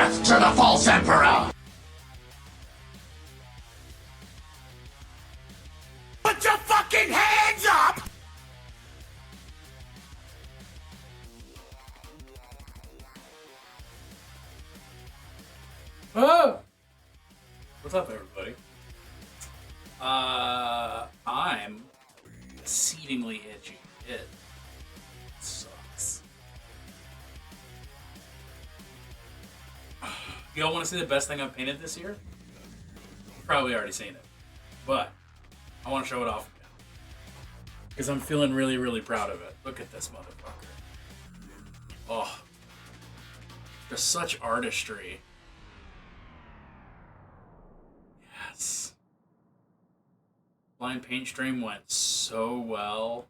Death to the false emperor! Put your fucking hands up! Oh! What's up, everybody? I'm exceedingly itchy. It sucks. Y'all want to see the best thing I've painted this year? Probably already seen it, but I want to show it off again because I'm feeling really, really proud of it. Look at this motherfucker. Oh, there's such artistry. Yes. Blind paint stream went so well.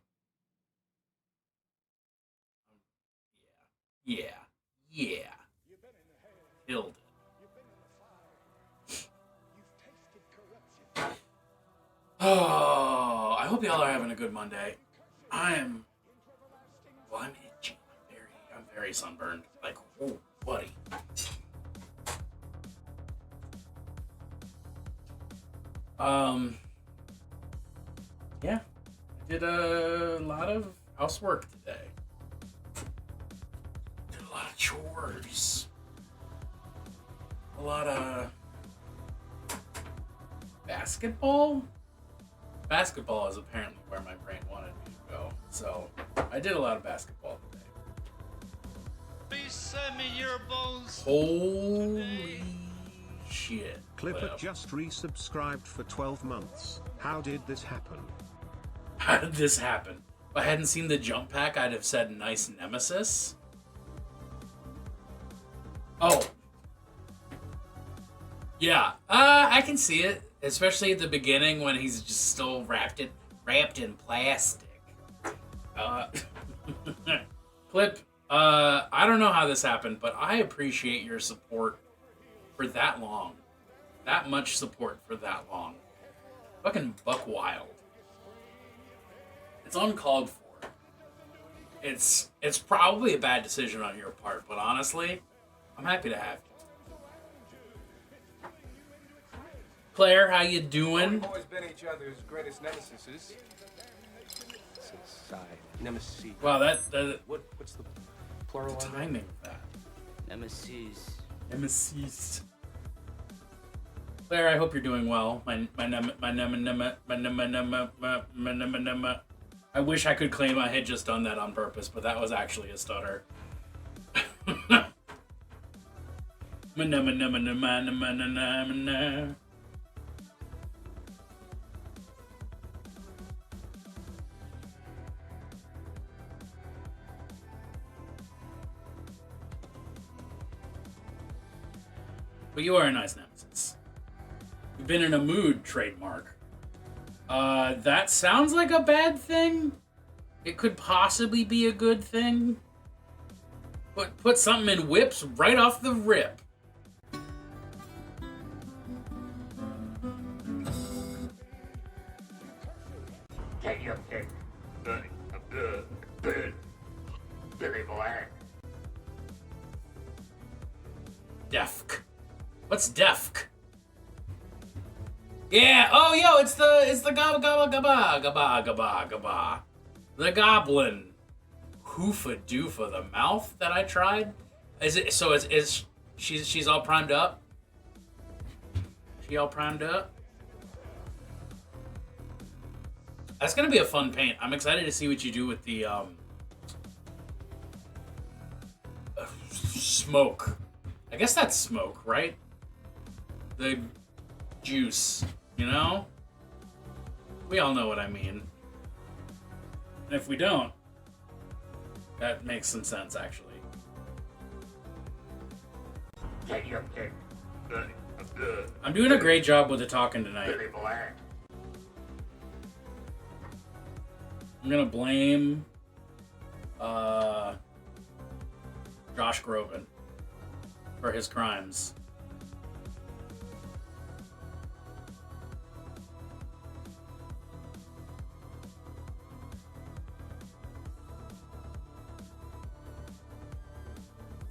Yeah. Killed it. Oh, I hope y'all are having a good Monday. I'm itchy. I'm very sunburned. Like, oh, buddy. Yeah, I did a lot of housework today. Did a lot of chores. A lot of basketball? Basketball is apparently where my brain wanted me to go. So, I did a lot of basketball today. Please send me your bones. Holy shit. Clipper just resubscribed for 12 months. How did this happen? How did this happen? If I hadn't seen the jump pack, I'd have said nice nemesis. Oh. Yeah, I can see it. Especially at the beginning when he's just still wrapped in plastic. Clip, I don't know how this happened, but I appreciate your support for that long. That much support for that long. Fucking buck wild. It's uncalled for. It's probably a bad decision on your part, but honestly, I'm happy to have you. Claire, how you doing? We've always been each other's greatest nemesis. Nemesis. Wow, What's the plural? the timing of that. Nemesis. Nemesis. Claire, I hope you're doing well. I wish I could claim I had just done that on purpose, but that was actually a stutter. But you are a nice nemesis. You've been in a mood, trademark. That sounds like a bad thing. It could possibly be a good thing. But put something in whips right off the rip. Get your pick. Billy boy. Defk. What's Defk? Yeah. Oh, yo, it's the gaba gaba gaba gaba gaba gaba. The goblin. Hoofa doofa. The mouth that I tried. Is it? So is she's all primed up? She all primed up? That's gonna be a fun paint. I'm excited to see what you do with the smoke. I guess that's smoke, right? The juice, you know? We all know what I mean. And if we don't, that makes some sense, actually. Get your pick. I'm doing a great job with the talking tonight. Billy boy. I'm gonna blame Josh Groban for his crimes.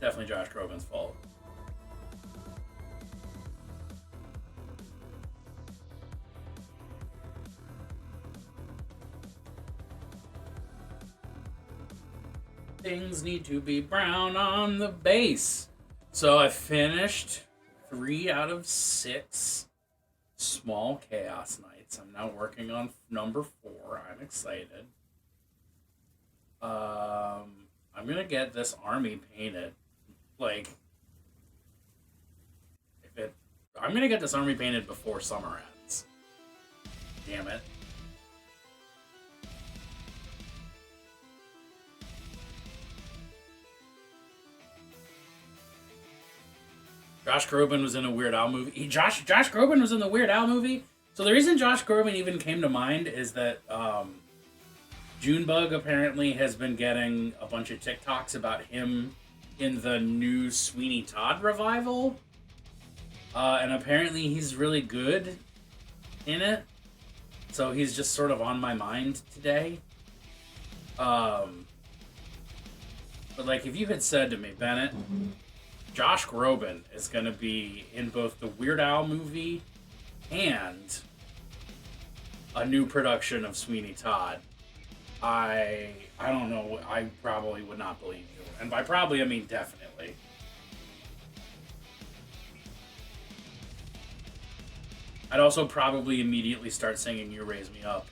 Definitely Josh Groban's fault. things need to be brown on the base. So I finished 3 out of 6 small Chaos Knights. I'm now working on number 4. I'm excited. I'm gonna get this army painted. Like, I'm gonna get this army painted before summer ends. Damn it. Josh Groban was in a Weird Al movie. Josh Groban was in the Weird Al movie. So the reason Josh Groban even came to mind is that Junebug apparently has been getting a bunch of TikToks about him in the new Sweeney Todd revival. And apparently he's really good in it. So he's just sort of on my mind today. But like, if you had said to me, Bennett, Josh Groban is going to be in both the Weird Al movie and a new production of Sweeney Todd, I don't know, I probably would not believe you. And by probably, I mean definitely. I'd also probably immediately start singing You Raise Me Up,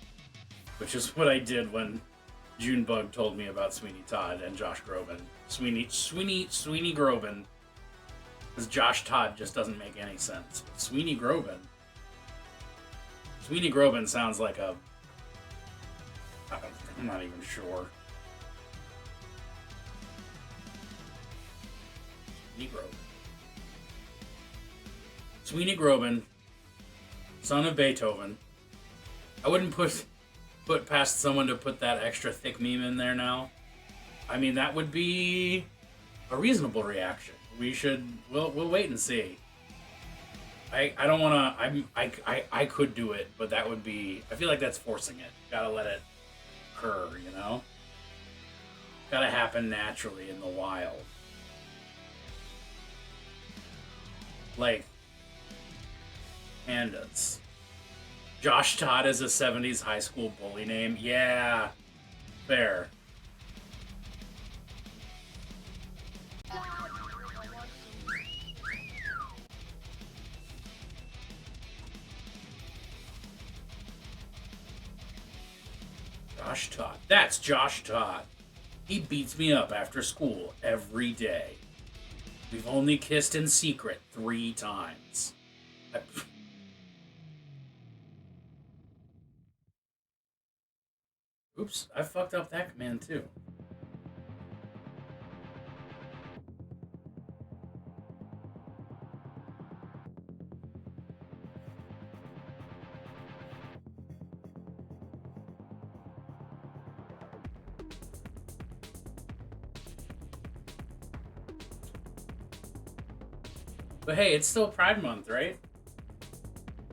which is what I did when Junebug told me about Sweeney Todd and Josh Groban. Sweeney Groban. Because Josh Todd just doesn't make any sense. Sweeney Groban sounds like a... I'm not even sure. Sweeney Groban, son of Beethoven. I wouldn't put past someone to put that extra thick meme in there now. I mean, that would be a reasonable reaction. We'll wait and see. I don't want to, I could do it, but that would be, I feel like that's forcing it. Gotta let it occur, you know? Gotta happen naturally in the wild. Like, pandas. Josh Todd is a 70s high school bully name. Yeah, fair. Josh Todd. That's Josh Todd. He beats me up after school every day. We've only kissed in secret 3 times. Oops, I fucked up that command too. But hey, it's still Pride Month, right?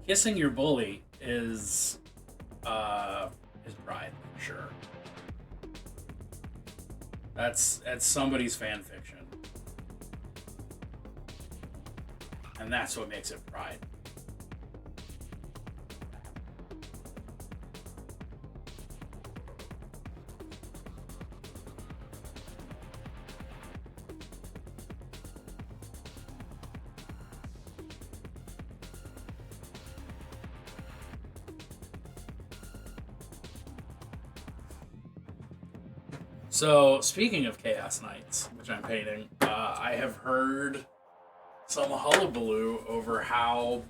Kissing your bully is pride, for sure. That's somebody's fan fiction. And that's what makes it pride. So, speaking of Chaos Knights, which I'm painting, I have heard some hullabaloo over how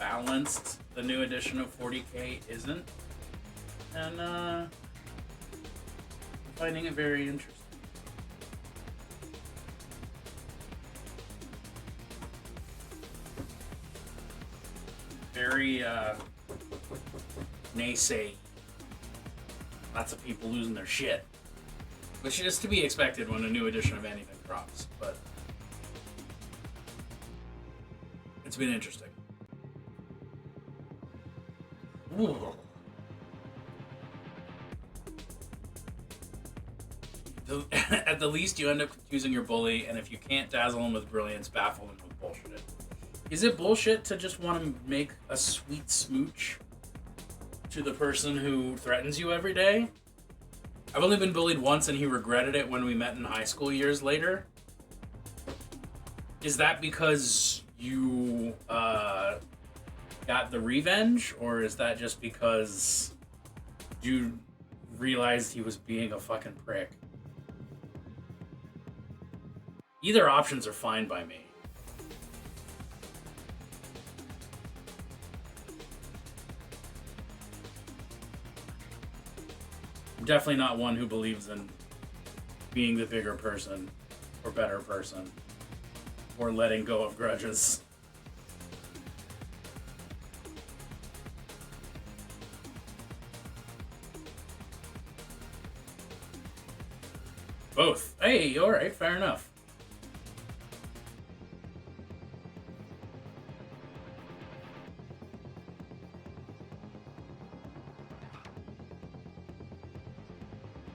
balanced the new edition of 40k isn't. And, I'm finding it very interesting. Very, naysay. Lots of people losing their shit. Which is to be expected when a new edition of anything drops, but it's been interesting. Ooh. At the least, you end up confusing your bully, and if you can't dazzle him with brilliance, baffle him with bullshit. Is it bullshit to just want to make a sweet smooch to the person who threatens you every day? I've only been bullied once, and he regretted it when we met in high school years later. Is that because you got the revenge, or is that just because you realized he was being a fucking prick? Either options are fine by me. I'm definitely not one who believes in being the bigger person or better person or letting go of grudges. Both. Hey, alright, fair enough.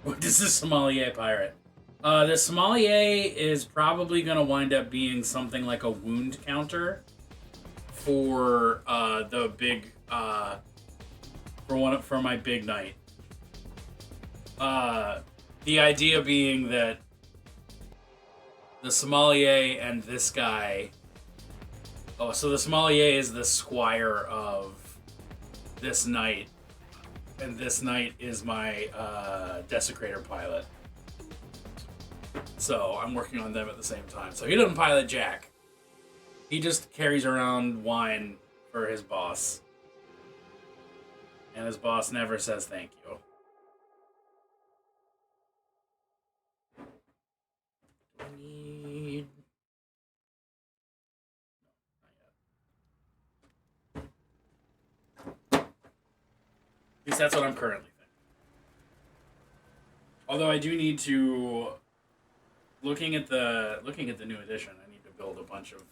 What is the sommelier pirate? The sommelier is probably going to wind up being something like a wound counter for the big for my big night. The idea being that the sommelier and this guy. Oh, so the sommelier is the squire of this night. And this night is my desecrator pilot. So I'm working on them at the same time. So he doesn't pilot Jack. He just carries around wine for his boss. And his boss never says thank you. Do I need... At least that's what I'm currently thinking. Although I do need to, looking at the new edition, I need to build a bunch of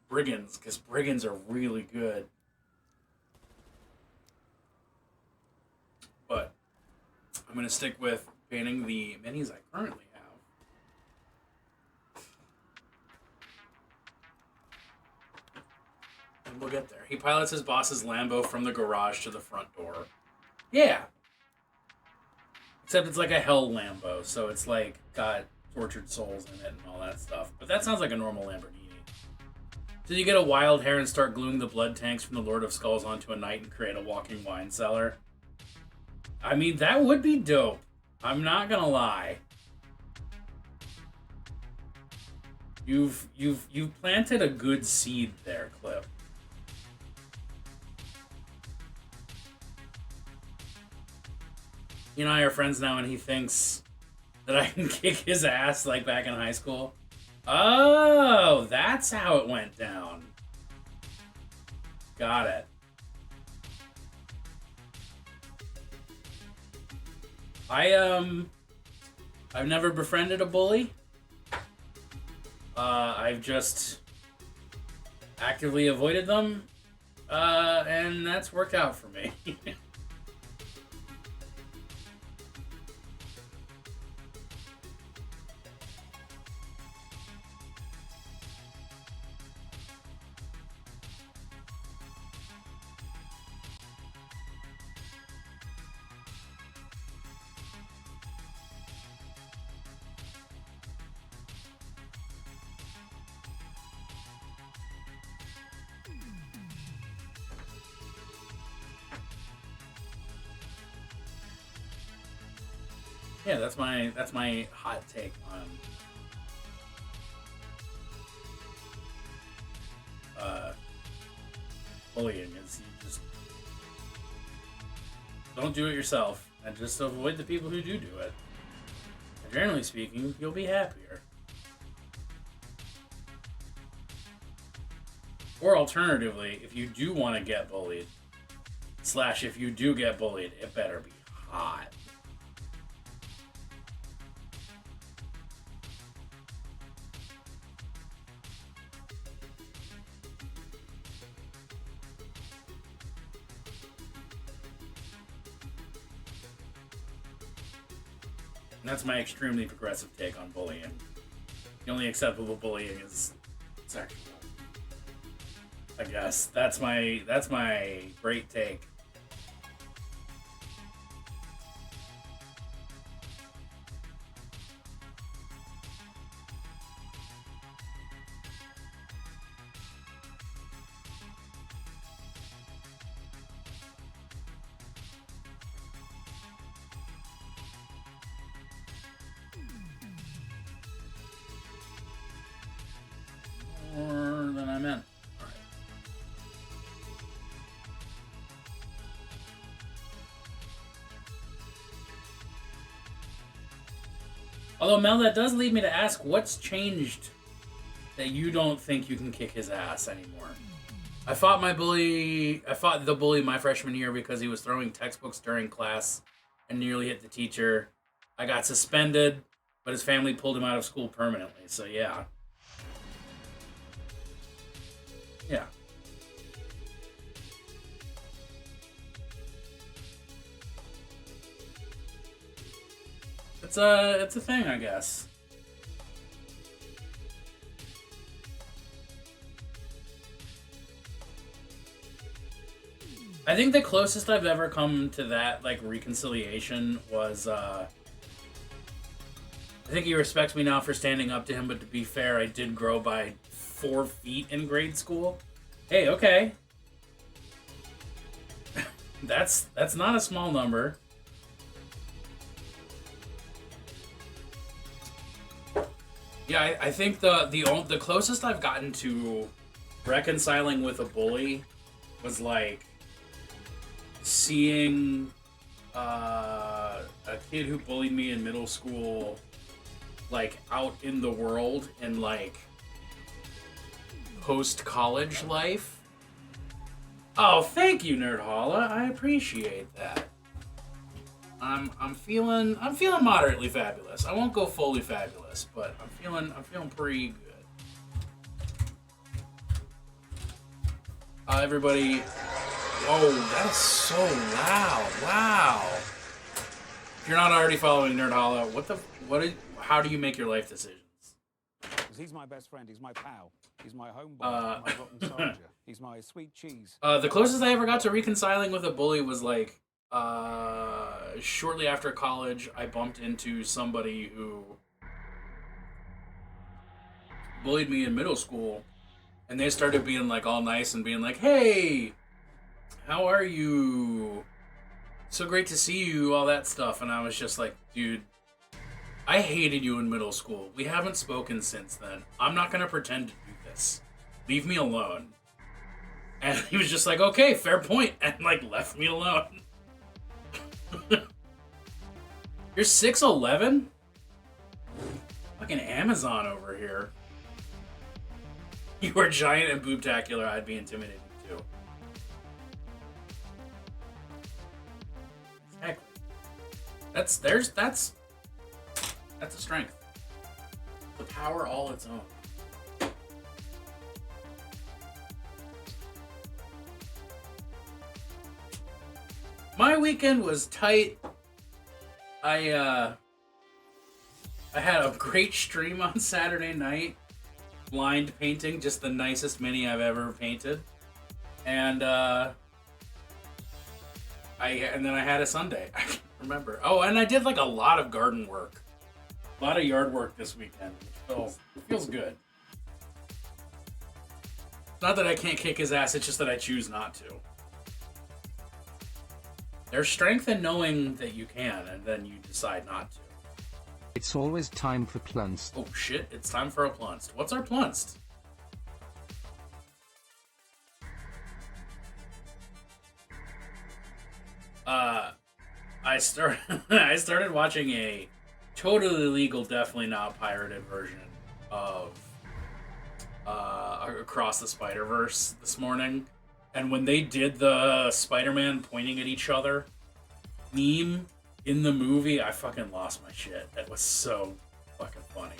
brigands, because brigands are really good. But I'm gonna stick with painting the minis I currently have. And we'll get there. He pilots his boss's Lambo from the garage to the front door. Yeah. Except it's like a hell Lambo, so it's like got tortured souls in it and all that stuff. But that sounds like a normal Lamborghini. Did you get a wild hair and start gluing the blood tanks from the Lord of Skulls onto a knight and create a walking wine cellar? I mean, that would be dope. I'm not gonna lie. You've planted a good seed there, Clip. You and I are friends now, and he thinks that I can kick his ass like back in high school. Oh, that's how it went down. Got it. I've never befriended a bully. I've just actively avoided them, and that's worked out for me. Yeah, that's my hot take on bullying. Is you just don't do it yourself and just avoid the people who do it. And generally speaking, you'll be happier. Or alternatively, if you do want to get bullied, / if you do get bullied, it better be hot. And that's my extremely progressive take on bullying. The only acceptable bullying is sexual. I guess that's my great take. Although, Mel, that does lead me to ask, what's changed that you don't think you can kick his ass anymore? I fought the bully my freshman year because he was throwing textbooks during class and nearly hit the teacher. I got suspended, but his family pulled him out of school permanently, so yeah. Yeah. It's a thing, I guess. I think the closest I've ever come to that, like, reconciliation was, I think he respects me now for standing up to him, but to be fair, I did grow by 4 feet in grade school. Hey, okay. That's not a small number. Yeah, I think the closest I've gotten to reconciling with a bully was, like, seeing a kid who bullied me in middle school, like, out in the world in, like, post-college life. Oh, thank you, Nerd Holla. I appreciate that. I'm feeling moderately fabulous. I won't go fully fabulous, but I'm feeling pretty good. Everybody. Oh, that is so loud! Wow. If you're not already following Nerd Holla, how do you make your life decisions? He's my best friend. He's my pal. He's my homeboy. My rotten soldier. He's my sweet cheese. The closest I ever got to reconciling with a bully was like shortly after college. I bumped into somebody who bullied me in middle school, and they started being like all nice and being like, "Hey, how are you? So great to see you," all that stuff. And I was just like, dude, I hated you in middle school. We haven't spoken since then. I'm not going to pretend to do this. Leave me alone. And he was just like, okay, fair point, and like left me alone. You're 6'11"? Fucking Amazon over here. You are giant and boobtacular, I'd be intimidated too. Exactly. That's a strength. The power all its own. My weekend was tight. I had a great stream on Saturday night. Blind painting, just the nicest mini I've ever painted. And then I had a Sunday. I can't remember. Oh, and I did like a lot of garden work. A lot of yard work this weekend. Oh, it feels good. Not that I can't kick his ass, it's just that I choose not to. There's strength in knowing that you can, and then you decide not to. It's always time for plunst. Oh shit, it's time for a plunst. What's our plunst? I started watching a totally legal, definitely not pirated version of Across the Spider-Verse this morning. And when they did the Spider-Man pointing at each other meme in the movie, I fucking lost my shit. That was so fucking funny.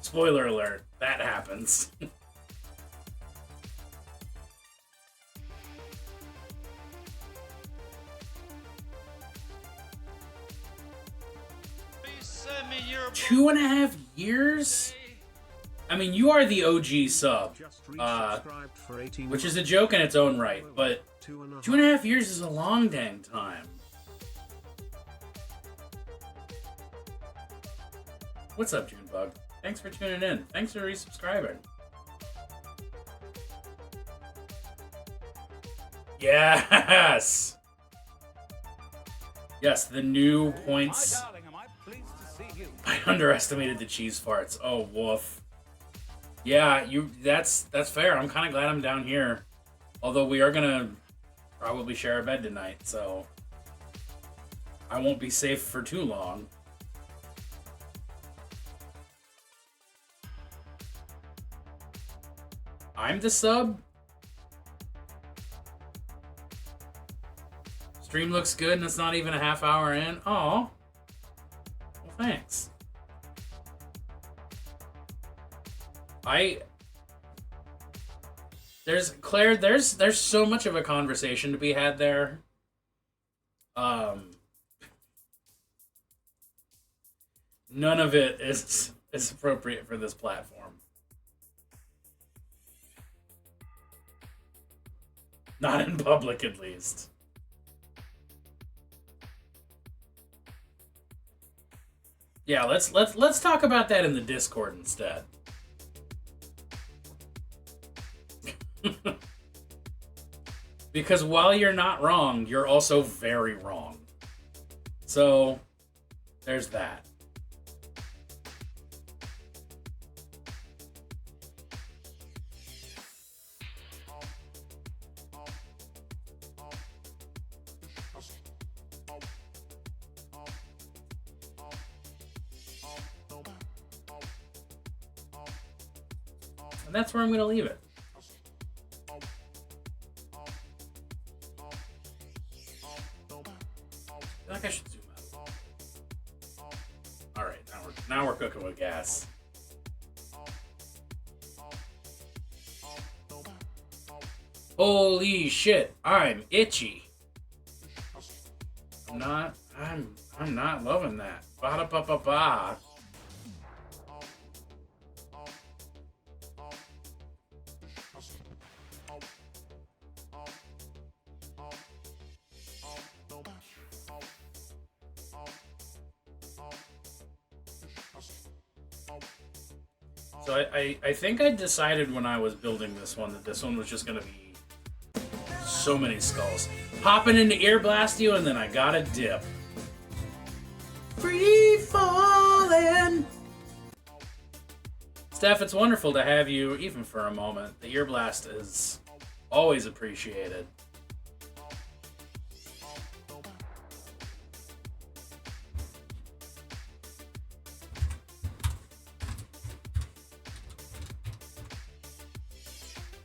Spoiler alert, that happens. Please send me your 2.5 years? I mean, you are the OG sub, Just resubscribed for 18 which is a joke in its own right, but 2.5 years is a long dang time. What's up, Junebug? Thanks for tuning in. Thanks for resubscribing. Yes! Yes, the new points. My darling, am I pleased to see you? I underestimated the cheese farts. Oh, woof. Yeah, that's fair. I'm kind of glad I'm down here. Although we are gonna probably share a bed tonight, so I won't be safe for too long. I'm the sub? Stream looks good and it's not even a half hour in. Oh, well, thanks. There's Claire. There's so much of a conversation to be had there. None of it is appropriate for this platform. Not in public, at least. Yeah, let's talk about that in the Discord instead. Because while you're not wrong, you're also very wrong. So, there's that. And that's where I'm going to leave it. I feel like I should zoom out. Alright, now we're cooking with gas. Holy shit, I'm itchy. I'm not loving that. Ba-da-ba-ba-ba. So I think I decided when I was building this one that this one was just gonna be so many skulls. Popping into ear blast you and then I gotta dip. Free falling. Steph, it's wonderful to have you even for a moment. The ear blast is always appreciated.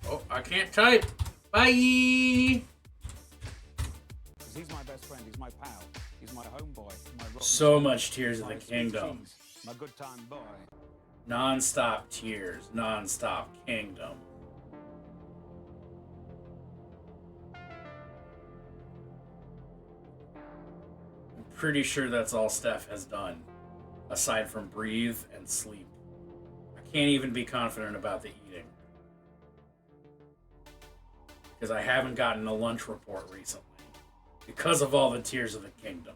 Oh, I can't type. Bye. He's my best friend. He's my pal. He's my homeboy. So much Tears of the Kingdom. My good time boy. Non-stop tears. Non-stop kingdom. I'm pretty sure that's all Steph has done, aside from breathe and sleep. I can't even be confident about the eating. Because I haven't gotten a lunch report recently. Because of all the Tears of the Kingdom.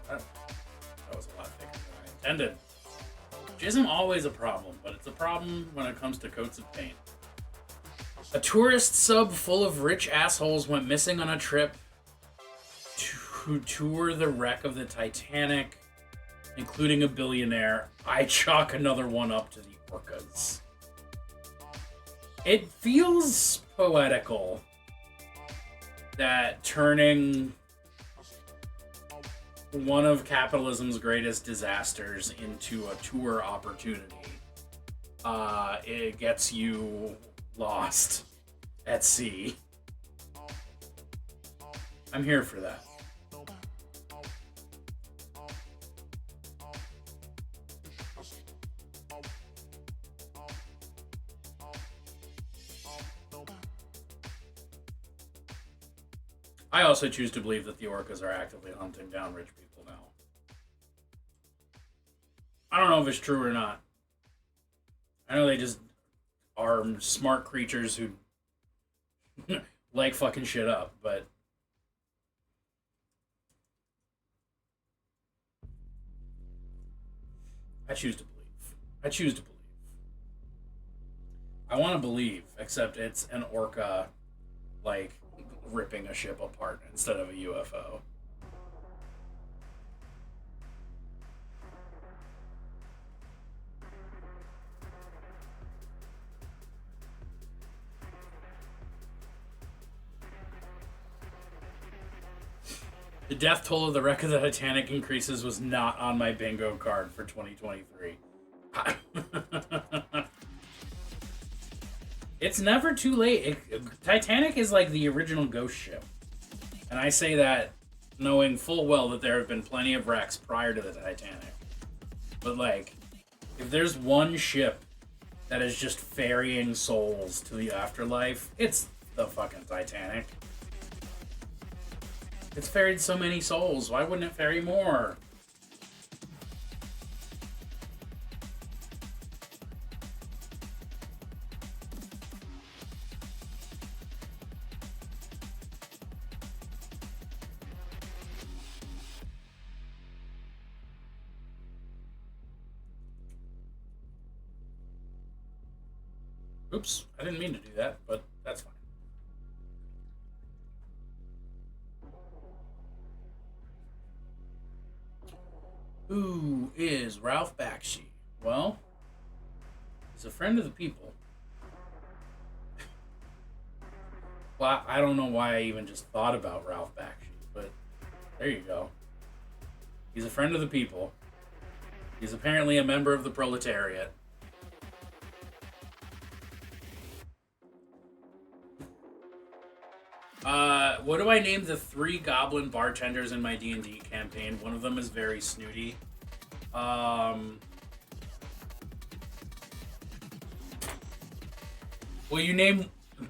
That was a lot thicker than I intended. Which isn't always a problem, but it's a problem when it comes to coats of paint. A tourist sub full of rich assholes went missing on a trip to tour the wreck of the Titanic, including a billionaire. I chalk another one up to the orcas. It feels poetical that turning one of capitalism's greatest disasters into a tour opportunity, it gets you lost at sea. I'm here for that. I also choose to believe that the orcas are actively hunting down rich people now. I don't know if it's true or not. I know they just are smart creatures who like fucking shit up, but I choose to believe. I choose to believe. I want to believe, except it's an orca, like, ripping a ship apart instead of a UFO. The death toll of the wreck of the Titanic increases was not on my bingo card for 2023. It's never too late. Titanic is like the original ghost ship. And I say that knowing full well that there have been plenty of wrecks prior to the Titanic. But like, if there's one ship that is just ferrying souls to the afterlife, it's the fucking Titanic. It's ferried so many souls. Why wouldn't it ferry more? Oops, I didn't mean to do that, but that's fine. Who is Ralph Bakshi? Well, he's a friend of the people. Well, I don't know why I even just thought about Ralph Bakshi, but there you go. He's a friend of the people. He's apparently a member of the proletariat. What do I name the 3 goblin bartenders in my D&D campaign? One of them is very snooty. Well, you name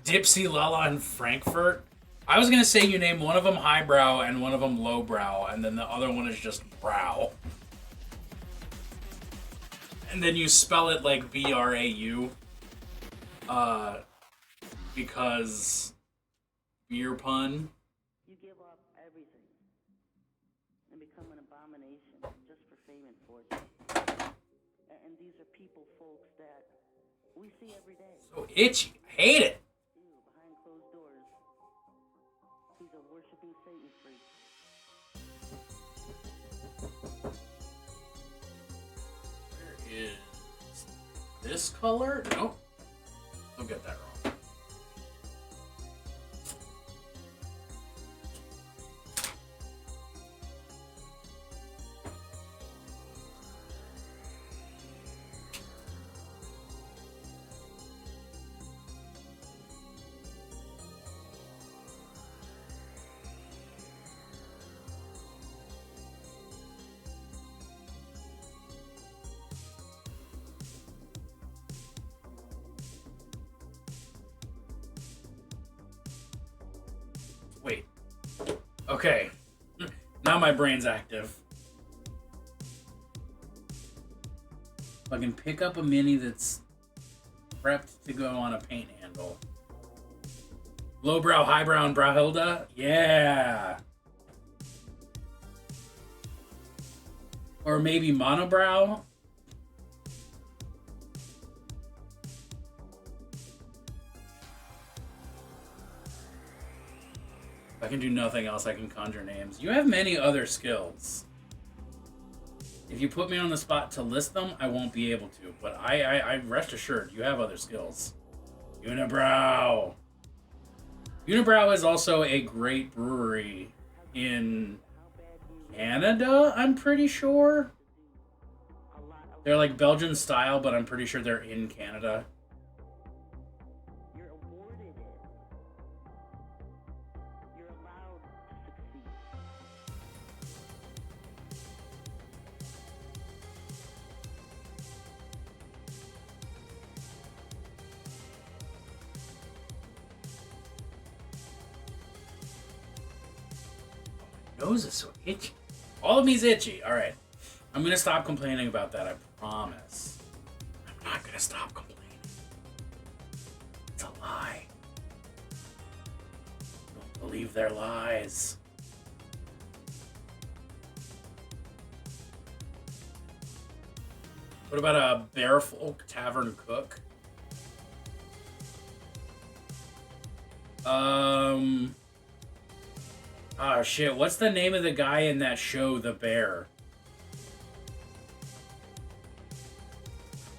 Dipsy, Lala, and Frankfurt? I was gonna say you name one of them highbrow and one of them lowbrow, and then the other one is just brow. And then you spell it like B-R-A-U. Because... beer pun. You give up everything and become an abomination just for fame and fortune. And these are people, folks, that we see every day. So itchy. I hate it. Behind closed doors, he's a worshiping Satan freak. Where is this color? Nope. I'll get that wrong. Wait. Okay. Now my brain's active. If I can pick up a mini that's prepped to go on a paint handle. Lowbrow, highbrow, and browhilda? Yeah! Or maybe monobrow? If I can do nothing else, I can conjure names. You have many other skills. If you put me on the spot to list them, I won't be able to. But I rest assured, you have other skills. Unibrow. Unibrow is also a great brewery in Canada, I'm pretty sure. They're like Belgian style, but I'm pretty sure they're in Canada. You're awarded it. You're allowed to succeed. Nose is so itchy. All of me's itchy. All right. I'm going to stop complaining about that, I promise. I'm not gonna stop complaining. It's a lie. Don't believe their lies. What about a Bearfolk Tavern Cook? Oh shit, what's the name of the guy in that show, The Bear?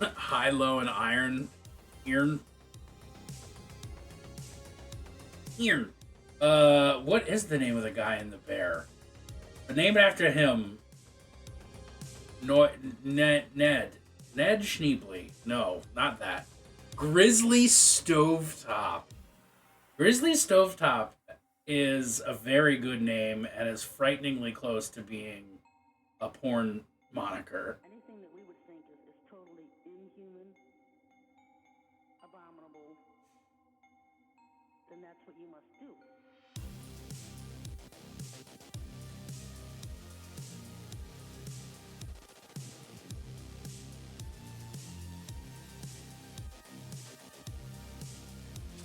High, Low, and Iron. Iron. What is the name of the guy in The Bear? Named after him. Ned Schneebly. No, not that. Grizzly Stovetop. Grizzly Stovetop is a very good name and is frighteningly close to being a porn moniker. Anything that we would think is totally inhuman, abominable, then that's what you must do.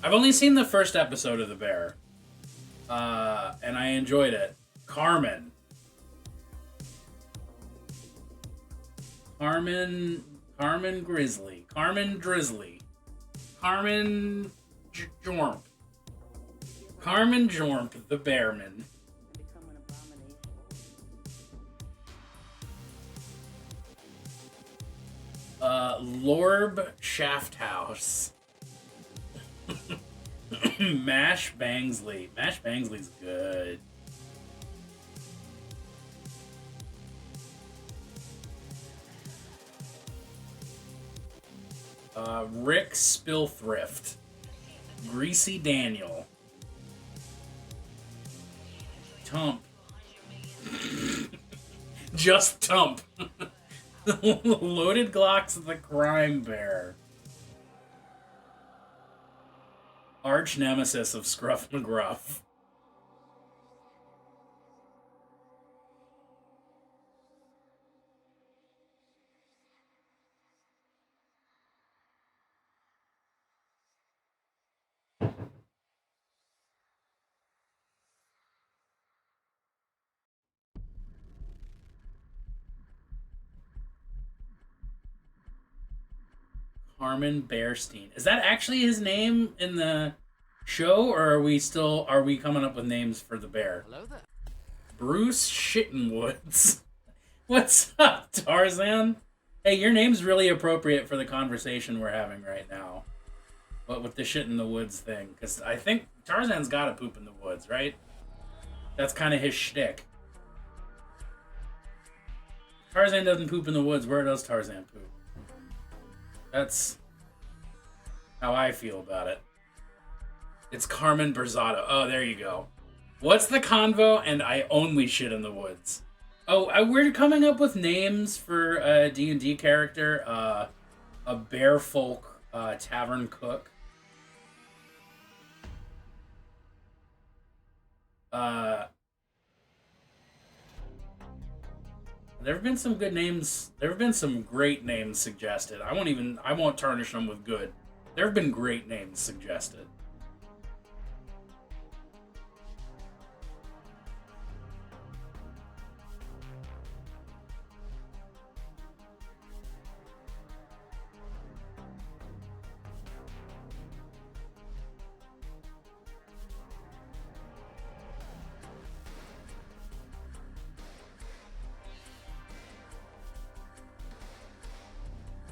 I've only seen the first episode of The Bear, and I enjoyed it. Carmen Grizzly. Carmen Drizzly. Carmen Jormp. Carmen Jormp, the Bearman. And become an abomination. Lorb Shafthouse. Mash Bangsley. Mash Bangsley's good. Rick Spilthrift. Greasy Daniel. Tump. Just Tump. Loaded Glocks the Crime Bear. Arch nemesis of Scruff McGruff. Carmen Bearstein. Is that actually his name in the show, or are we coming up with names for the bear? Hello there. Bruce Shittenwoods. What's up, Tarzan? Hey, your name's really appropriate for the conversation we're having right now. What with the shit in the woods thing? Because I think Tarzan's got to poop in the woods, right? That's kind of his shtick. Tarzan doesn't poop in the woods. Where does Tarzan poop? That's how I feel about it. It's Carmen Berzado. Oh, there you go. What's the convo? And I only shit in the woods. Oh, we're coming up with names for a D&D character. A Bearfolk Tavern Cook. There have been some good names. There have been some great names suggested. I won't tarnish them with good. There have been great names suggested.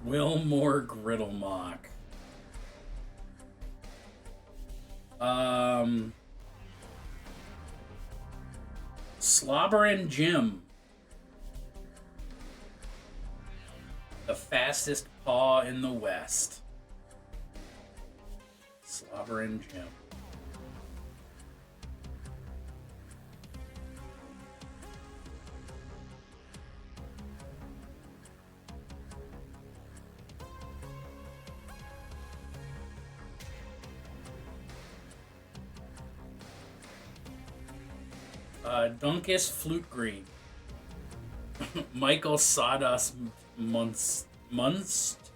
Wilmore Griddlemock. Slobberin' Jim. The fastest paw in the West. Slobberin' Jim. Dunkus Flute Green. Michael Sawdust Munst?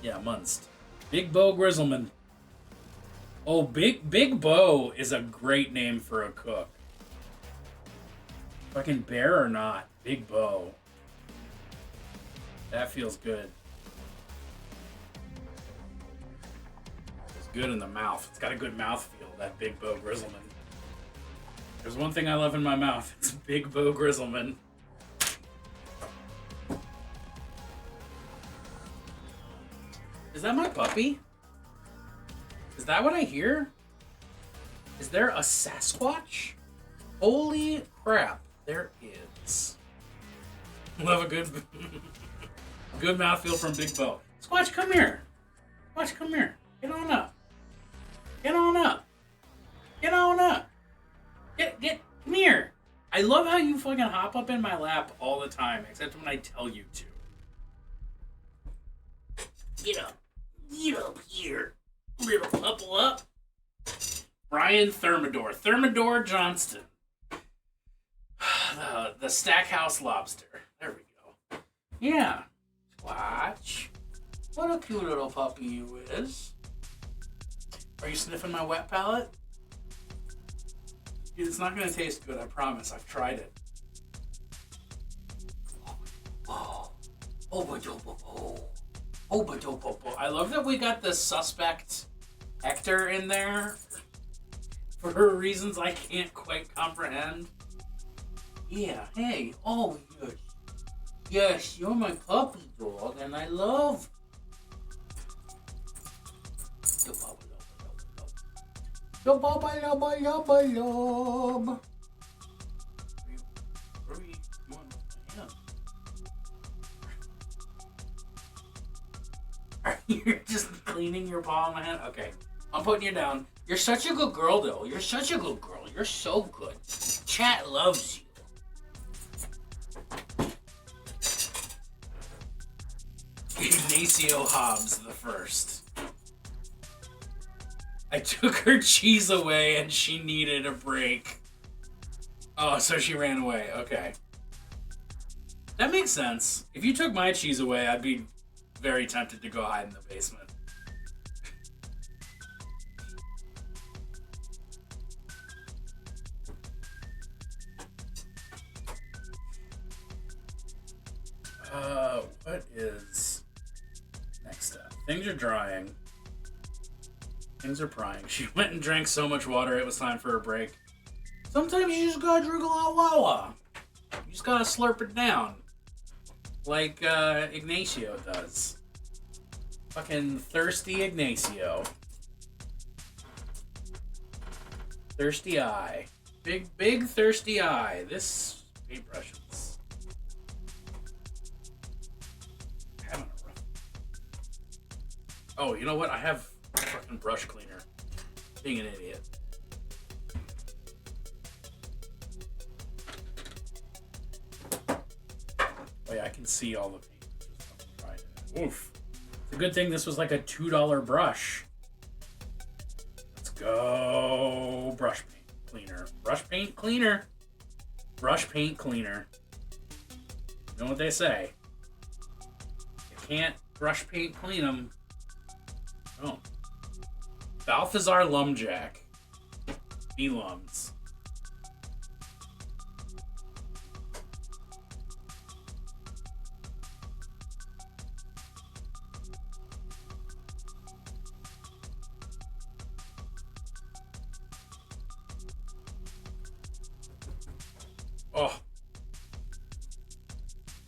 Yeah, Munst. Big Bo Grizzleman. Oh, Big Bo is a great name for a cook. Fucking bear or not, Big Bo. That feels good. It's good in the mouth. It's got a good mouthfeel, that Big Bo Grizzleman. There's one thing I love in my mouth. It's Big Bo Grizzleman. Is that my puppy? Is that what I hear? Is there a Sasquatch? Holy crap, there is. Love a good good mouthfeel from Big Bo. Squatch, come here. Squatch, come here. Get on up. Get on up. Get on up. Come here. I love how you fucking hop up in my lap all the time, except when I tell you to. Get up. Get up here. Little couple up. Brian Thermidor. Thermidor Johnston. The Stackhouse Lobster. There we go. Yeah. Squatch. What a cute little puppy you is. Are you sniffing my wet palate? It's not going to taste good, I promise. I've tried it. Oh. I love that we got the suspect Hector in there for reasons I can't quite comprehend. Yeah, hey, oh, yes. Yes, you're my puppy dog, and I love... You're just cleaning your paw on my hand? Okay, I'm putting you down. You're such a good girl, though. You're such a good girl. You're so good. Chat loves you. Ignacio Hobbs the First. I took her cheese away and she needed a break. Oh, so she ran away. Okay. That makes sense. If you took my cheese away, I'd be very tempted to go hide in the basement. What is next up? Things are drying. Things are prying. She went and drank so much water, it was time for a break. Sometimes you just gotta drink a lot of Wawa. You just gotta slurp it down. Like Ignacio does. Fucking thirsty Ignacio. Thirsty eye. Big thirsty eye. This paintbrushes. Having a rough. Oh, you know what? I have a fucking brush cleaner. Being an idiot. Oh yeah, I can see all the paint. Oof. It's a good thing this was like a $2 brush. Let's go. Brush paint cleaner. Brush paint cleaner. Brush paint cleaner. You know what they say. You can't brush paint clean them. Oh. Balthazar Lumjack. B-Lums. Oh.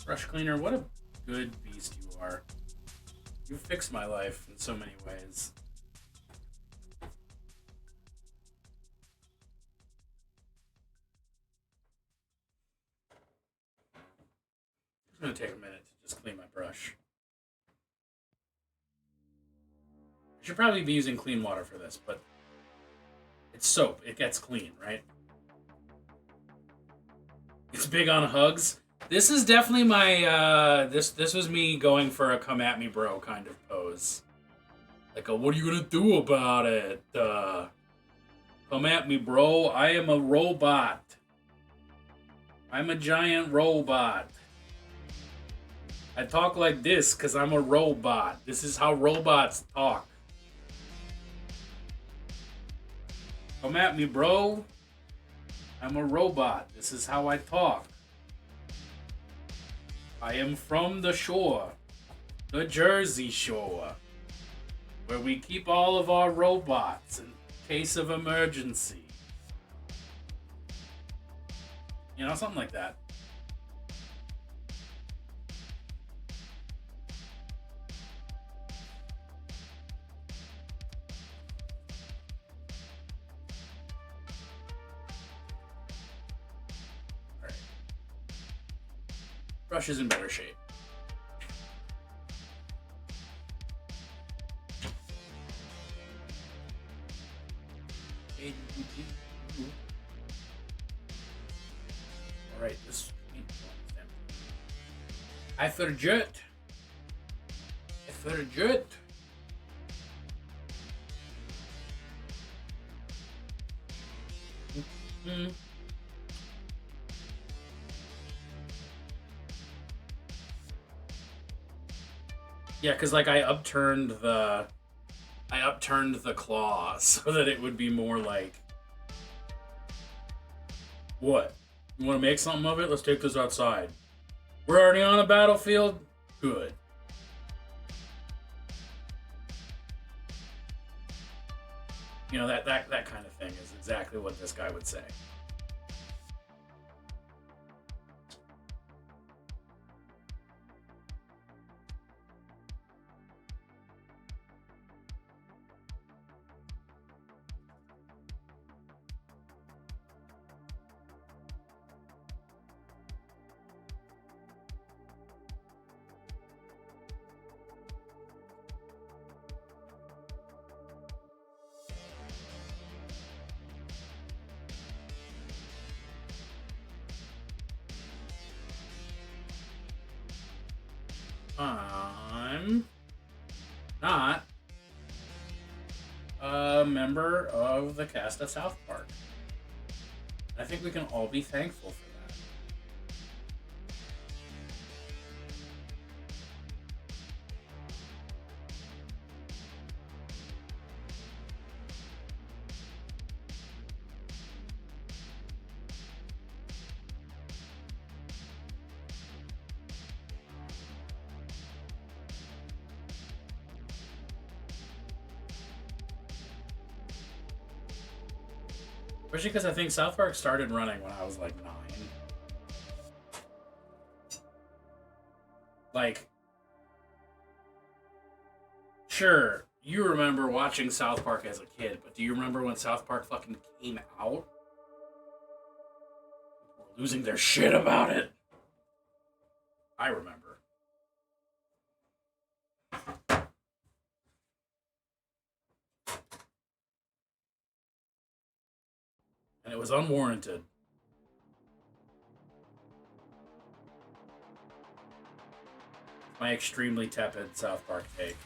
Brush cleaner, what a good beast you are. You fixed my life in so many ways. It's going to take a minute to just clean my brush. I should probably be using clean water for this, but it's soap. It gets clean, right? It's big on hugs. This is definitely my, this was me going for a come at me bro kind of pose. Like a, what are you gonna do about it? Come at me bro, I am a robot. I'm a giant robot. I talk like this because I'm a robot. This is how robots talk. Come at me, bro. I'm a robot. This is how I talk. I am from the shore. The Jersey Shore. Where we keep all of our robots in case of emergency. You know, something like that. Alright. Brush is in better shape. Alright, this I forget. I forget. Yeah, because like I upturned the claw so that it would be more like, what? You want to make something of it? Let's take this outside. We're already on a battlefield? Good. You know, that kind of thing is exactly what this guy would say. I'm not a member of the cast of South Park. I think we can all be thankful for that. Especially because I think South Park started running when I was like 9. Like, sure, you remember watching South Park as a kid, but do you remember when South Park fucking came out? People were losing their shit about it. I remember. And it was unwarranted. My extremely tepid South Park take.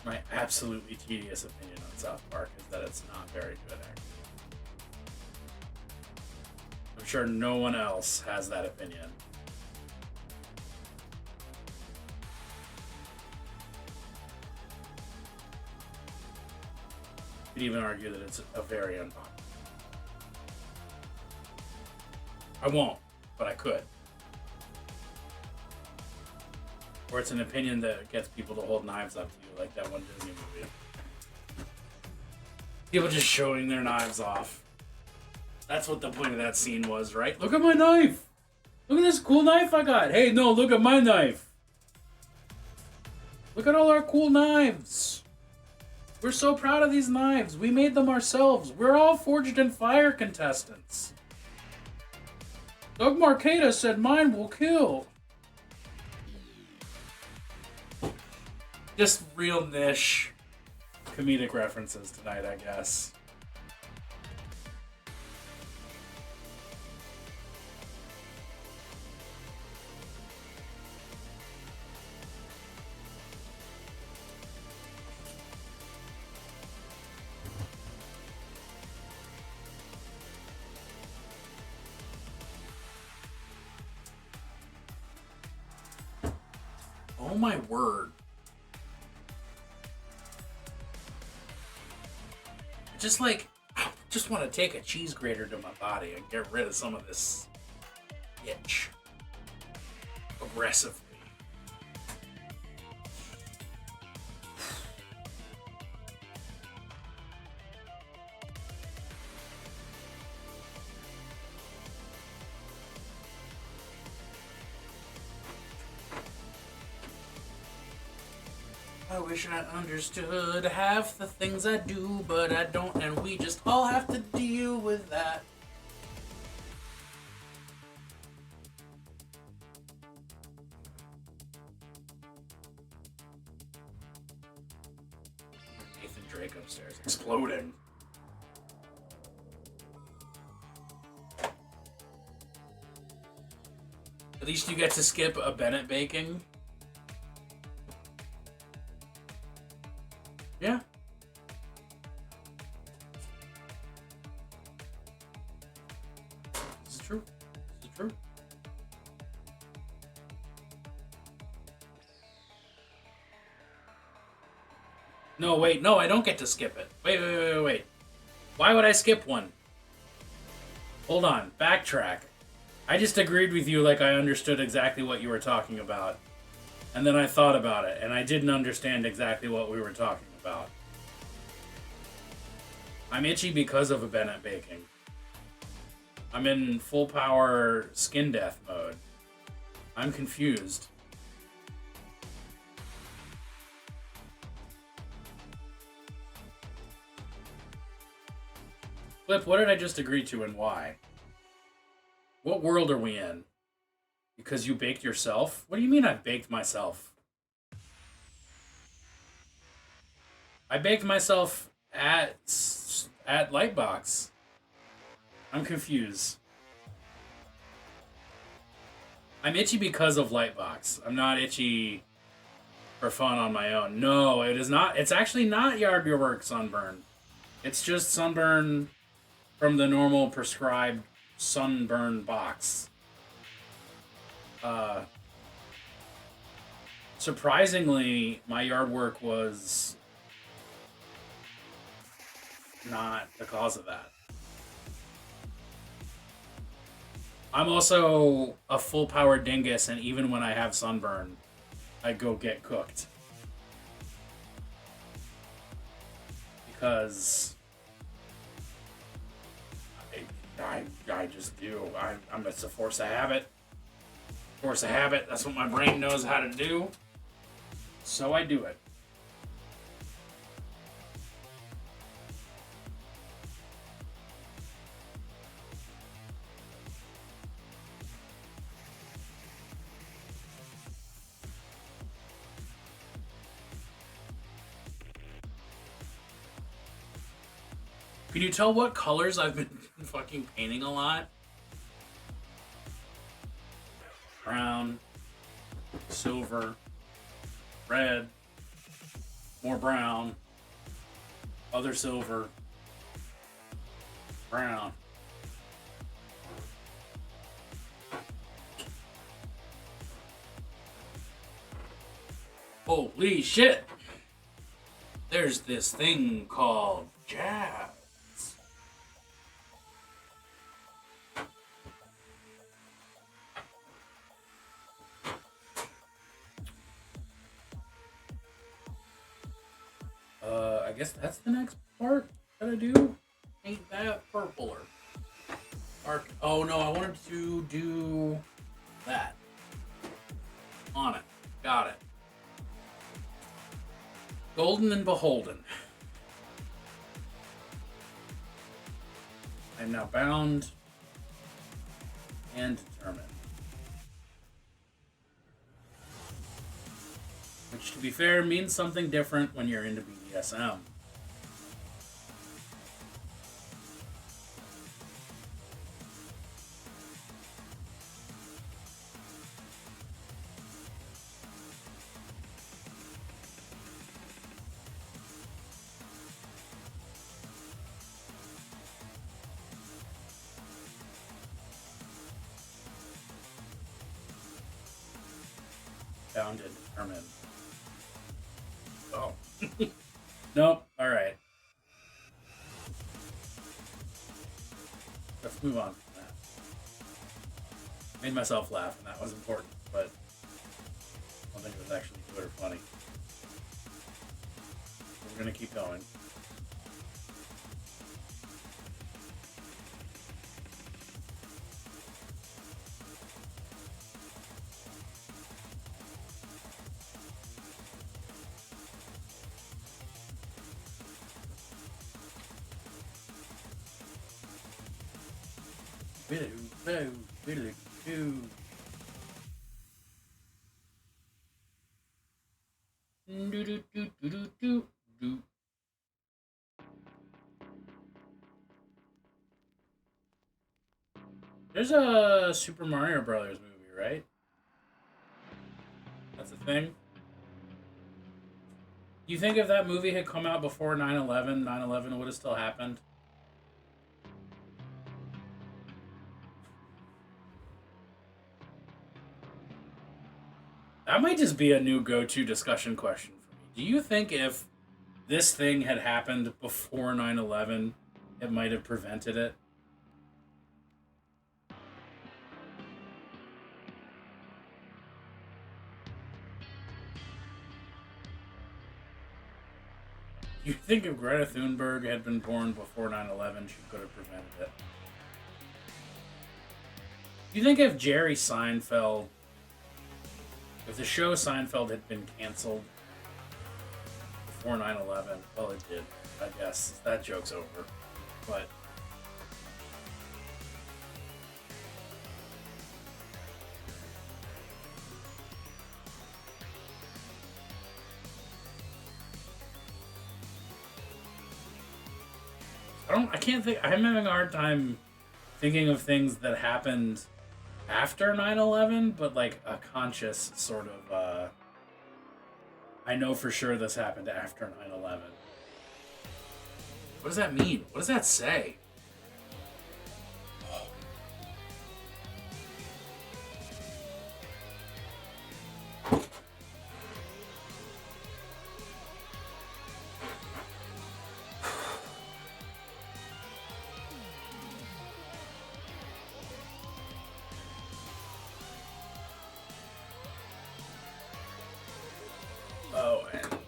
My absolutely tedious opinion on South Park is that it's not very good, actually. I'm sure no one else has that opinion. You could even argue that it's a very unpopular. I won't, but I could. Or it's an opinion that gets people to hold knives up to you, like that one Disney movie. People just showing their knives off. That's what the point of that scene was, right? Look at my knife! Look at this cool knife I got! Hey, no, look at my knife! Look at all our cool knives! We're so proud of these knives. We made them ourselves. We're all Forged in Fire contestants. Doug Marcada said mine will kill. Just real niche comedic references tonight, I guess. my word. Just like, I just want to take a cheese grater to my body and get rid of some of this itch. Aggressively. I wish I understood half the things I do, but I don't, and we just all have to deal with that. Nathan Drake upstairs, exploding. At least you get to skip a Bennett baking. Yeah. This is true. This is true. No, wait. No, I don't get to skip it. Wait. Why would I skip one? Hold on. Backtrack. I just agreed with you like I understood exactly what you were talking about. And then I thought about it, and I didn't understand exactly what we were talking about. I'm itchy because of a Bennett baking. I'm in full power skin death mode. I'm confused. Flip, what did I just agree to and why? What world are we in? Because you baked yourself? What do you mean I baked myself? I baked myself at Lightbox. I'm confused. I'm itchy because of Lightbox. I'm not itchy for fun on my own. No, it is not. It's actually not Yard Your Work sunburn. It's just sunburn from the normal prescribed sunburn box. Surprisingly, my yard work was not the cause of that. I'm also a full power dingus, and even when I have sunburn, I go get cooked. Because I just do. It's a force of habit. Force of habit. That's what my brain knows how to do. So I do it. Can you tell what colors I've been fucking painting a lot? Brown, silver, red, more brown, other silver, brown. Holy shit! There's this thing called jazz. I guess that's the next part that I do. Ain't that purple or dark? Oh no, I wanted to do that. On it. Got it. Golden and beholden. I'm now bound and determined. Which, to be fair, means something different when you're into BDSM. bound and determined. Oh. Nope. All right. Let's move on from that. Made myself laugh, and that was important, but I don't think it was actually good or funny. We're gonna keep going. There's a Super Mario Brothers movie, right? That's a thing. You think if that movie had come out before 9/11, 9/11 would have still happened? That might just be a new go-to discussion question for me. Do you think if this thing had happened before 9/11, it might have prevented it? You think if Greta Thunberg had been born before 9/11, she could have prevented it? You think if Jerry Seinfeld, if the show Seinfeld had been canceled before 9/11, well, it did, I guess. That joke's over. But I can't think. I'm having a hard time thinking of things that happened after 9/11, but like a conscious sort of, I know for sure this happened after 9/11. What does that mean? What does that say? Oh, and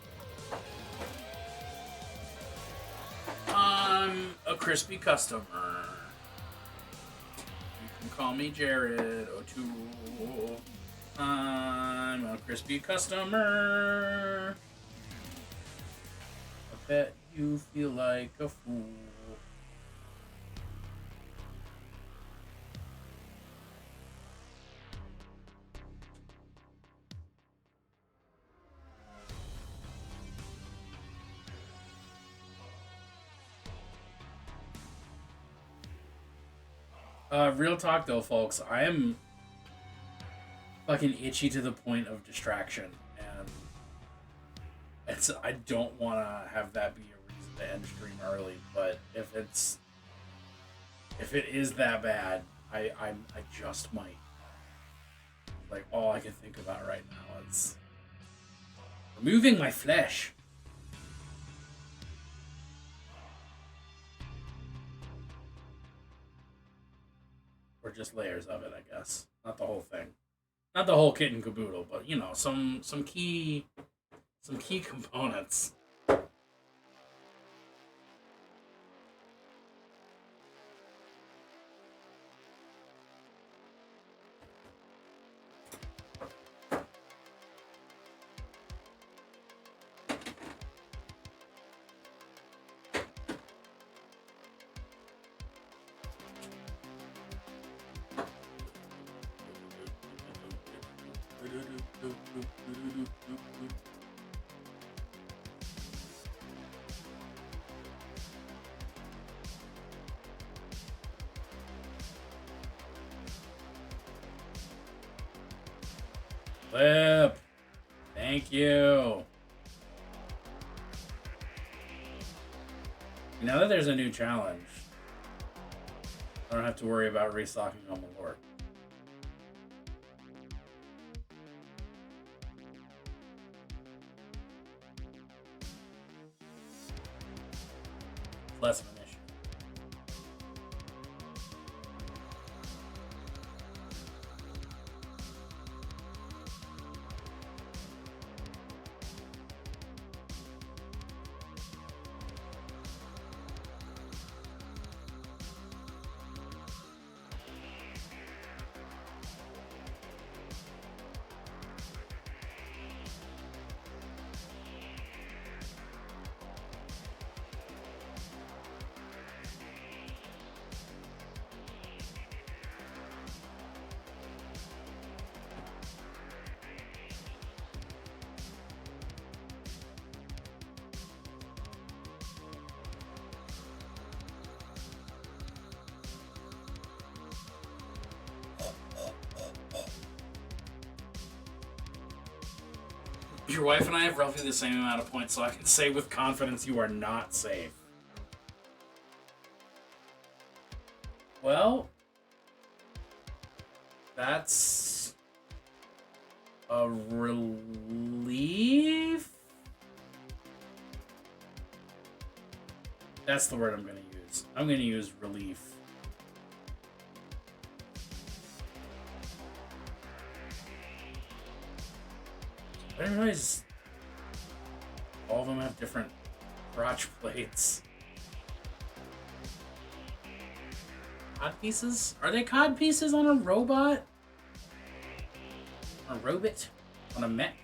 I'm a crispy customer. You can call me Jared O'Toole. I'm a crispy customer. I bet you feel like a fool. Real talk though, folks, I am fucking itchy to the point of distraction, and I don't want to have that be a reason to end stream early, but if it is that bad, I just might. Like, all I can think about right now is removing my flesh. Or just layers of it, I guess. Not the whole thing. Not the whole kit and caboodle, but you know, some key components. Flip. Thank you. Now that there's a new challenge, I don't have to worry about restocking on Malort. less of an issue. Your wife and I have roughly the same amount of points, so I can say with confidence you are not safe. Well, that's a relief? That's the word I'm going to use. I'm going to use relief. I didn't realize all of them have different crotch plates. Cod pieces? Are they cod pieces on a robot? On a robot? On a mech?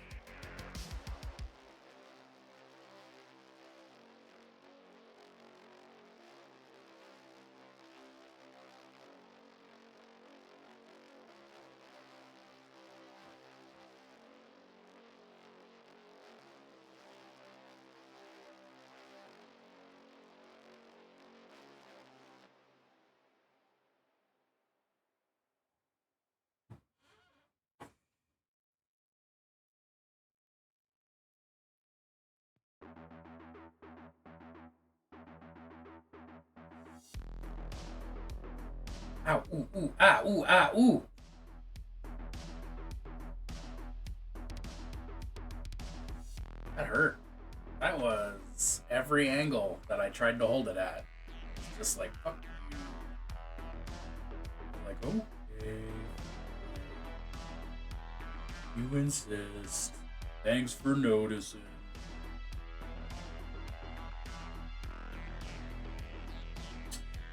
Ow, ooh, ooh, ah, ooh, ah, ooh. That hurt. That was every angle that I tried to hold it at. It's just like, fuck you. Like, okay. You insist. Thanks for noticing.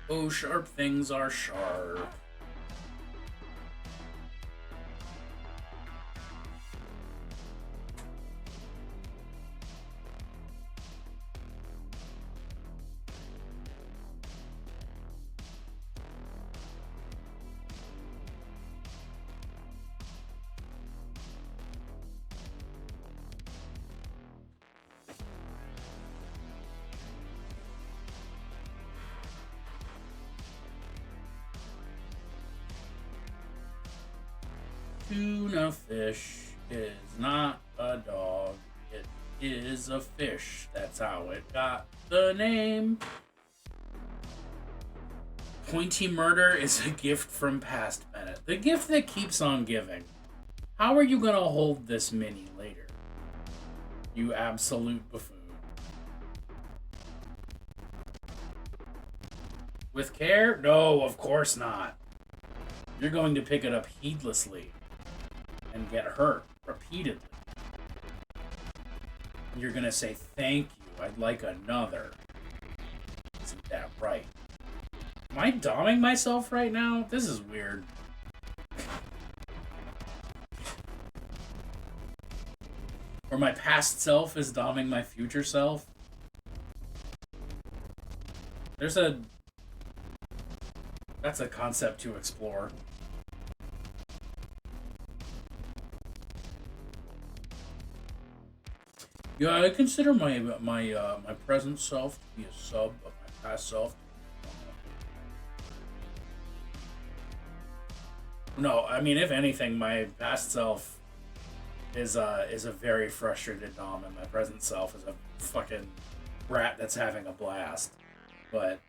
Oh, sharp things are sharp. Tuna fish is not a dog. It is a fish. That's how it got the name. Pointy murder is a gift from past Bennett. The gift that keeps on giving. How are you gonna hold this mini later? You absolute buffoon. With care? No, of course not. You're going to pick it up heedlessly and get hurt repeatedly. You're gonna say, thank you, I'd like another. Isn't that right? Am I doming myself right now? This is weird. Or my past self is doming my future self? That's a concept to explore. Yeah, I consider my present self to be a sub of my past self. No, I mean, if anything, my past self is a very frustrated dom, and my present self is a fucking brat that's having a blast. But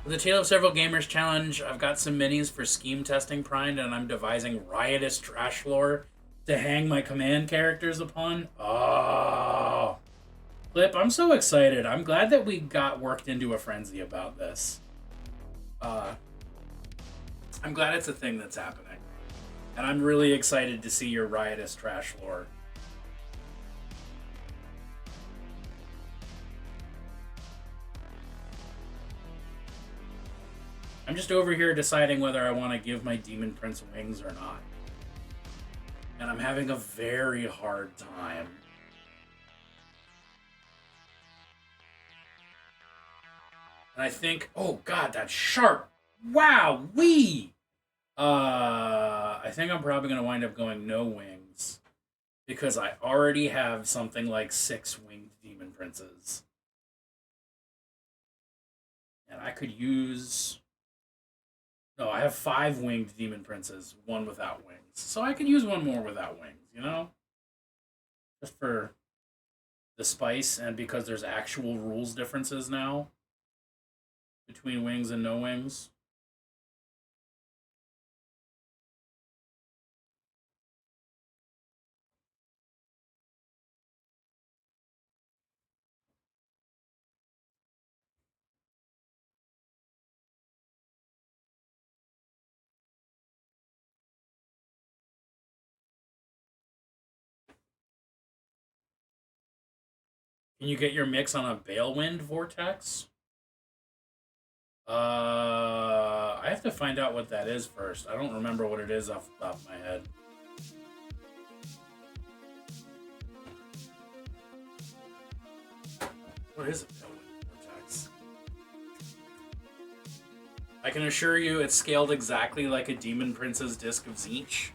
With the Tale of Several Gamers challenge, I've got some minis for scheme testing primed, and I'm devising riotous trash lore to hang my command characters upon. Oh, Clip, I'm so excited. I'm glad that we got worked into a frenzy about this. I'm glad it's a thing that's happening. And I'm really excited to see your riotous trash lore. I'm just over here deciding whether I want to give my Demon Prince wings or not. And I'm having a very hard time. And I think, oh god, that's sharp. Wow, wee! I think I'm probably going to wind up going no wings. Because I already have something like 6 winged Demon Princes. And I could use... No, I have 5 winged Demon Princes, 1 without wings. So I could use 1 more without wings, you know? Just for the spice, and because there's actual rules differences now between wings and no wings. Can you get your mix on a Balewind Vortex? I have to find out what that is first. I don't remember what it is off the top of my head. What is a Balewind Vortex? I can assure you it's scaled exactly like a Demon Prince's Disc of Tzeentch.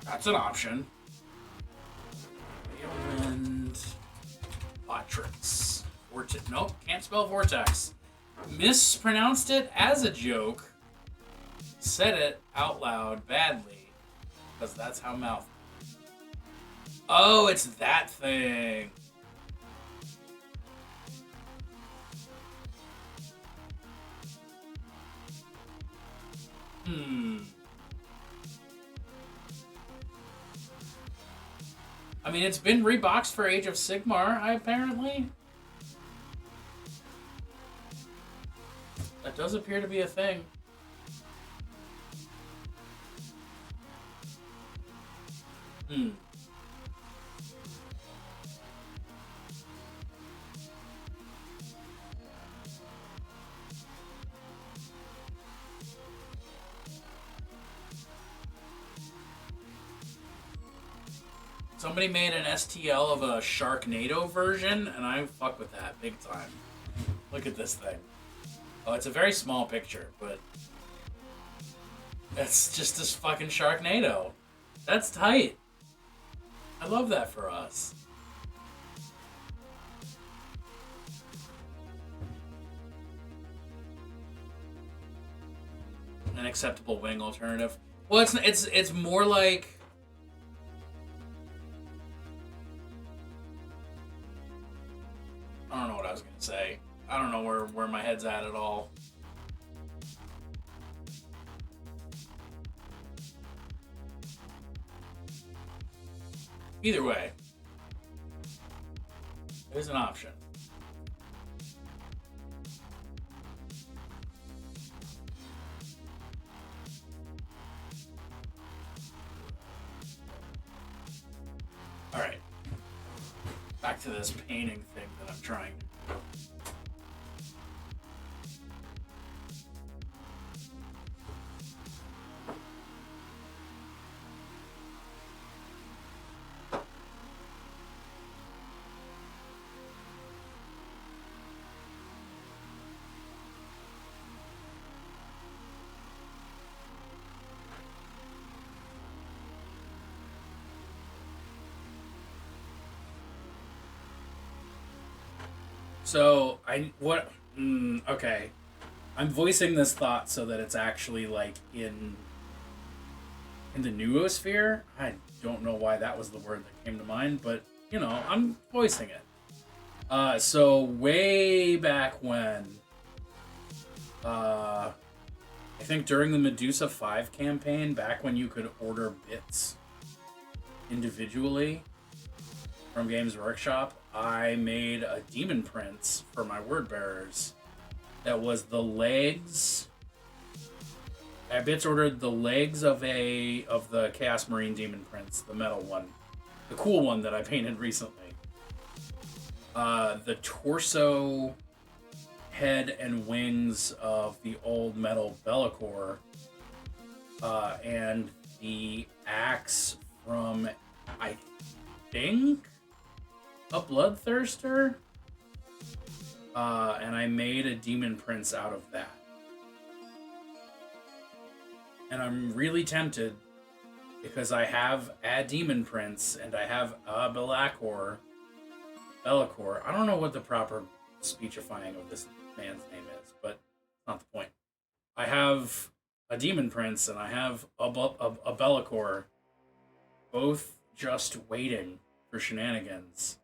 That's an option. Balewind Vortex. Nope, can't spell vortex. Mispronounced it as a joke. Said it out loud badly. Because that's how mouth. Oh, it's that thing. I mean, it's been reboxed for Age of Sigmar, apparently. That does appear to be a thing. Somebody made an STL of a Sharknado version, and I fuck with that big time. Look at this thing. Oh, it's a very small picture, but it's just this fucking Sharknado. That's tight. I love that for us. An acceptable wing alternative. Well, it's more like. I don't know what I was gonna say. I don't know where my head's at all. Either way, there's an option. All right. Back to this painting thing that I'm trying to do. So, okay. I'm voicing this thought so that it's actually, like, in the noosphere. I don't know why that was the word that came to mind, but, you know, I'm voicing it. So, way back when, I think during the Medusa 5 campaign, back when you could order bits individually from Games Workshop, I made a Demon Prince for my word bearers that was the legs. I bits ordered the legs of the Chaos Marine Demon Prince, the metal one, the cool one that I painted recently. The torso, head, and wings of the old metal Bellicor, and the axe from, I think, a Bloodthirster. And I made a Demon Prince out of that. And I'm really tempted, because I have a Demon Prince and I have a Bellicor. I don't know what the proper speechifying of this man's name is, but not the point. I have a Demon Prince and I have a Bellicor, both just waiting for shenanigans.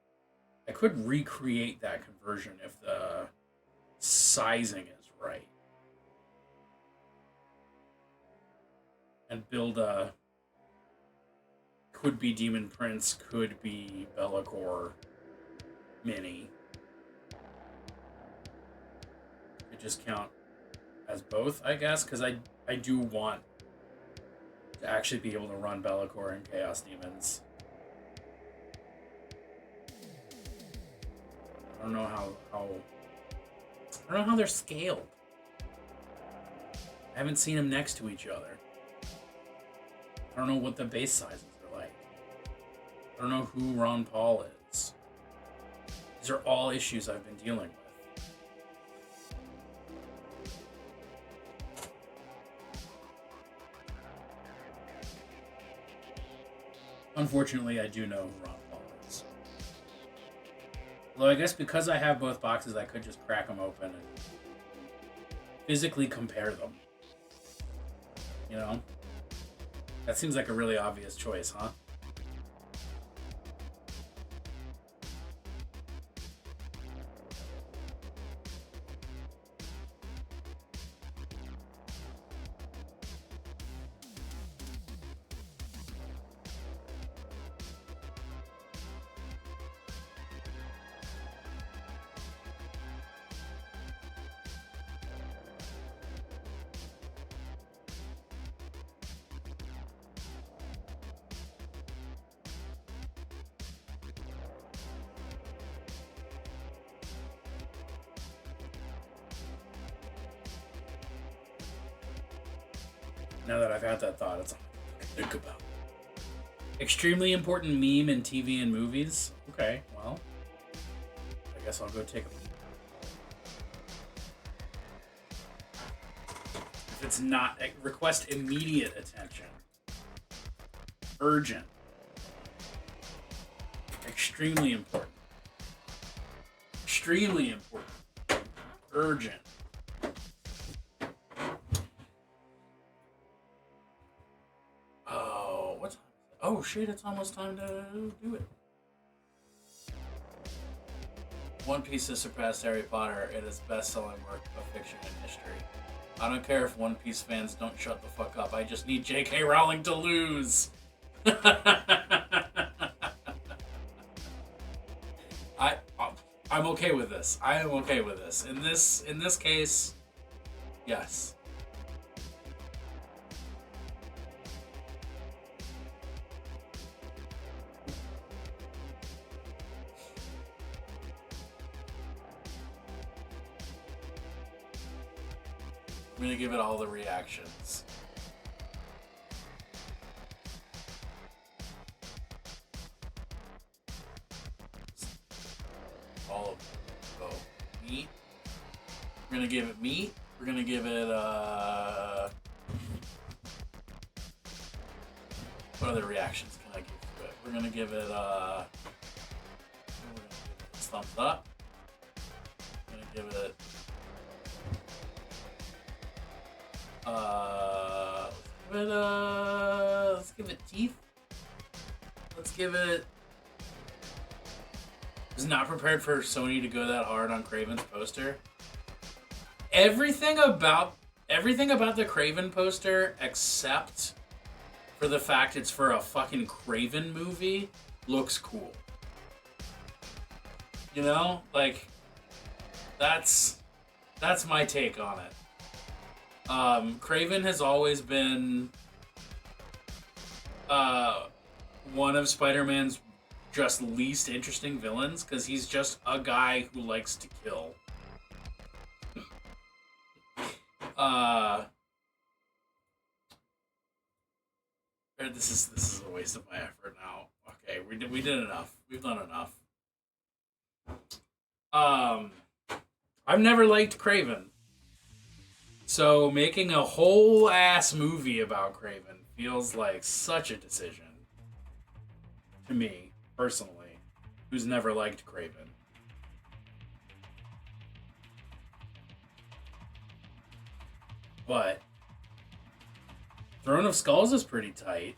I could recreate that conversion if the sizing is right. And build a could be Demon Prince, could be Bellicor mini. It just count as both, I guess, because I do want to actually be able to run Bellicor and Chaos Demons. I don't know how they're scaled. I haven't seen them next to each other. I don't know what the base sizes are like. I don't know who Ron Paul is. These are all issues I've been dealing with. Unfortunately, I do know who Ron Paul is. Although I guess because I have both boxes, I could just crack them open and physically compare them. You know? That seems like a really obvious choice, huh? Now that I've had that thought, it's all I can think about. Extremely important meme in TV and movies. Okay, well, I guess I'll go take a peek. If it's not, request immediate attention. Urgent. Extremely important. Extremely important. Urgent. Oh shit, it's almost time to do it. One Piece has surpassed Harry Potter. It is best-selling work of fiction in history. I don't care if One Piece fans don't shut the fuck up. I just need J.K. Rowling to lose. I'm okay with this. I am okay with this. In this case, yes. I'm gonna give it all the reactions. All of them. So, meat. We're gonna give it meat. We're gonna give it, what other reactions can I give to it? We're gonna give it, thumbs up. We're gonna give it, let's give it teeth. Let's give it. Was not prepared for Sony to go that hard on Craven's poster. everything about the Craven poster, except for the fact it's for a fucking Craven movie, looks cool. You know, like that's my take on it. Craven has always been one of Spider-Man's just least interesting villains, because he's just a guy who likes to kill. This is a waste of my effort now. Okay, we did enough. We've done enough. I've never liked Craven, so making a whole ass movie about Craven feels like such a decision to me personally, who's never liked Craven. But Throne of Skulls is pretty tight.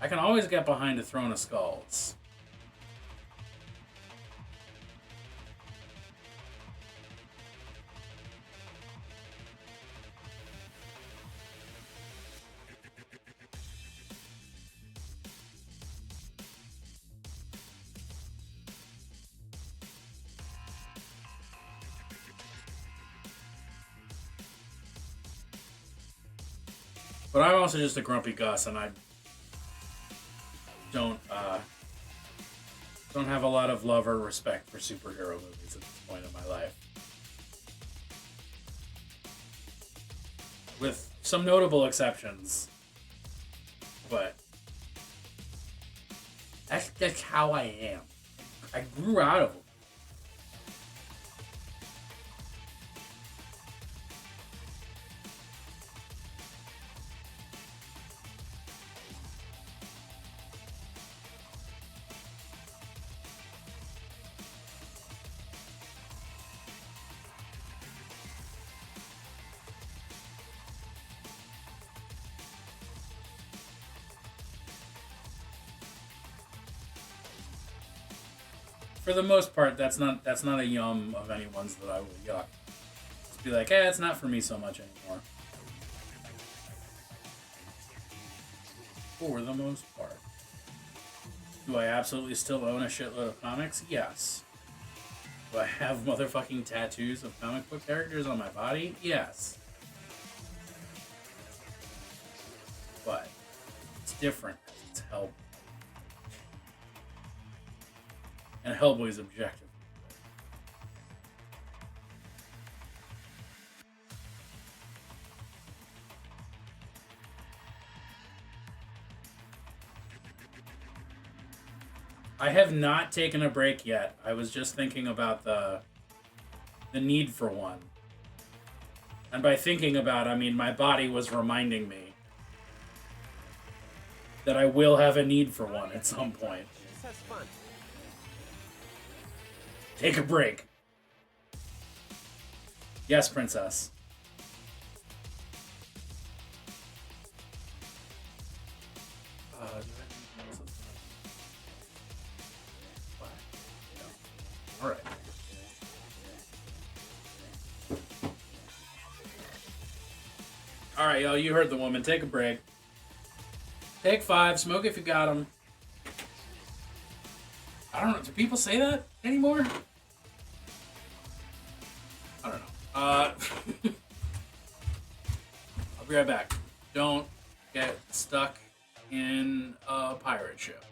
I can always get behind a Throne of Skulls. But I'm also just a grumpy Gus, and I don't have a lot of love or respect for superhero movies at this point in my life. With some notable exceptions. But that's how I am. I grew out of them. For the most part, that's not a yum of anyone's that I would yuck. Just be like, it's not for me so much anymore. For the most part. Do I absolutely still own a shitload of comics? Yes. Do I have motherfucking tattoos of comic book characters on my body? Yes. But it's different. It's Hellboy. And Hellboy's objective. I have not taken a break yet. I was just thinking about the need for one. And by thinking about, I mean my body was reminding me that I will have a need for one at some point. That's fun. Take a break. Yes, princess. All right. All right, y'all. You heard the woman. Take a break. Take 5. Smoke if you got them. I don't know. Do people say that anymore? I don't know. I'll be right back. Don't get stuck in a pirate ship.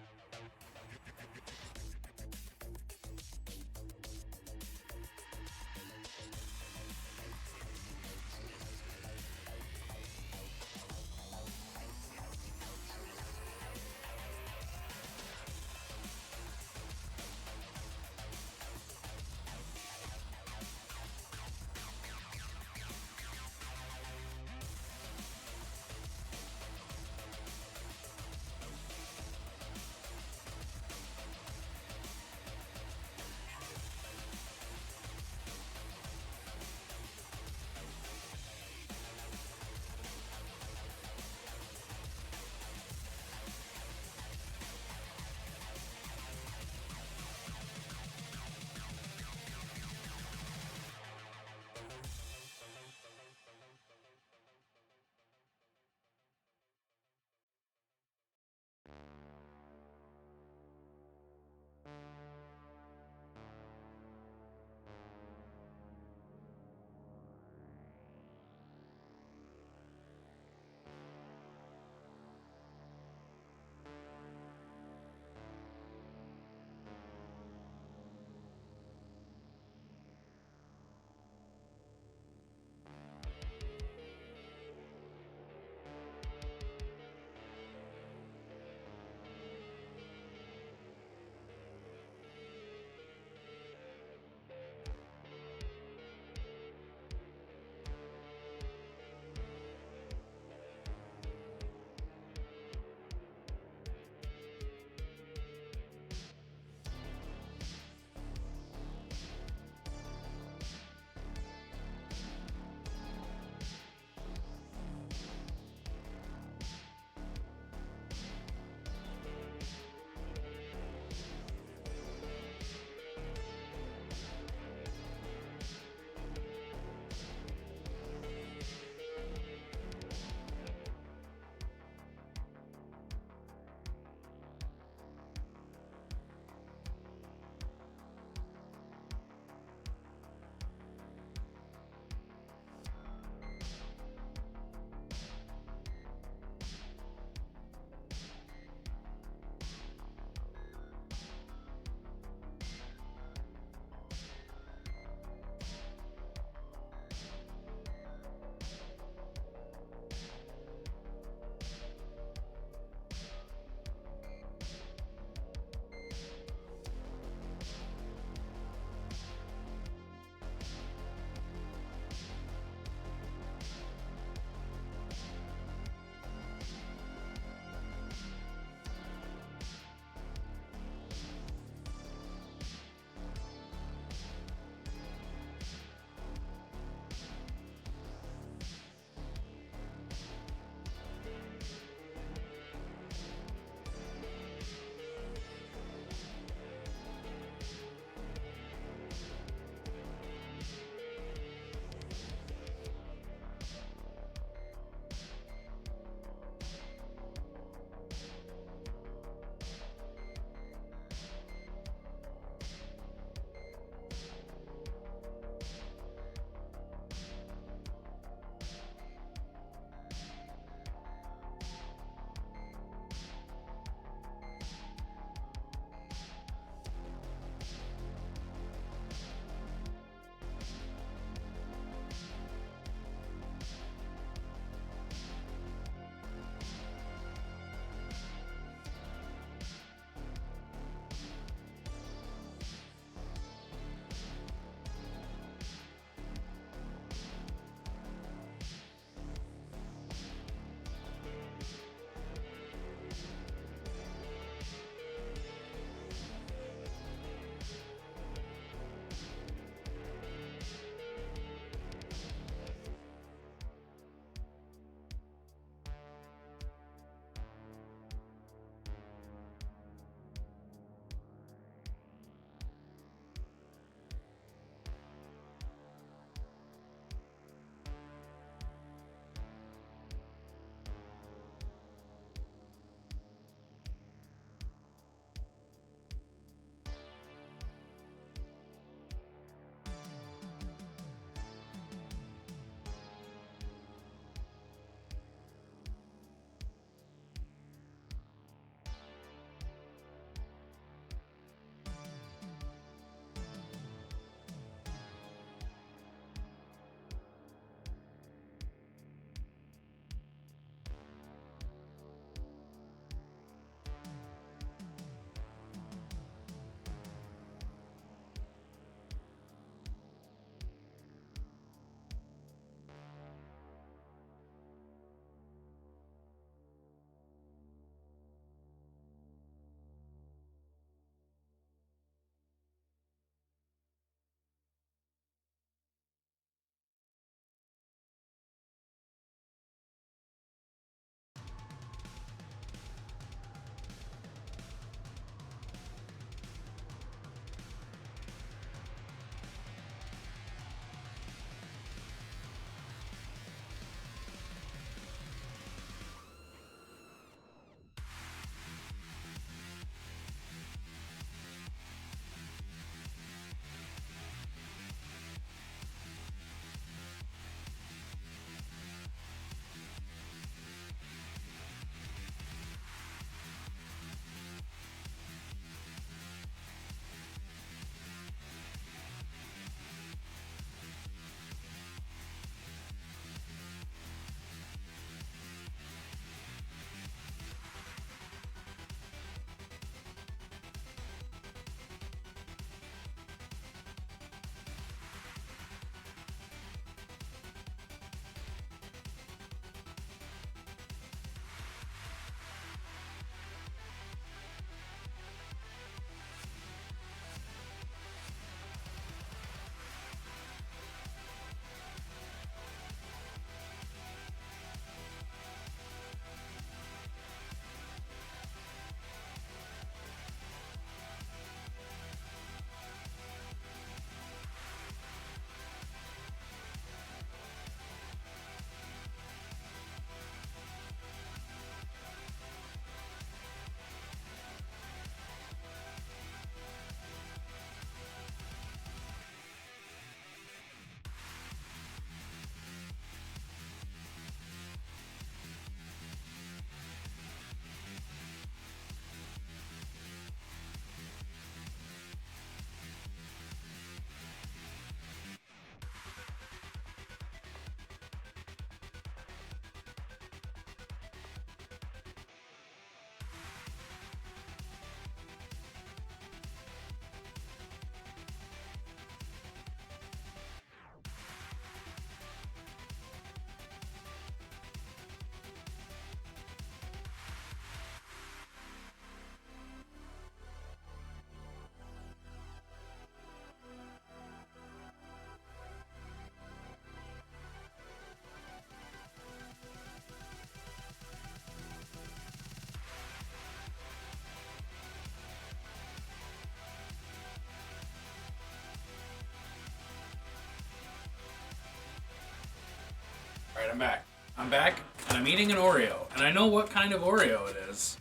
I'm back. I'm back, and I'm eating an Oreo. And I know what kind of Oreo it is.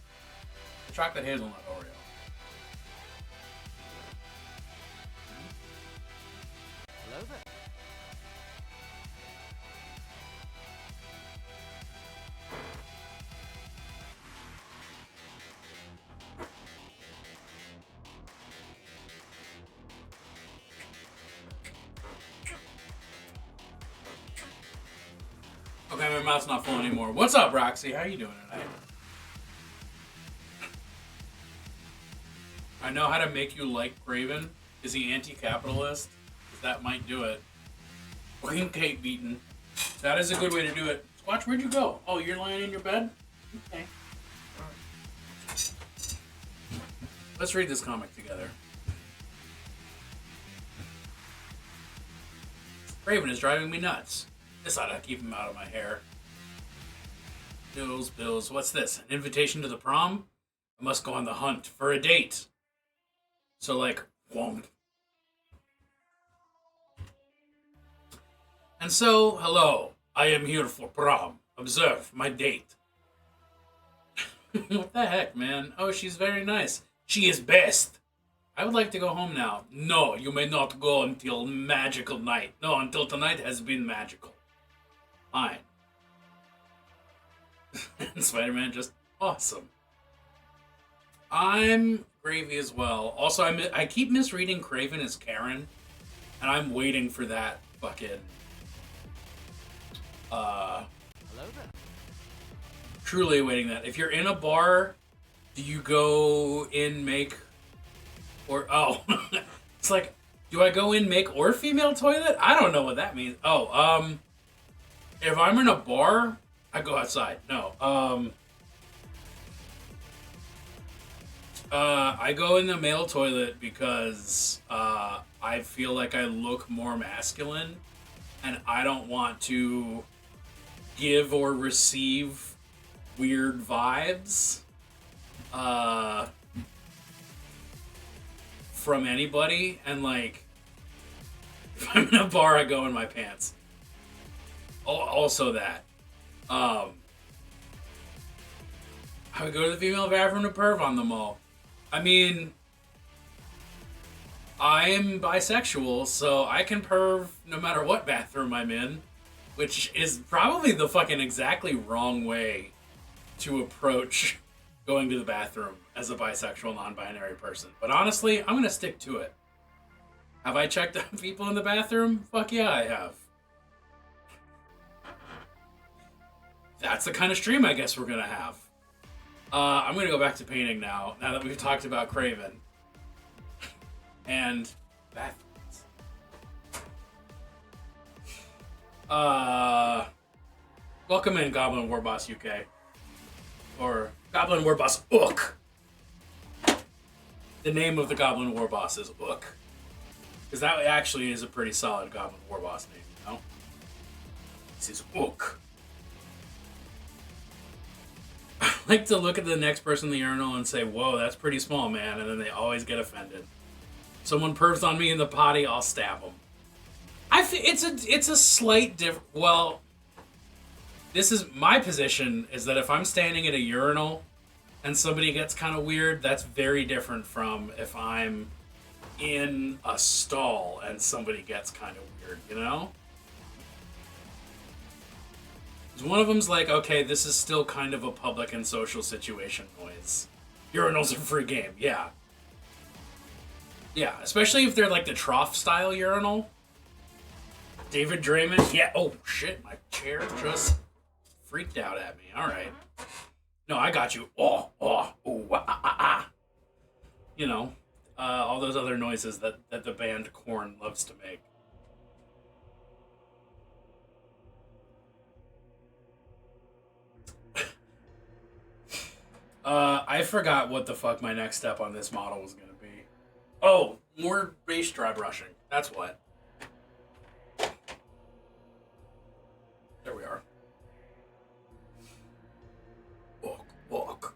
Chocolate hazelnut Oreo. Hello there. Okay, my mouth's not full anymore. What's up, Roxy? How you doing tonight? I know how to make you like Craven. Is he anti-capitalist? 'Cause that might do it. Queen Kate Beaton. That is a good way to do it. Watch, where'd you go? Oh, you're lying in your bed? Okay. Let's read this comic together. Craven is driving me nuts. This ought to keep him out of my hair. Bills. What's this? An invitation to the prom? I must go on the hunt for a date. So, like, won't. And so, hello. I am here for prom. Observe my date. What the heck, man? Oh, she's very nice. She is best. I would like to go home now. No, you may not go until magical night. No, until tonight has been magical. Fine. And Spider-Man just awesome. I'm gravy as well. Also, I keep misreading Craven as Karen, and I'm waiting for that fucking Hello there. truly awaiting that. If you're in a bar, do you go in make or oh it's like, do I go in make or female toilet? I don't know what that means. Oh, if I'm in a bar, I go outside. No. I go in the male toilet because I feel like I look more masculine and I don't want to give or receive weird vibes from anybody. And like, if I'm in a bar, I go in my pants. Also that. I would go to the female bathroom to perv on them all. I mean, I'm bisexual, so I can perv no matter what bathroom I'm in, which is probably the fucking exactly wrong way to approach going to the bathroom as a bisexual, non-binary person. But honestly, I'm going to stick to it. Have I checked out people in the bathroom? Fuck yeah, I have. That's the kind of stream I guess we're going to have. I'm going to go back to painting now that we've talked about Craven. And bathrooms. Welcome in, Goblin Warboss UK. Or Goblin Warboss Ook. The name of the Goblin Warboss is Ook. Because that actually is a pretty solid Goblin Warboss name, you know? This is Ook. I like to look at the next person in the urinal and say, whoa, that's pretty small, man, and then they always get offended. Someone pervs on me in the potty, I'll stab them. It's a slight difference. Well, this is my position, is that if I'm standing at a urinal and somebody gets kind of weird, that's very different from if I'm in a stall and somebody gets kind of weird, you know? One of them's like, okay, this is still kind of a public and social situation noise. Urinals are free game, yeah. Yeah, especially if they're like the trough style urinal. David Draymond, yeah, oh shit, my chair just freaked out at me, alright. No, I got you. You know, all those other noises that the band Korn loves to make. I forgot what the fuck my next step on this model was gonna be. Oh, more base dry brushing. That's what. There we are. Walk.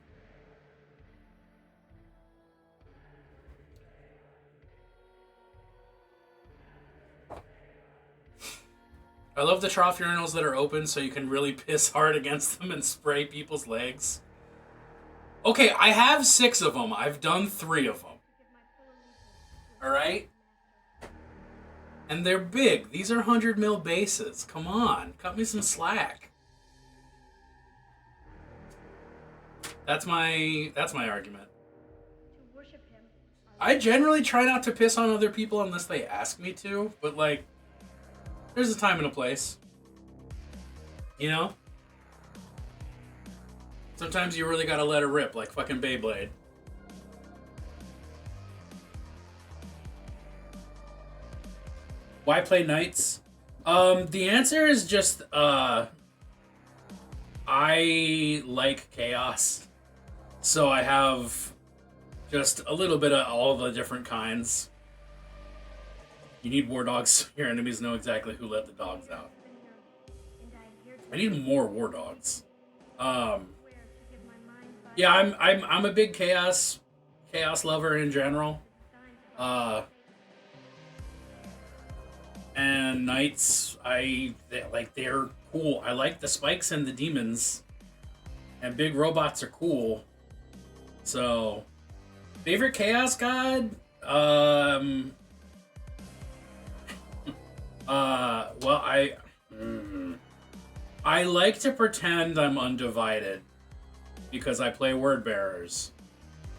I love the trough urinals that are open so you can really piss hard against them and spray people's legs. Okay, I have 6 of them. I've done 3 of them. Alright? And they're big. These are 100 mil bases. Come on, cut me some slack. That's my argument. I generally try not to piss on other people unless they ask me to, but like, there's a time and a place. You know? Sometimes you really gotta let it rip, like fucking Beyblade. Why play Knights? The answer is just, I like Chaos. So I have just a little bit of all the different kinds. You need war dogs so your enemies know exactly who let the dogs out. I need more war dogs. Yeah, I'm a big chaos lover in general. And knights, they're cool. I like the spikes and the demons. And big robots are cool. So, favorite chaos god? Well, I like to pretend I'm undivided because I play word bearers.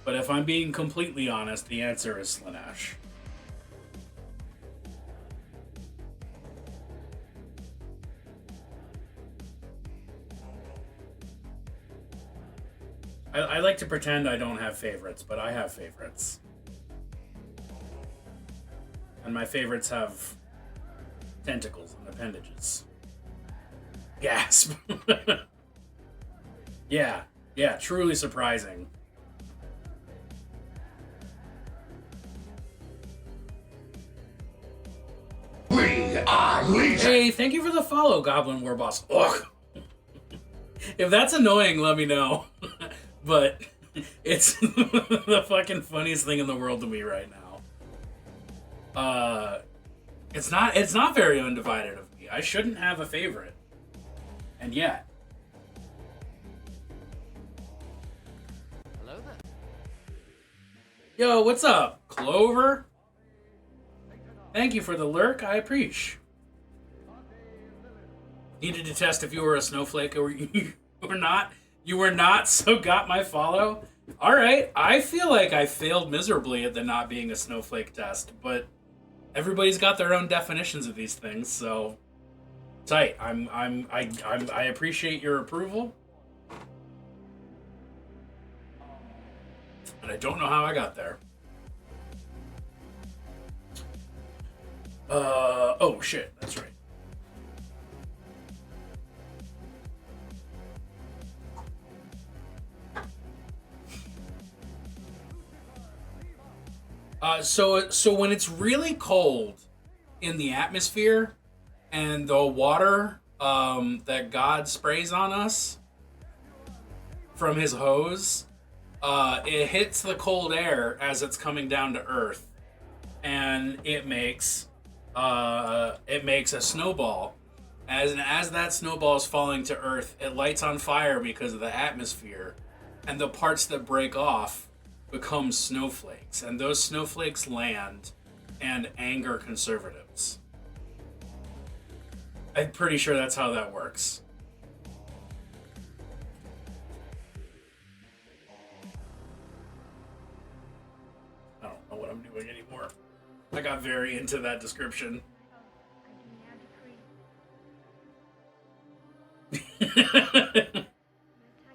But if I'm being completely honest, the answer is Slanesh. I like to pretend I don't have favorites, but I have favorites. And my favorites have tentacles and appendages. Gasp. Yeah, truly surprising. We are legion. Hey, thank you for the follow, Goblin Warboss. Ugh. If that's annoying, let me know. But it's the fucking funniest thing in the world to me right now. It's not very undivided of me. I shouldn't have a favorite. And yet. Hello there. Yo, what's up, Clover? Thank you for the lurk, I appreciate. Needed to test if you were a snowflake or you were not. You were not, so got my follow. Alright, I feel like I failed miserably at the not being a snowflake test, but everybody's got their own definitions of these things, so tight. I appreciate your approval. And I don't know how I got there. Oh shit, that's right. So when it's really cold in the atmosphere and the water that God sprays on us from his hose, it hits the cold air as it's coming down to Earth, and it makes a snowball. As that snowball is falling to Earth, it lights on fire because of the atmosphere, and the parts that break off become snowflakes, and those snowflakes land and anger conservatives. I'm pretty sure that's how that works. I don't know what I'm doing anymore. I got very into that description.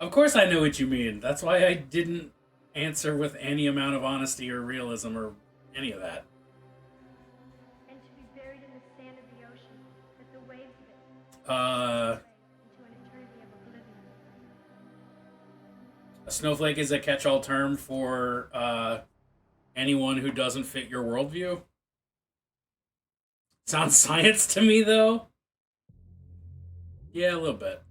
Of course I know what you mean. That's why I didn't answer with any amount of honesty or realism or any of that. And to be buried in the sand of the ocean, that the waves of it into an eternity of oblivion. A snowflake is a catch-all term for anyone who doesn't fit your worldview. Sounds science to me, though. Yeah, a little bit.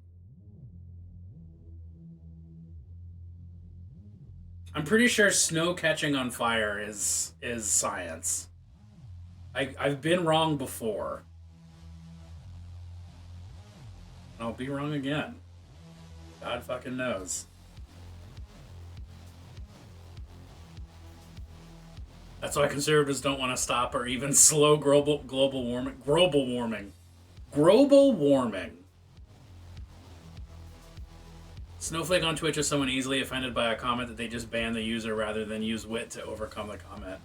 I'm pretty sure snow catching on fire is science. I've been wrong before. I'll be wrong again. God fucking knows. That's why conservatives don't want to stop or even slow global warming. Global warming. Global warming. Snowflake on Twitch is someone easily offended by a comment that they just ban the user rather than use wit to overcome the comment.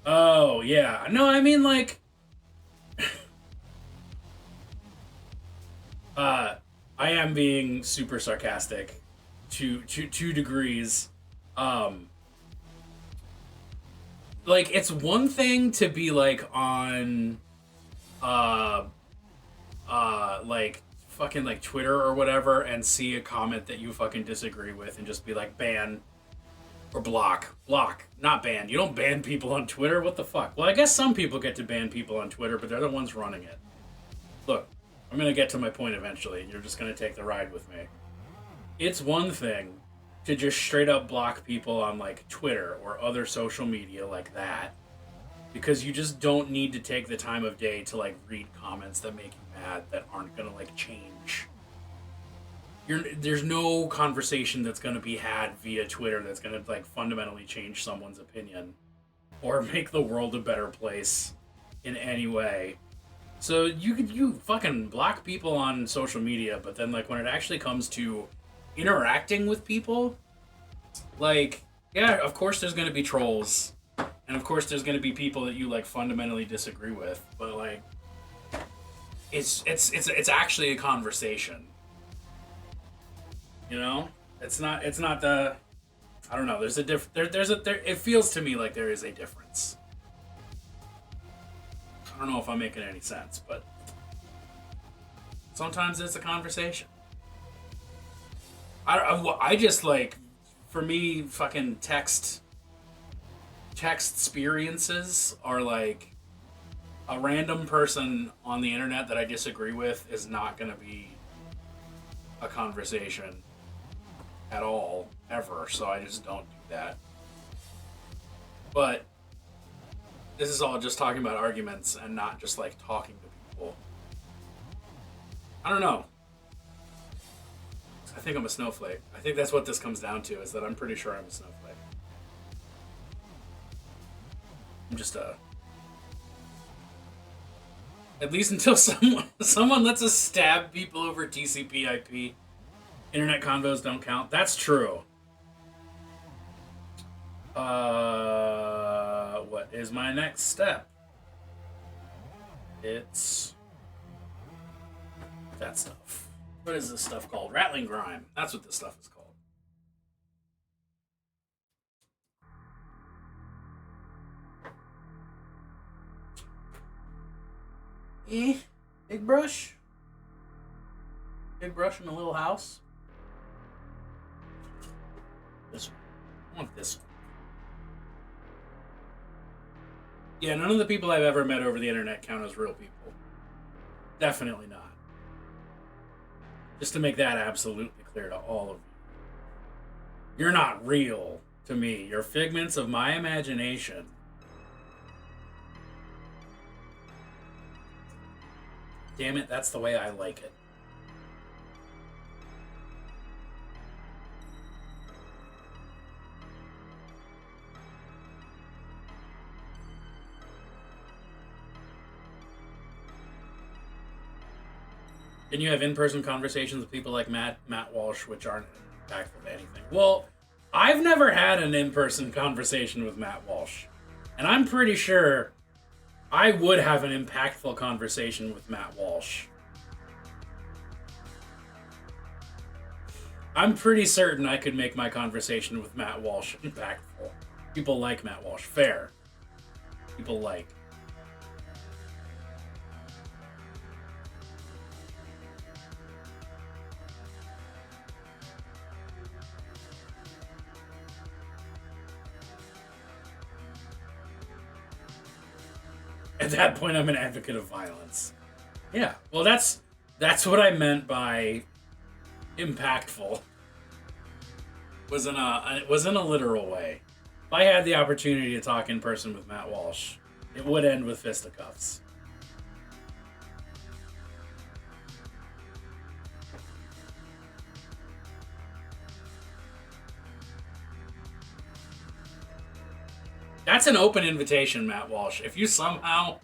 Oh, yeah. No, I mean, like... I am being super sarcastic to 2 degrees. Like, it's one thing to be, like, on, like, fucking, like, Twitter or whatever and see a comment that you fucking disagree with and just be like, ban or block. Block, not ban. You don't ban people on Twitter. What the fuck? Well, I guess some people get to ban people on Twitter, but they're the ones running it. Look, I'm going to get to my point eventually. You're just going to take the ride with me. It's one thing to just straight up block people on, like, Twitter or other social media like that, because you just don't need to take the time of day to, like, read comments that make you mad that aren't going to, like, change. There's no conversation that's going to be had via Twitter that's going to, like, fundamentally change someone's opinion or make the world a better place in any way. So you fucking block people on social media, but then, like, when it actually comes to interacting with people, like, yeah, of course there's going to be trolls, and of course there's going to be people that you, like, fundamentally disagree with, but, like, it's actually a conversation, you know? It's not the, I don't know, there's a it feels to me like there is a difference. I don't know if I'm making any sense, but sometimes it's a conversation. I just, like, for me, fucking text experiences are like a random person on the internet that I disagree with is not going to be a conversation at all, ever, so I just don't do that. But this is all just talking about arguments and not just, like, talking to people. I don't know. I think I'm a snowflake. I think that's what this comes down to, is that I'm pretty sure I'm a snowflake. I'm just at least until someone lets us stab people over TCP/IP. Internet convos don't count. That's true. What is my next step? It's that stuff. What is this stuff called? Rattling Grime. That's what this stuff is called. Big brush? Big brush in a little house? This one. I want this one. Yeah, none of the people I've ever met over the internet count as real people. Definitely not. Just to make that absolutely clear to all of you. You're not real to me. You're figments of my imagination. Damn it, that's the way I like it. And you have in-person conversations with people like Matt Walsh, which aren't impactful to anything. Well, I've never had an in-person conversation with Matt Walsh. And I'm pretty sure I would have an impactful conversation with Matt Walsh. I'm pretty certain I could make my conversation with Matt Walsh impactful. People like Matt Walsh. Fair. People like. At that point, I'm an advocate of violence. Yeah, well, that's what I meant by impactful. Was in a literal way. If I had the opportunity to talk in person with Matt Walsh, it would end with fisticuffs. That's an open invitation, Matt Walsh. If you somehow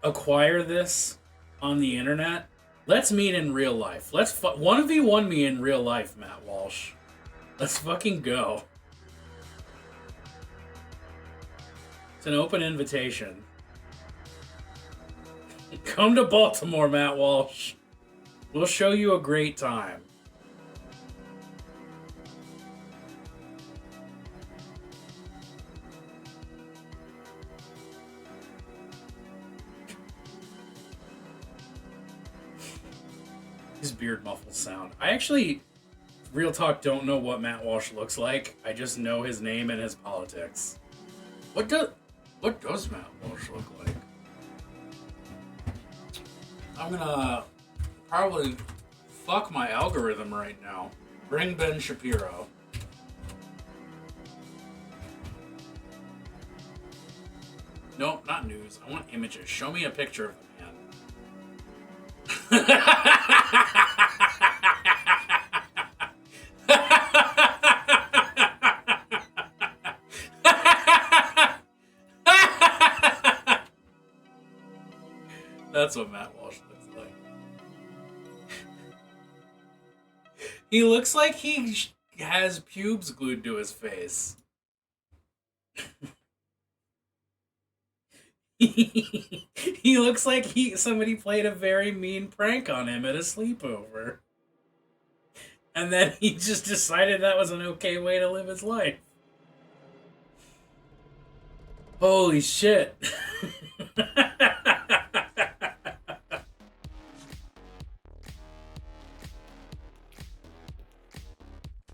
acquire this on the internet, let's meet in real life. Let's 1v1 me in real life, Matt Walsh. Let's fucking go. It's an open invitation. Come to Baltimore, Matt Walsh. We'll show you a great time. His beard muffles sound. I actually, real talk, don't know what Matt Walsh looks like. I just know his name and his politics. What does Matt Walsh look like? I'm gonna probably fuck my algorithm right now. Bring Ben Shapiro. Nope, not news. I want images. Show me a picture of the man. That's what Matt Walsh looks like. He looks like he has pubes glued to his face. He looks like somebody played a very mean prank on him at a sleepover. And then he just decided that was an okay way to live his life. Holy shit.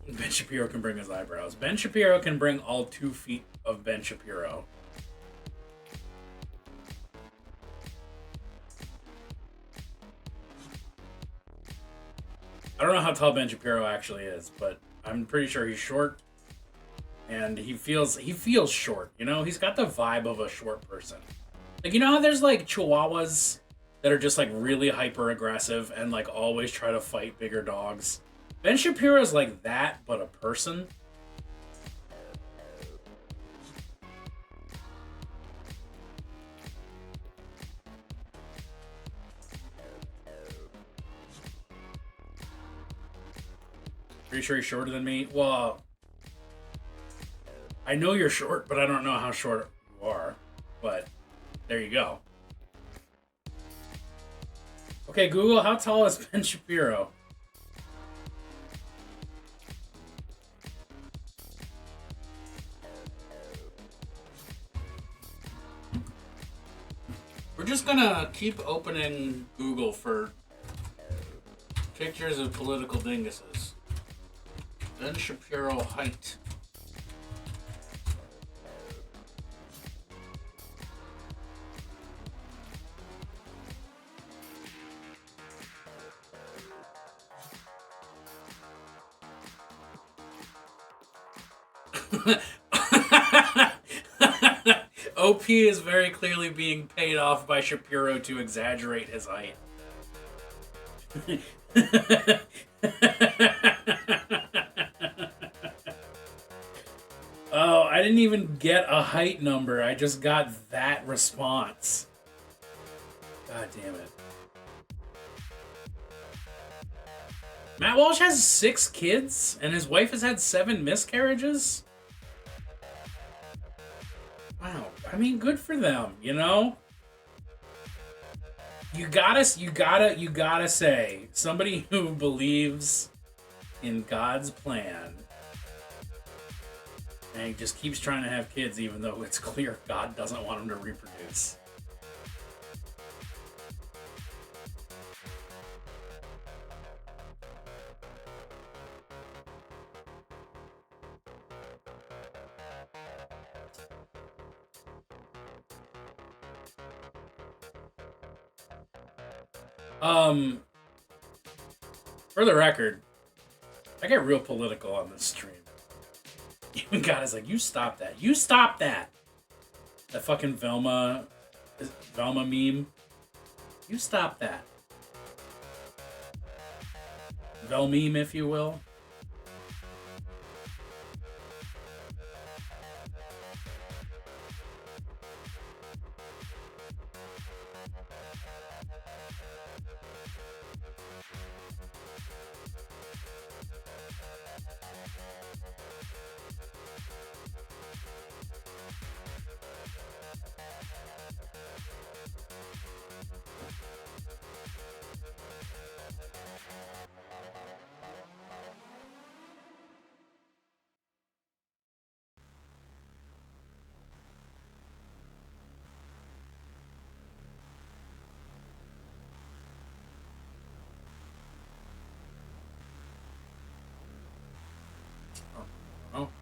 Ben Shapiro can bring his eyebrows. Ben Shapiro can bring all 2 feet of Ben Shapiro. I don't know how tall Ben Shapiro actually is, but I'm pretty sure he's short. And he feels short, you know? He's got the vibe of a short person. Like, you know how there's like Chihuahuas that are just like really hyper aggressive and like always try to fight bigger dogs? Ben Shapiro's like that, but a person. Pretty sure he's shorter than me. Well, I know you're short, but I don't know how short you are. But there you go. Okay, Google, how tall is Ben Shapiro? We're just gonna keep opening Google for pictures of political dinguses. Ben Shapiro height. OP is very clearly being paid off by Shapiro to exaggerate his height. Oh, I didn't even get a height number. I just got that response. God damn it. Matt Walsh has 6 kids, and his wife has had 7 miscarriages? Wow. I mean, good for them, you know? You gotta say, somebody who believes in God's plan and he just keeps trying to have kids even though it's clear God doesn't want him to reproduce. For the record, I get real political on this stream. Even God is like, you stop that. You stop that. That fucking Velma meme. You stop that. Vel meme, if you will.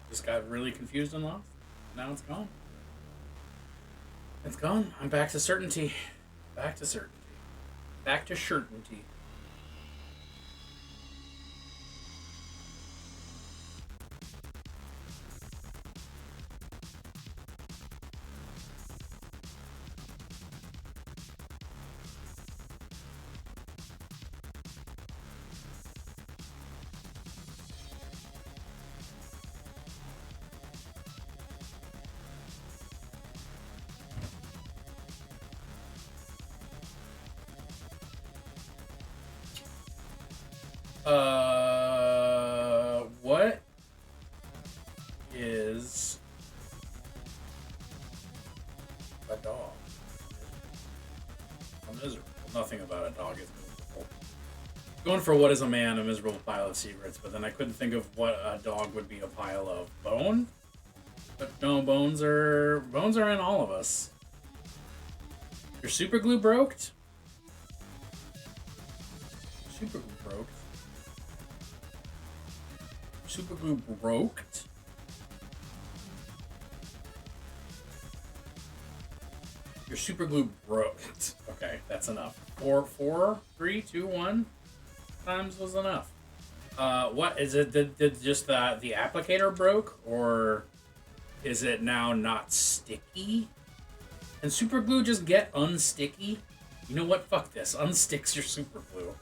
Just got really confused and lost. Now it's gone. It's gone. I'm back to certainty. Back to certainty. Back to certainty. What is a dog? I'm miserable. Nothing about a dog is miserable. Going for what is a man, a miserable pile of secrets, but then I couldn't think of what a dog would be a pile of. Bone? But no, bones are in all of us. Your super glue broked? Super glue broke. Super glue broke. Your super glue broke. Okay, that's enough. 4, 3, 2, 1 times was enough. What is it? Did just the applicator broke, or is it now not sticky? Can super glue just get unsticky? You know what? Fuck this. Unsticks your super glue.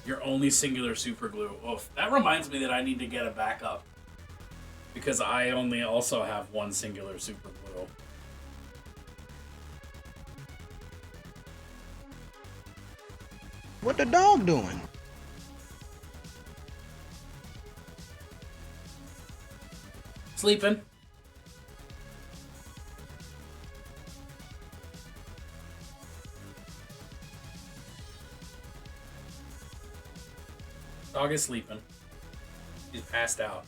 Your only singular super glue. Oh, that reminds me that I need to get a backup. Because I only also have one singular super glue. What the dog doing? Sleeping. Dog is sleeping. He's passed out.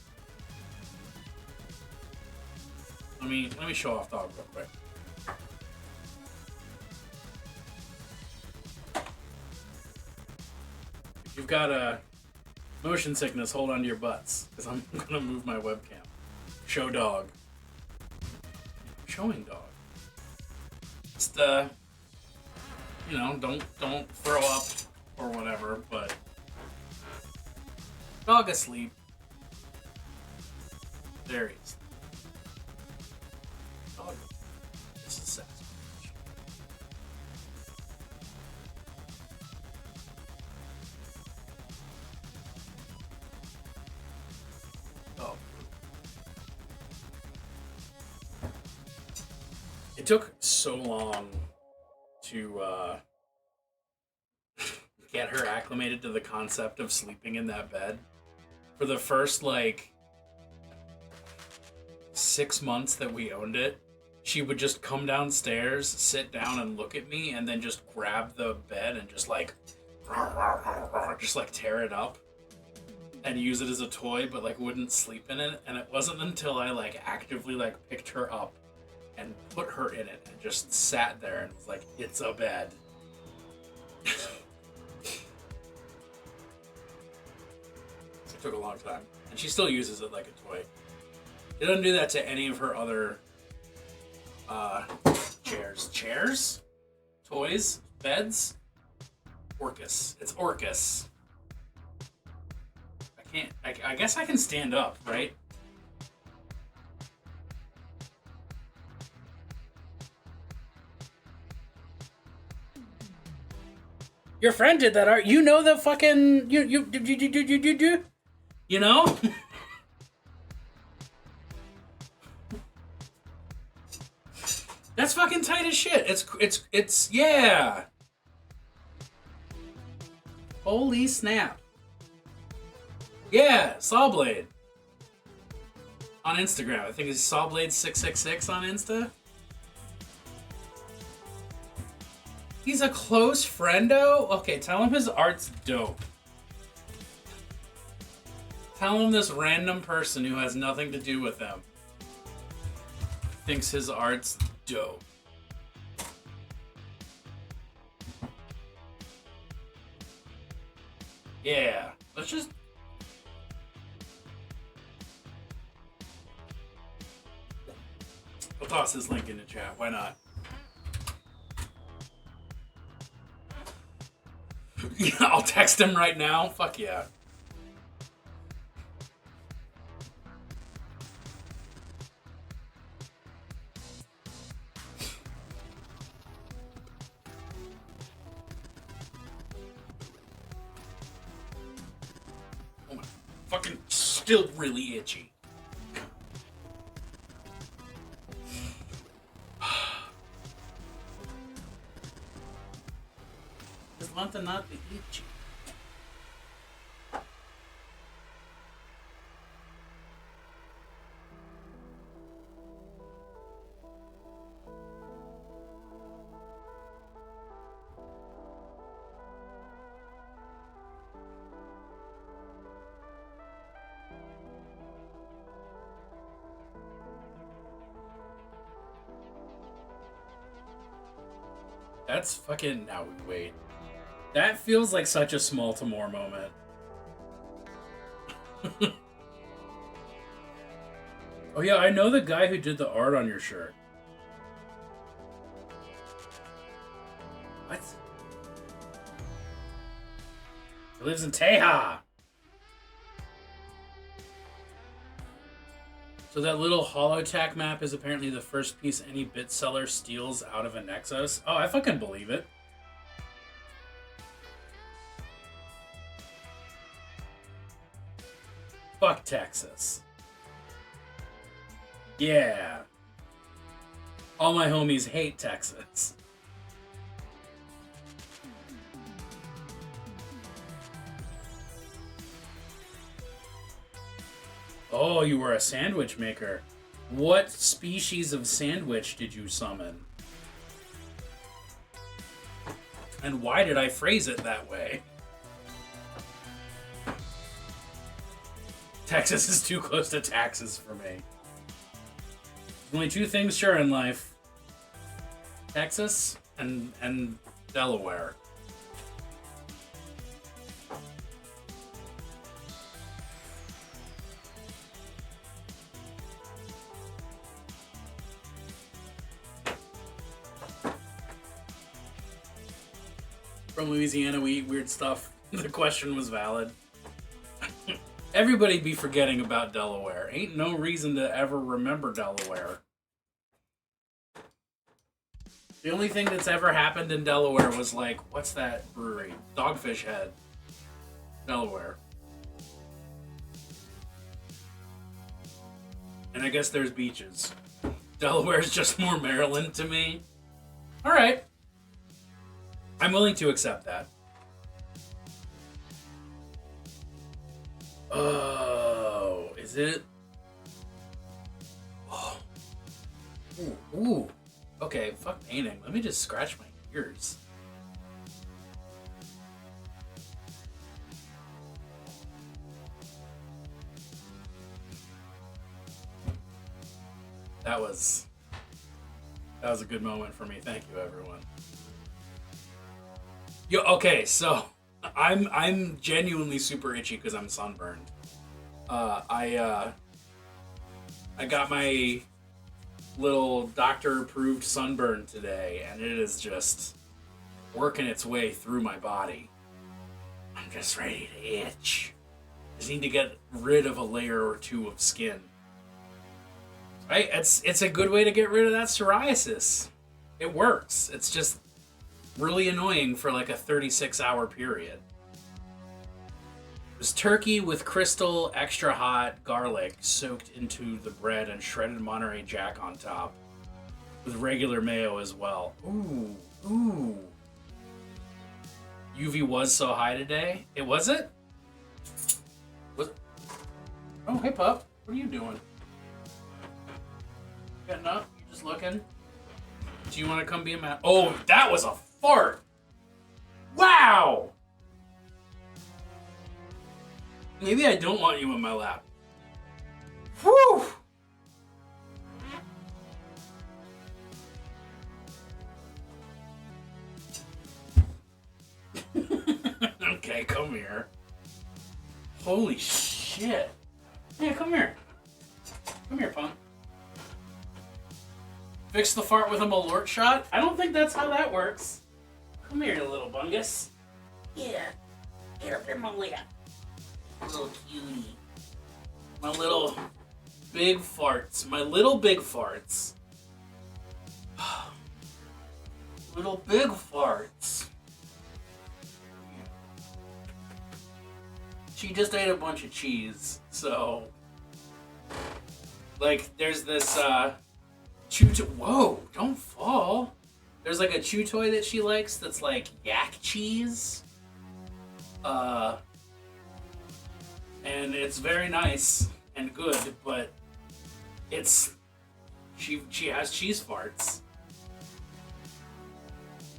Let me show off dog real quick. If you've got a motion sickness, hold on to your butts, because I'm gonna move my webcam. Show dog. Showing dog. Just you know, don't throw up or whatever, but dog asleep. There he is. Dog. This is Sasquatch. Oh. It took so long to get her acclimated to the concept of sleeping in that bed. For the first, 6 months that we owned it, she would just come downstairs, sit down and look at me, and then just grab the bed and just tear it up and use it as a toy, but wouldn't sleep in it. And it wasn't until I actively picked her up and put her in it and just sat there and was like, it's a bed. It took a long time. And she still uses it like a toy. She doesn't do that to any of her other chairs, toys, beds. Orcus. It's Orcus. I guess I can stand up, right? Your friend did that art. You know the fucking you know? That's fucking tight as shit. It's yeah. Holy snap. Yeah, Sawblade. On Instagram. I think it's Sawblade666 on Insta. He's a close friendo? Okay, tell him his art's dope. Tell him this random person who has nothing to do with him thinks his art's dope. Yeah. Let's just... I'll toss this link in the chat. Why not? Yeah, I'll text him right now. Fuck yeah. Oh my, fucking still really itchy. Just want to not be itchy. That's fucking... Now, wait. That feels like such a small to more moment. Oh yeah, I know the guy who did the art on your shirt. What? He lives in Teja. So that little holotech map is apparently the first piece any bit seller steals out of a Nexus. Oh, I fucking believe it. Fuck Texas. Yeah. All my homies hate Texas. Oh, you were a sandwich maker. What species of sandwich did you summon? And why did I phrase it that way? Texas is too close to taxes for me. Only two things sure in life. Texas and Delaware. From Louisiana, we eat weird stuff. The question was valid. Everybody be forgetting about Delaware. Ain't no reason to ever remember Delaware. The only thing that's ever happened in Delaware was like, what's that brewery? Dogfish Head. Delaware. And I guess there's beaches. Delaware's just more Maryland to me. Alright. I'm willing to accept that. Oh, is it? Oh. Ooh. Okay, fuck painting. Let me just scratch my ears. That was a good moment for me. Thank you, everyone. Yo, okay, so I'm genuinely super itchy because I'm sunburned. I got my little doctor-approved sunburn today, and it is just working its way through my body. I'm just ready to itch. Just need to get rid of a layer or two of skin. Right? It's a good way to get rid of that psoriasis. It works. It's just really annoying for like a 36-hour period. It was turkey with crystal extra hot garlic soaked into the bread and shredded Monterey Jack on top with regular mayo as well. Ooh. UV was so high today. It was it? Was it? Oh, hey pup. What are you doing? Getting up? You just looking? Do you want to come be a man? Oh, that was a fart! Wow! Maybe I don't want you in my lap. Whew! Okay, come here. Holy shit. Yeah, come here. Come here, punk. Fix the fart with a malort shot? I don't think that's how that works. Come here, you little bungus. Yeah. Get up in my lap. Little cutie. My little big farts. My little big farts. Little big farts. She just ate a bunch of cheese, so... Like, there's this, whoa, don't fall. There's like a chew toy that she likes that's like yak cheese. And it's very nice and good, but it's... She has cheese farts.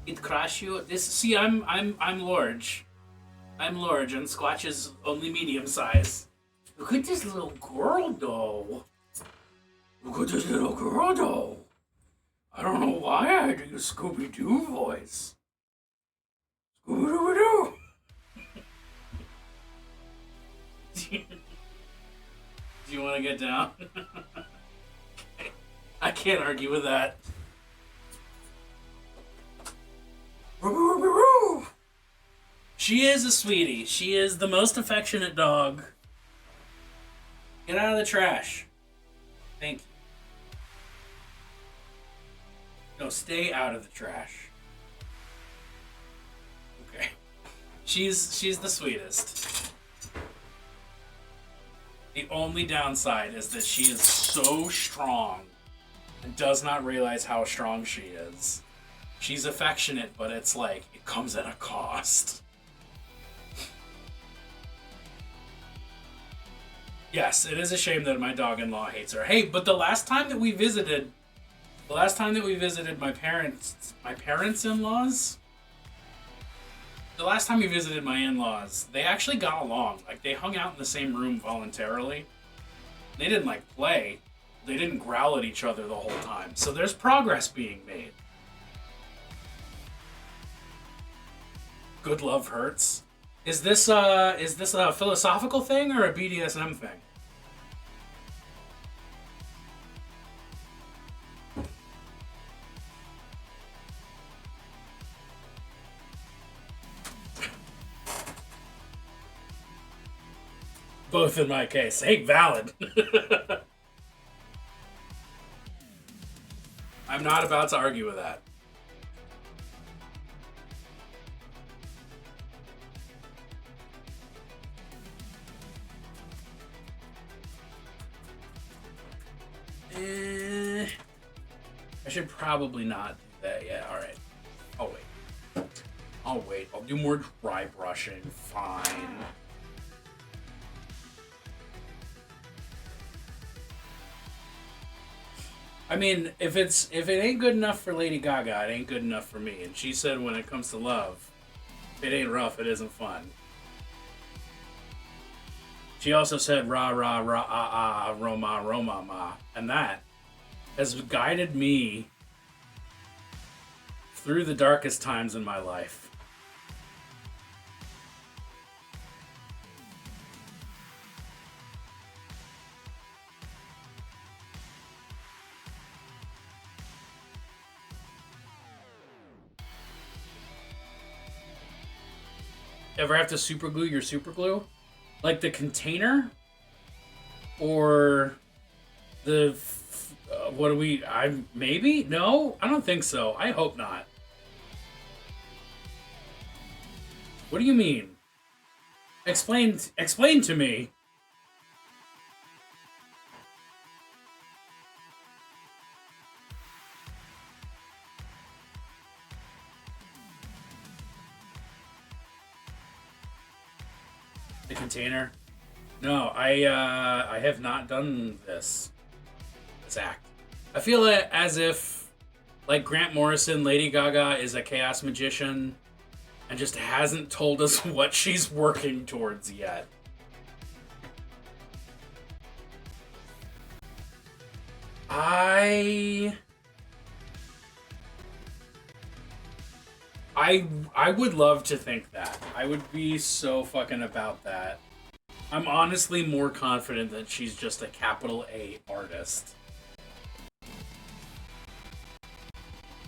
It crush you. See, I'm large. I'm large, and Squatch is only medium size. Look at this little girl, though. Look at this little girl, though. I don't know why I had to use Scooby-Doo voice. Scooby-Doo-Doo. Do you want to get down? I can't argue with that. She is a sweetie. She is the most affectionate dog. Get out of the trash. Thank you. No, stay out of the trash. Okay. She's the sweetest. The only downside is that she is so strong and does not realize how strong she is. She's affectionate, but it's like, it comes at a cost. Yes, it is a shame that my dog-in-law hates her. Hey, but the last time that we visited my parents-in-laws, the last time we visited my in-laws, they actually got along. Like, they hung out in the same room voluntarily. They didn't, like, play. They didn't growl at each other the whole time. So there's progress being made. Good love hurts. Is this a philosophical thing or a BDSM thing? Both in my case. Hey, valid. I'm not about to argue with that. I should probably not do that. Yeah, alright. I'll wait. I'll do more dry brushing. Fine. I mean, if it ain't good enough for Lady Gaga, it ain't good enough for me. And she said when it comes to love, if it ain't rough, it isn't fun. She also said rah rah rah ah ah roma roma ma, and that has guided me through the darkest times in my life. Ever have to super glue your super glue? Like the container? Or the... maybe? No? I don't think so. I hope not. What do you mean? Explain to me. The container? No, I have not done this act. I feel as if, like, Grant Morrison, Lady Gaga is a chaos magician and just hasn't told us what she's working towards yet. I would love to think that. I would be so fucking about that. I'm honestly more confident that she's just a capital A artist.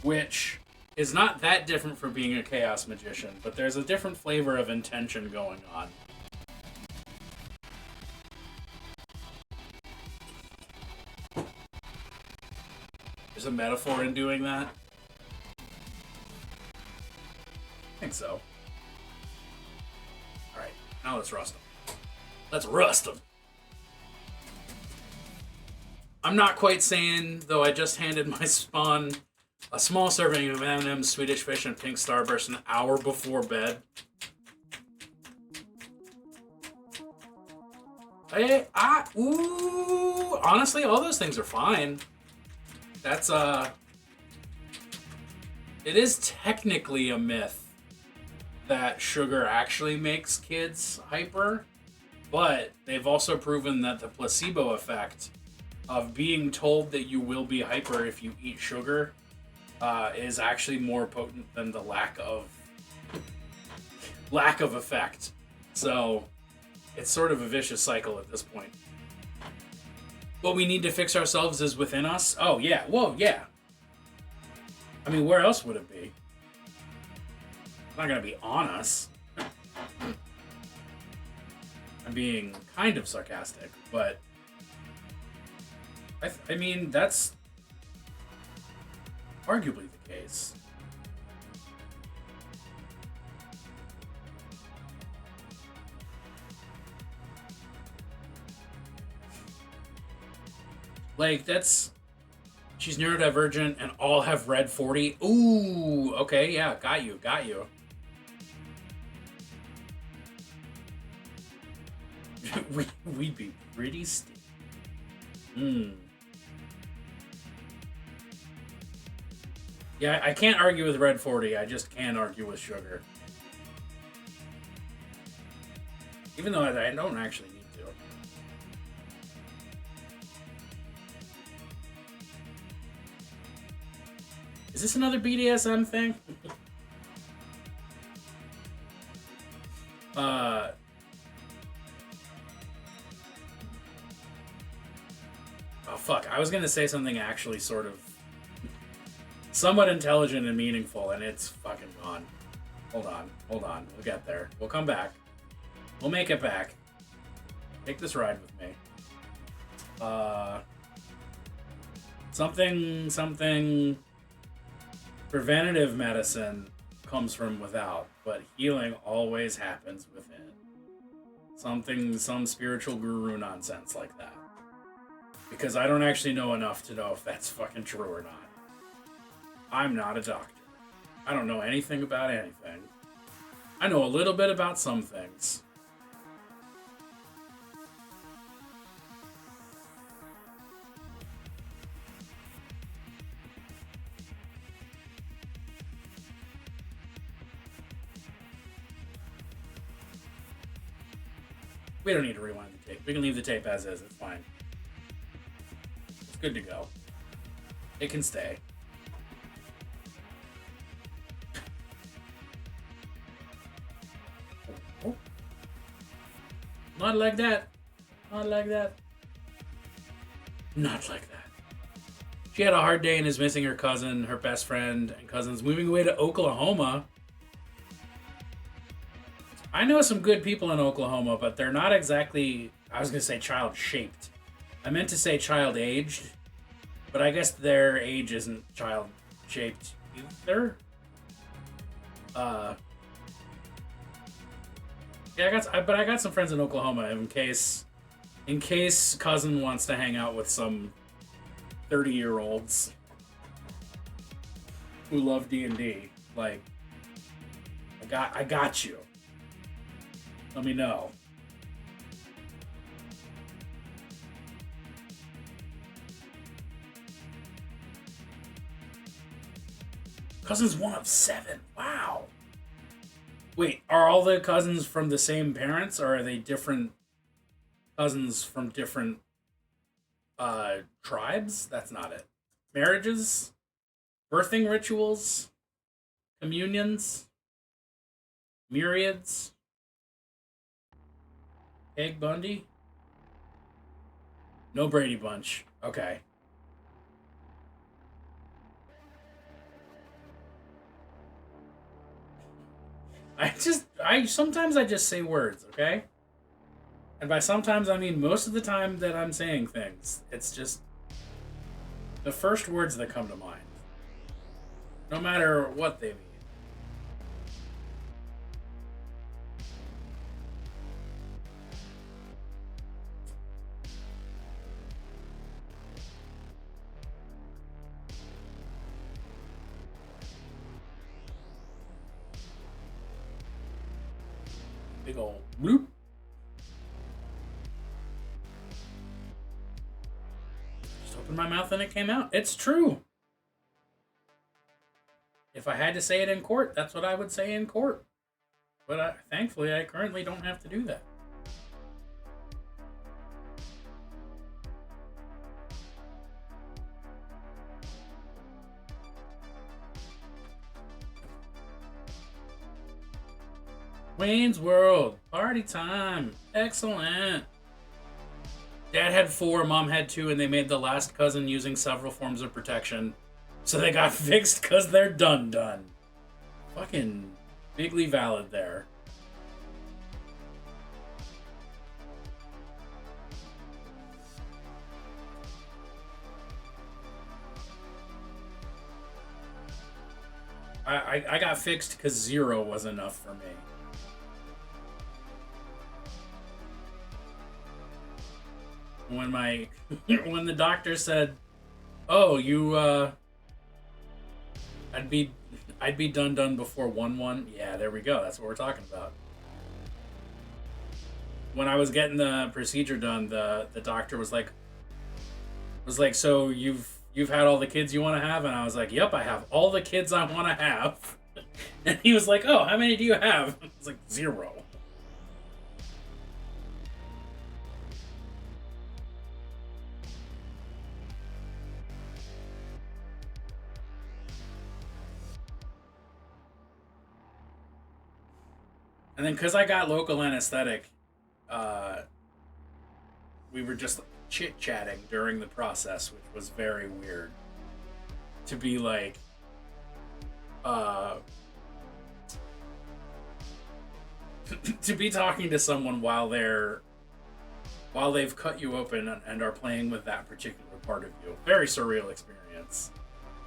Which is not that different from being a chaos magician, but there's a different flavor of intention going on. There's a metaphor in doing that. I think so. Alright, now let's rust them. Let's rust them. I'm not quite sane, though I just handed my spawn a small serving of M&M's, Swedish Fish, and Pink Starburst an hour before bed. Honestly, all those things are fine. That's, it is technically a myth that sugar actually makes kids hyper, but they've also proven that the placebo effect of being told that you will be hyper if you eat sugar is actually more potent than the lack of effect. So it's sort of a vicious cycle at this point. What we need to fix ourselves is within us. Oh yeah, whoa, yeah. I mean, where else would it be? It's not gonna be on us. I'm being kind of sarcastic, but I mean, that's arguably the case. Like, that's... She's neurodivergent and all have red 40. Ooh, okay, yeah, got you. We'd be pretty steep. Yeah, I can't argue with red 40. I just can't argue with sugar. Even though I don't actually need to. Is this another BDSM thing? Oh, fuck. I was gonna say something actually sort of somewhat intelligent and meaningful, and it's fucking gone. Hold on. We'll get there. We'll come back. We'll make it back. Take this ride with me. Something preventative medicine comes from without, but healing always happens within. Some spiritual guru nonsense like that. Because I don't actually know enough to know if that's fucking true or not. I'm not a doctor. I don't know anything about anything. I know a little bit about some things. We don't need to rewind the tape. We can leave the tape as is. It's fine. It's good to go. It can stay. Oh. Not like that. Not like that. Not like that. She had a hard day and is missing her cousin, her best friend, and cousins moving away to Oklahoma. I know some good people in Oklahoma, but they're not exactly, I was going to say child-shaped. I meant to say child-aged, but I guess their age isn't child-shaped either. Yeah, I got some friends in Oklahoma in case cousin wants to hang out with some 30-year-olds who love D&D. Like, I got you. Let me know. Cousin's one of 7. Wow. Wait, are all the cousins from the same parents, or are they different cousins from different tribes? That's not it. Marriages? Birthing rituals? Communions? Myriads? Peg Bundy? No Brady Bunch. Okay. Sometimes I just say words, okay? And by sometimes I mean most of the time that I'm saying things. It's just the first words that come to mind. No matter what they mean. Big ol' bloop. Just opened my mouth and it came out. It's true. If I had to say it in court, that's what I would say in court. But thankfully, I currently don't have to do that. Wayne's World. Party time. Excellent. Dad had 4, Mom had 2, and they made the last cousin using several forms of protection. So they got fixed because they're done. Fucking bigly valid there. I got fixed because 0 was enough for me. When when the doctor said, "Oh, you I'd be done before 1-1." Yeah, there we go. That's what we're talking about. When I was getting the procedure done, the doctor was like, "So you've had all the kids you want to have?" And I was like, "Yep, I have all the kids I want to have." And he was like, "Oh, how many do you have?" I was like, 0. And then because I got local anesthetic, we were just chit-chatting during the process, which was very weird. To be like, to be talking to someone while they've cut you open and are playing with that particular part of you. Very surreal experience.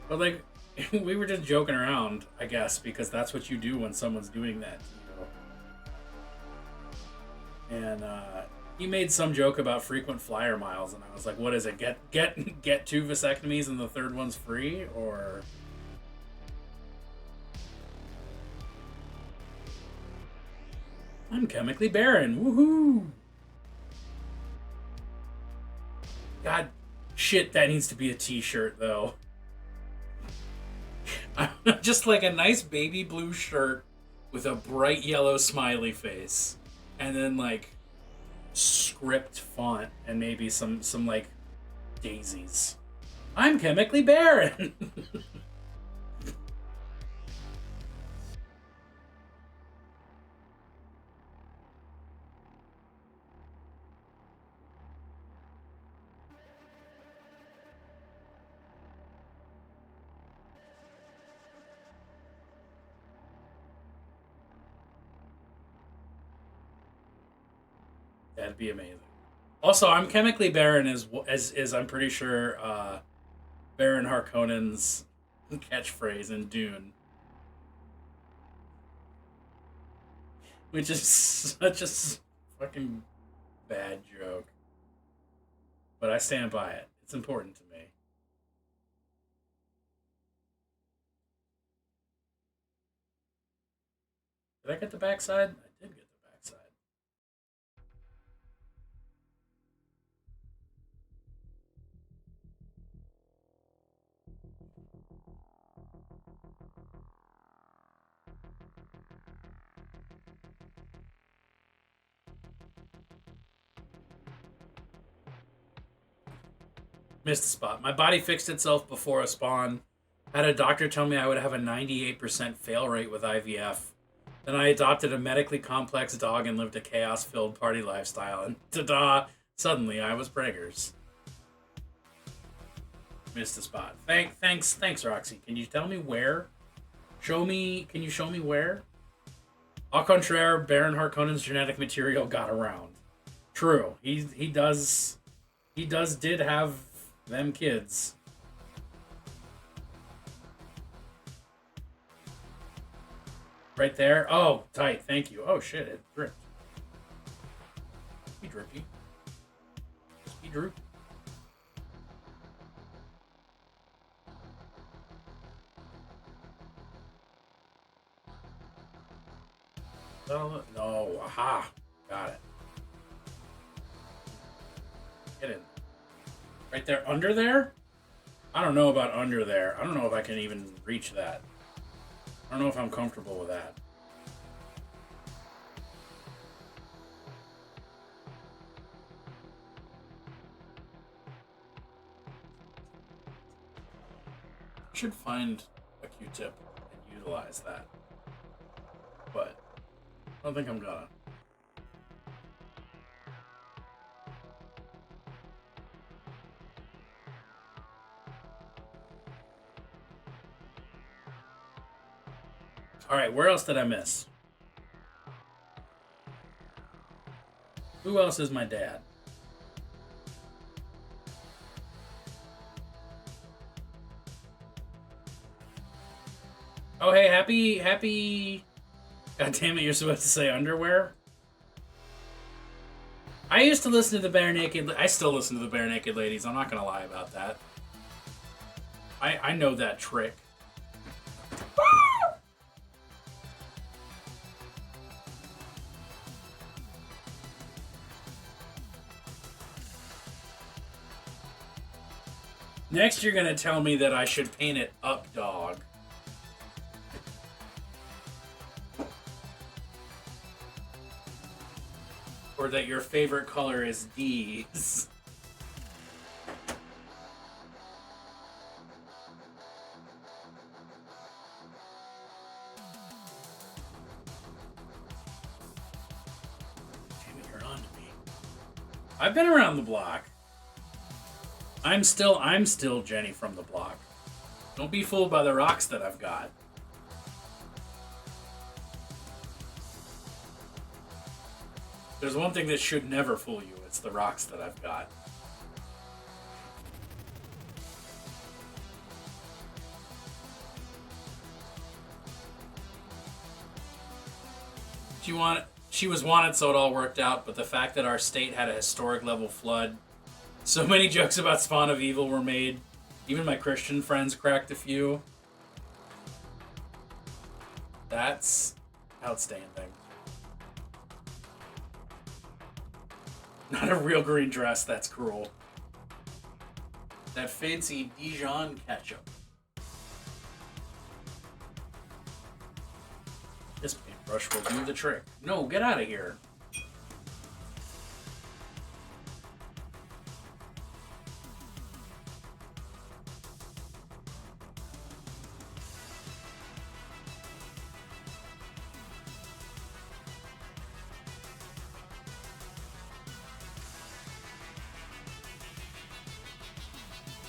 But like, we were just joking around, I guess, because that's what you do when someone's doing that to you. And he made some joke about frequent flyer miles, and I was like, "What is it? Get 2 vasectomies and the third one's free?" Or I'm chemically barren. Woohoo! God, shit, that needs to be a t-shirt though. Just like a nice baby blue shirt with a bright yellow smiley face. And then like script font and maybe some like daisies. I'm chemically barren. That'd be amazing. Also, I'm chemically barren is I'm pretty sure Baron Harkonnen's catchphrase in Dune, which is such a fucking bad joke, but I stand by it. It's important to me. Did I get the backside? I did get the backside. Missed the spot. My body fixed itself before a spawn. Had a doctor tell me I would have a 98% fail rate with IVF. Then I adopted a medically complex dog and lived a chaos-filled party lifestyle. And ta-da! Suddenly, I was preggers. Missed a spot. Thanks, Roxy. Can you tell me where? Can you show me where? Au contraire, Baron Harkonnen's genetic material got around. True. He did have them kids. Right there? Oh, tight. Thank you. Oh, shit. It dripped. Be drippy. Just be droopy. No. Aha. Got it. Get in. Right there. Under there? I don't know about under there. I don't know if I can even reach that. I don't know if I'm comfortable with that. I should find a Q-tip and utilize that. But I don't think I'm gonna. Alright, where else did I miss? Who else is my dad? Oh, hey, happy... God damn it, you're supposed to say underwear? I used to listen to the Bare Naked... I still listen to the Bare Naked Ladies. I'm not gonna lie about that. I know that trick. Next, you're gonna tell me that I should paint it up, dog. Or that your favorite color is D's. Jamie, you're on to me. I've been around the block. I'm still Jenny from the block. Don't be fooled by the rocks that I've got. There's one thing that should never fool you. It's the rocks that I've got. She was wanted, so it all worked out, but the fact that our state had a historic level flood, so many jokes about Spawn of Evil were made. Even my Christian friends cracked a few. That's outstanding. Not a real green dress, that's cruel. That fancy Dijon ketchup. This paintbrush will do the trick. No, get out of here.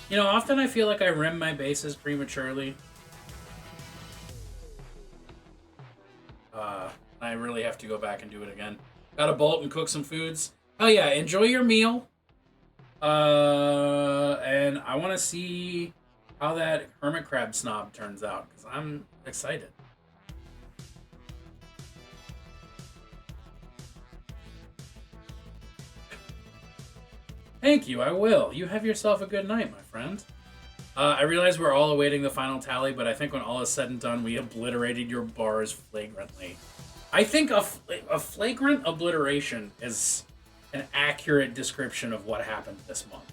You know, often I feel like I rim my bases prematurely. I really have to go back and do it again. Gotta bolt and cook some foods. Hell yeah, enjoy your meal. And I want to see how that hermit crab snob turns out, because I'm excited. Thank you, I will. You have yourself a good night, my friend. I realize we're all awaiting the final tally, but I think when all is said and done, we obliterated your bars flagrantly. I think a flagrant obliteration is an accurate description of what happened this month.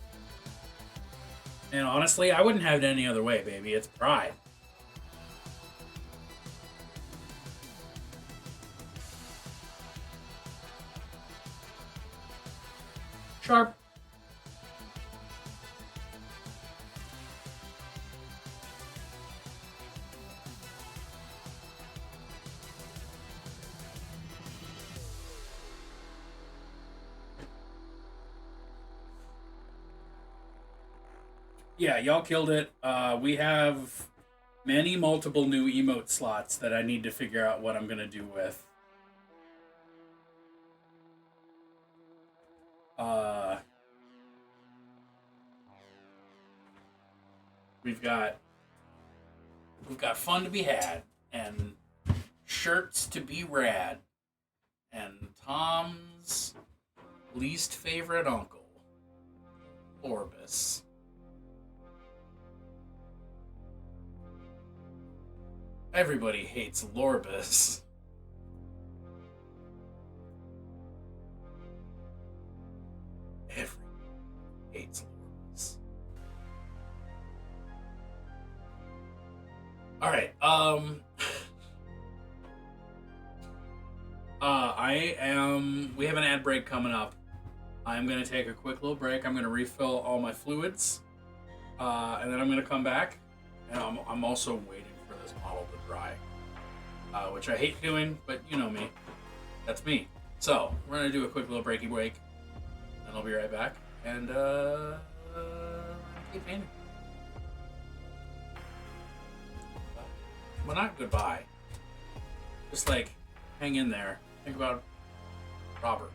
And honestly, I wouldn't have it any other way, baby. It's pride. Sharp. Yeah, y'all killed it. We have multiple new emote slots that I need to figure out what I'm going to do with. We've got fun to be had, and shirts to be rad, and Tom's least favorite uncle, Orbis. Everybody hates Lorbus. Everyone hates Lorbus. Alright, we have an ad break coming up. I'm gonna take a quick little break. I'm gonna refill all my fluids. And then I'm gonna come back. And I'm also waiting for this model to dry. Which I hate doing, but you know me. That's me. So, we're gonna do a quick little breaky break. And I'll be right back. And, keep painting. Well, not goodbye. Just like, hang in there. Think about Robert.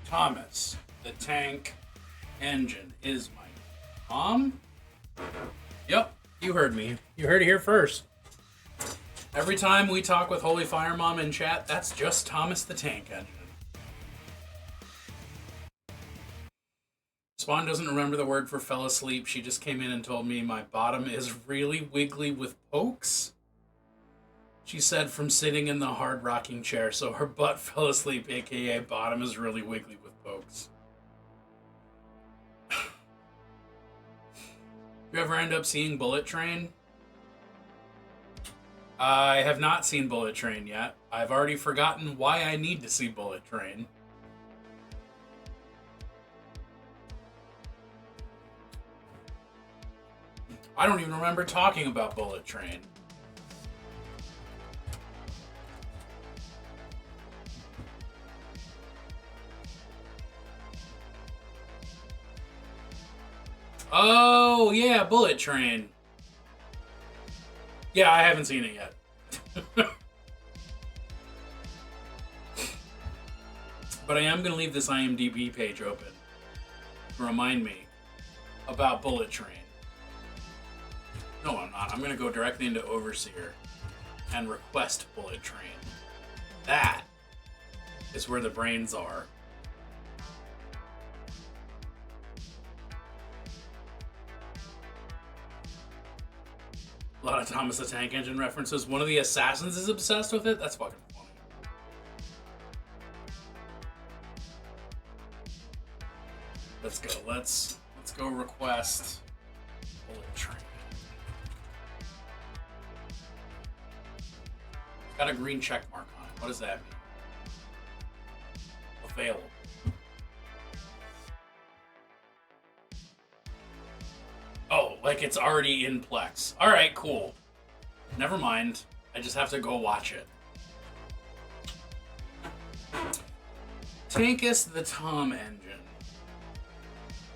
Thomas, the tank engine, is my mom. Yep, you heard me. You heard it here first. Every time we talk with Holy Fire Mom in chat, that's just Thomas the tank engine. Spawn doesn't remember the word for fell asleep. She just came in and told me my bottom is really wiggly with pokes. She said from sitting in the hard rocking chair, so her butt fell asleep, aka bottom is really wiggly with pokes. You ever end up seeing Bullet Train? I have not seen Bullet Train yet. I've already forgotten why I need to see Bullet Train. I don't even remember talking about Bullet Train. Oh, yeah, Bullet Train. Yeah, I haven't seen it yet. But I am going to leave this IMDb page open to remind me about Bullet Train. No, I'm not. I'm going to go directly into Overseer and request Bullet Train. That is where the brains are. A lot of Thomas the Tank Engine references. One of the assassins is obsessed with it? That's fucking funny. Let's go. Let's go request Bullet Train. It's got a green check mark on it. What does that mean? Available. Oh, like it's already in Plex. Alright, cool. Never mind. I just have to go watch it. Tankus the Tom Engine.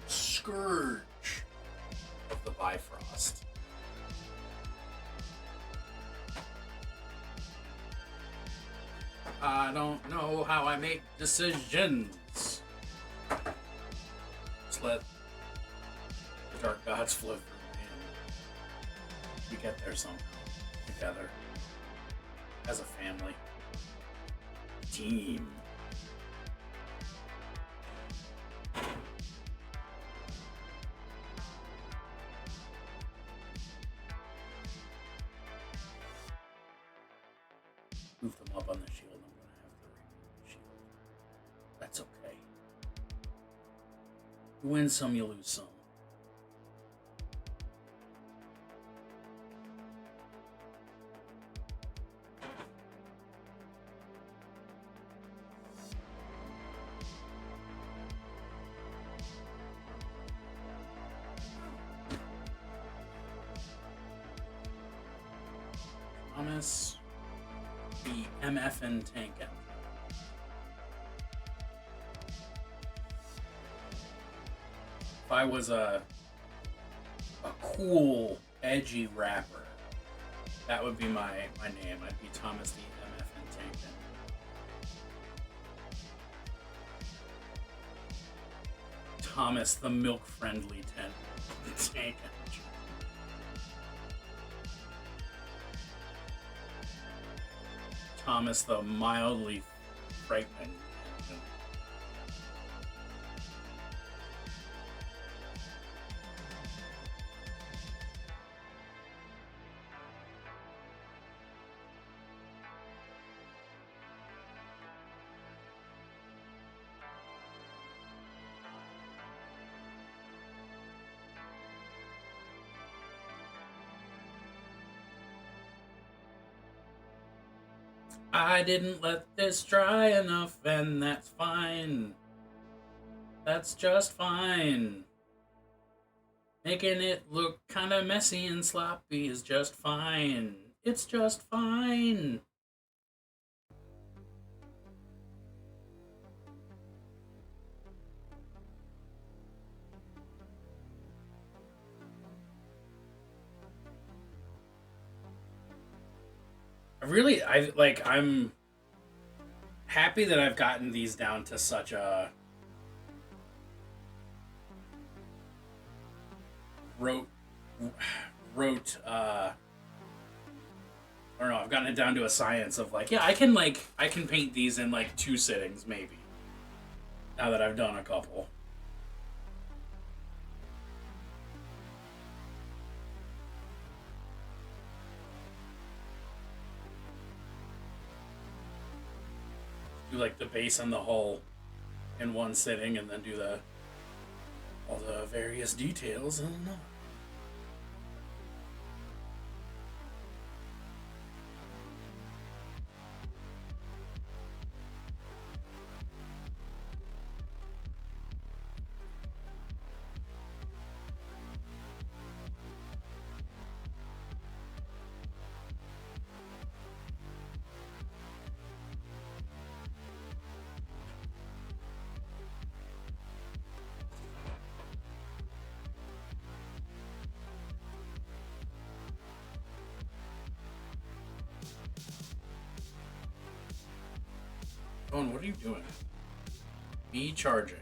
Scourge of the Bifrost. I don't know how I make decisions. Just let the dark gods flow through me and we get there somehow. Together. As a family. Team. Move them up on the shield. I'm going to have to remove the shield. That's okay. You win some, you lose some. Thomas, the MFN tank engine. If I was a cool, edgy rapper, that would be my name. I'd be Thomas the MFN tank engine. Thomas the milk-friendly tank engine. Thomas the mildly frightening. I didn't let this dry enough, and that's fine. That's just fine. Making it look kind of messy and sloppy is just fine. It's just fine. I'm happy that I've gotten these down to such a wrote I don't know, I've gotten it down to a science of like, yeah, I can paint these in like 2 sittings maybe. Now that I've done a couple. Do like the base and the hull in 1 sitting, and then do all the various details in another. Phone, what are you doing? Be charging.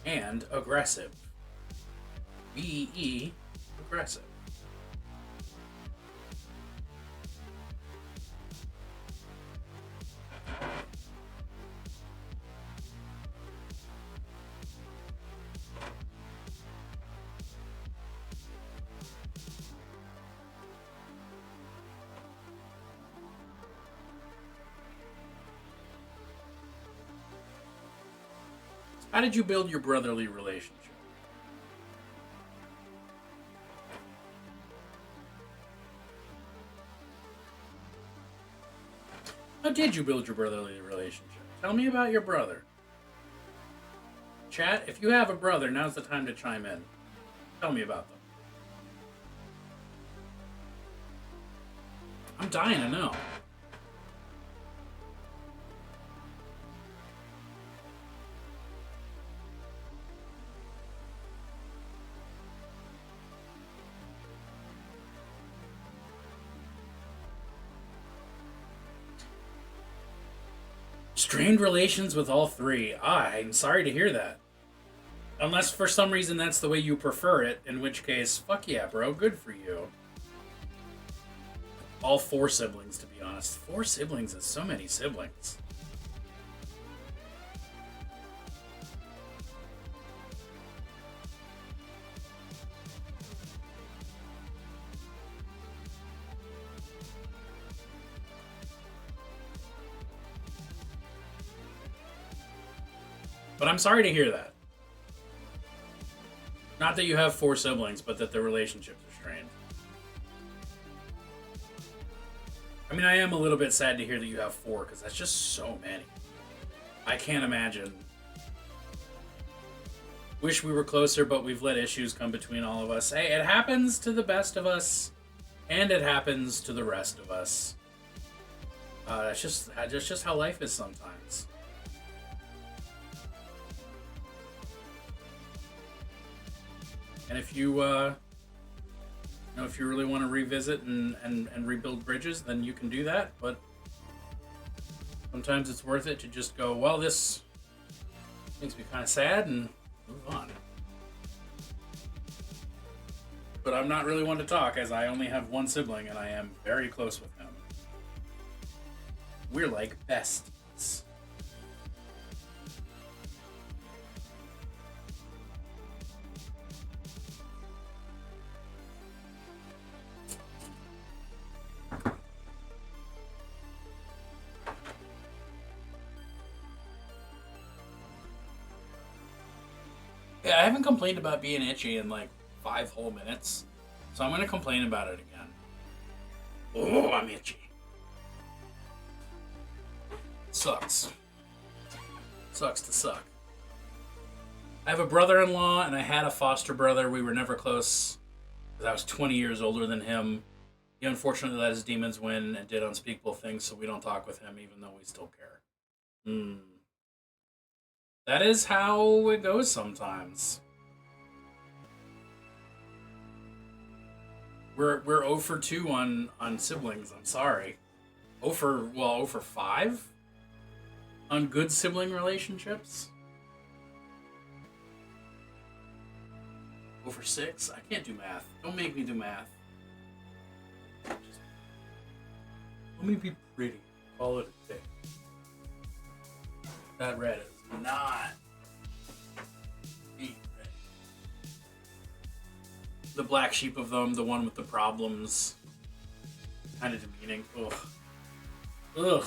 And aggressive. BE aggressive. How did you build your brotherly relationship? How did you build your brotherly relationship? Tell me about your brother. Chat, if you have a brother, now's the time to chime in. Tell me about them. I'm dying to know. Strained relations with all 3. I'm sorry to hear that. Unless for some reason that's the way you prefer it, in which case, fuck yeah, bro, good for you. All 4 siblings, to be honest. 4 siblings is so many siblings. But I'm sorry to hear that. Not that you have 4 siblings, but that the relationships are strained. I mean, I am a little bit sad to hear that you have 4, because that's just so many. I can't imagine. Wish we were closer, but we've let issues come between all of us. Hey, it happens to the best of us, and it happens to the rest of us. That's just how life is sometimes. And if you, if you really want to revisit and rebuild bridges, then you can do that. But sometimes it's worth it to just go, well, this makes me kind of sad, and move on. But I'm not really one to talk, as I only have 1 sibling, and I am very close with him. We're like besties. Yeah, I haven't complained about being itchy in like 5 whole minutes, so I'm going to complain about it again. Oh, I'm itchy. Sucks. Sucks to suck. I have a brother-in-law, and I had a foster brother. We were never close, because I was 20 years older than him. He unfortunately let his demons win and did unspeakable things, so we don't talk with him, even though we still care. That is how it goes sometimes. We're 0 for 2 on siblings, I'm sorry. 0 for 5? On good sibling relationships? Over 6? I can't do math. Don't make me do math. Just, let me be pretty. Call it a day. That red is not being red. The black sheep of them, the one with the problems. Kind of demeaning. Ugh. Ugh.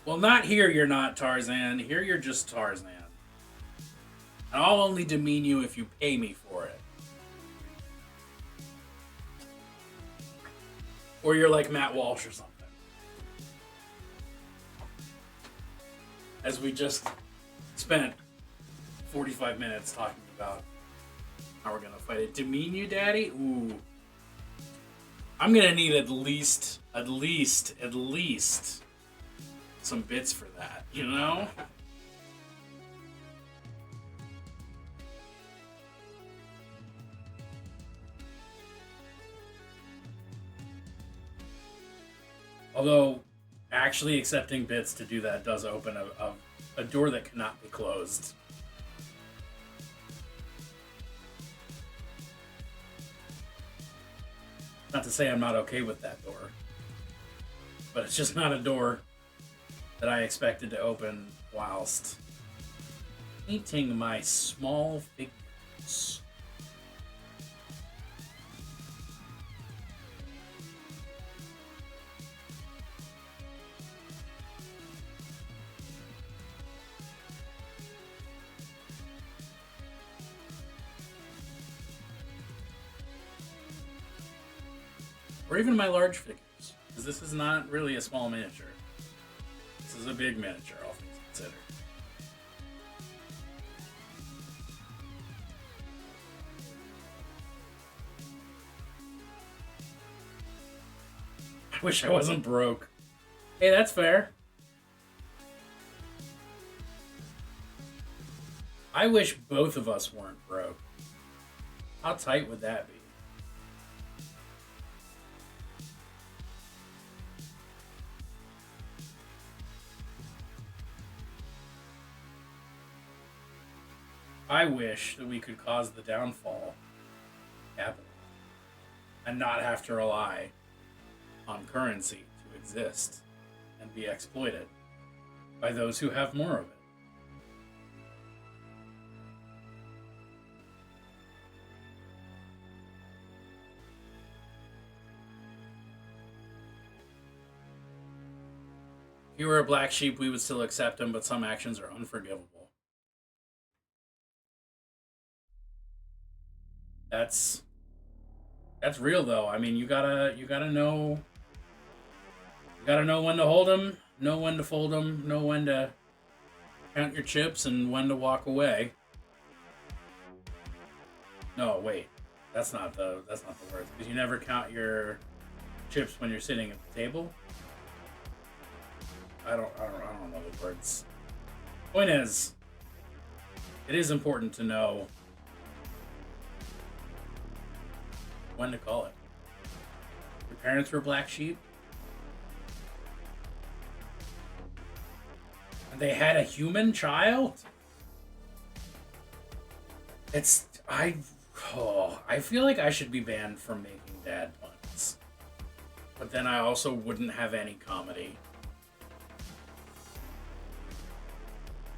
Well, not here you're not Tarzan. Here you're just Tarzan. And I'll only demean you if you pay me for it. Or you're like Matt Walsh or something. As we just spent 45 minutes talking about how we're gonna fight it. Demean you, Daddy? Ooh. I'm gonna need at least some bits for that, you know? Although, actually accepting bits to do that does open a door that cannot be closed. Not to say I'm not okay with that door, but it's just not a door that I expected to open whilst painting my small figures. Or even my large figures, because this is not really a small miniature. This is a big miniature, all things considered. I wish I wasn't broke. Hey, that's fair. I wish both of us weren't broke. How tight would that be? I wish that we could cause the downfall of capital and not have to rely on currency to exist and be exploited by those who have more of it. If you were a black sheep, we would still accept him, but some actions are unforgivable. That's real though. I mean, you gotta know when to hold them, know when to fold them, know when to count your chips, and when to walk away. No, wait, that's not the word, because you never count your chips when you're sitting at the table. I don't know the words. Point is, it is important to know when to call it. Your parents were black sheep, and they had a human child. I feel like I should be banned from making dad puns, but then I also wouldn't have any comedy.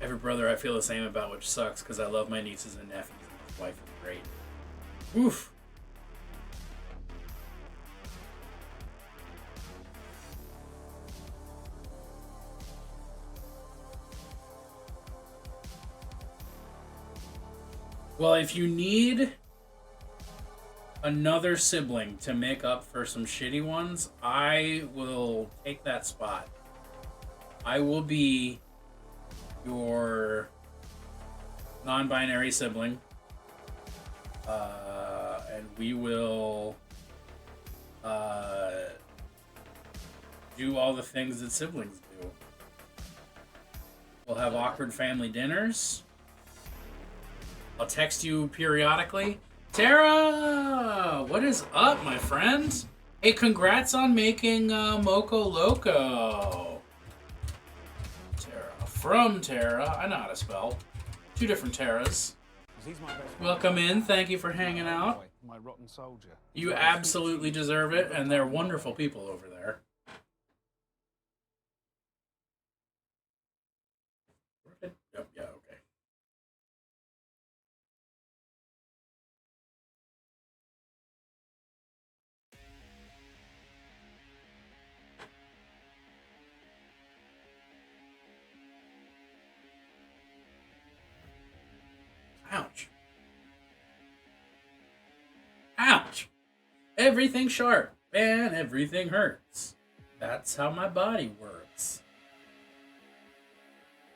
Every brother I feel the same about, which sucks because I love my nieces and nephews and my wife is great. Oof. Well, if you need another sibling to make up for some shitty ones, I will take that spot. I will be your non-binary sibling, and we will do all the things that siblings do. We'll have awkward family dinners. I'll text you periodically. Tara! What is up, my friend? Hey, congrats on making Moco Loco. Tara. From Tara. I know how to spell. Two different Terras. 'Cause he's my best friend. Welcome in. Thank you for hanging out. My rotten soldier. You absolutely deserve it, and they're wonderful people over there. Yep, yeah, okay. Ouch. Ouch! Everything sharp and everything hurts. That's how my body works.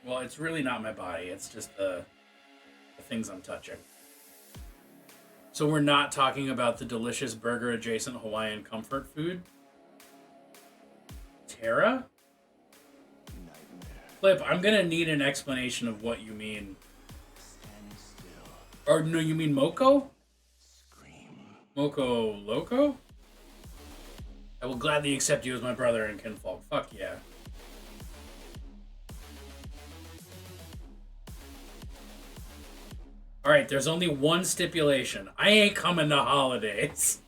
Well, it's really not my body. It's just the things I'm touching. So we're not talking about the delicious burger-adjacent Hawaiian comfort food? Terra? Flip, I'm gonna need an explanation of what you mean. Or no, you mean Moko? Moko Loco? I will gladly accept you as my brother and kinfolk. Fuck yeah. Alright, there's only one stipulation. I ain't coming to holidays.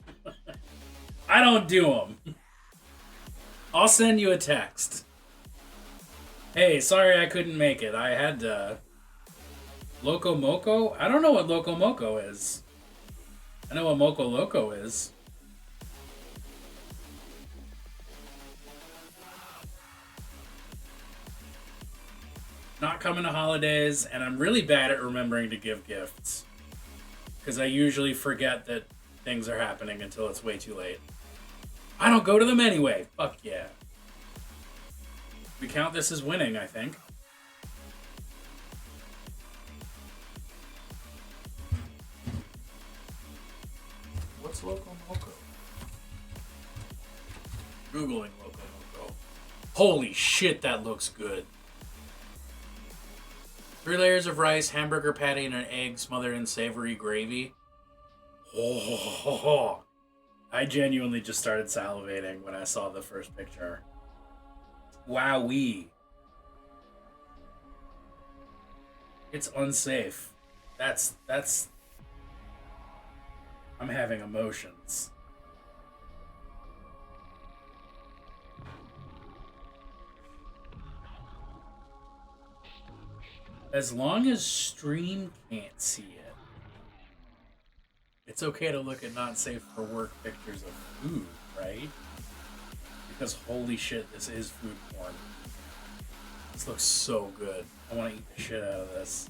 I don't do them. I'll send you a text. Hey, sorry I couldn't make it. I had to... Loco Moco? I don't know what Loco Moco is. I know what Moco Loco is. Not coming to holidays, and I'm really bad at remembering to give gifts. Because I usually forget that things are happening until it's way too late. I don't go to them anyway. Fuck yeah. We count this as winning, I think. What's Loco Moco? Googling Loco Moco. Holy shit, that looks good. 3 layers of rice, hamburger patty, and an egg smothered in savory gravy. Oh, I genuinely just started salivating when I saw the first picture. Wowee. It's unsafe. That's... I'm having emotions. As long as stream can't see it, it's okay to look at not safe for work pictures of food, right? Because holy shit, this is food porn. This looks so good. I want to eat the shit out of this.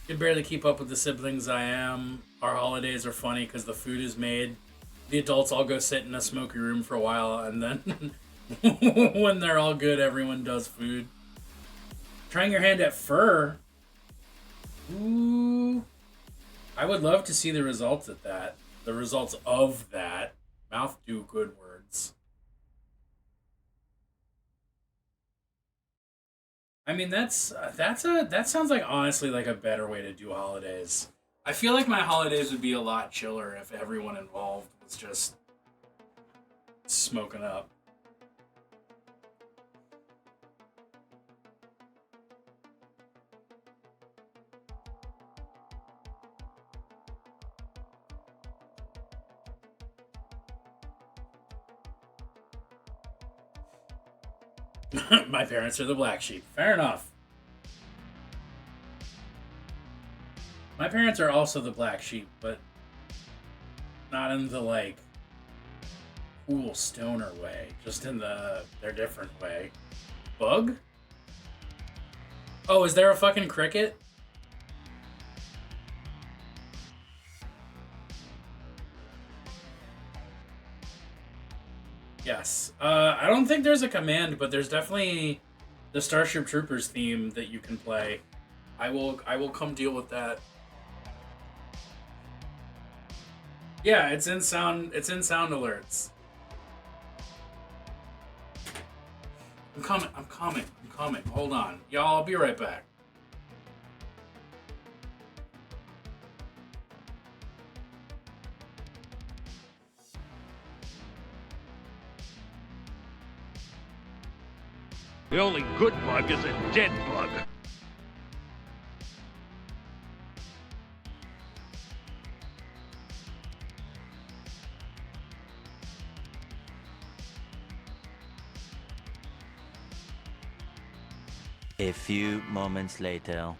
Can barely keep up with the siblings I am. Our holidays are funny because the food is made. The adults all go sit in a smoky room for a while, and then when they're all good, everyone does food. Trying your hand at fur. Ooh. I would love to see the results of that. The results of that. Mouth do good words. I mean, that sounds like honestly like a better way to do holidays. I feel like my holidays would be a lot chiller if everyone involved was just smoking up. My parents are the black sheep. Fair enough. My parents are also the black sheep, but not in the, like, cool stoner way. Just in their different way. Bug? Oh, is there a fucking cricket? Yes. I don't think there's a command, but there's definitely the Starship Troopers theme that you can play. I will come deal with that. Yeah, it's in sound alerts. I'm coming. Hold on. Y'all, I'll be right back. The only good bug is a dead bug. A few moments later.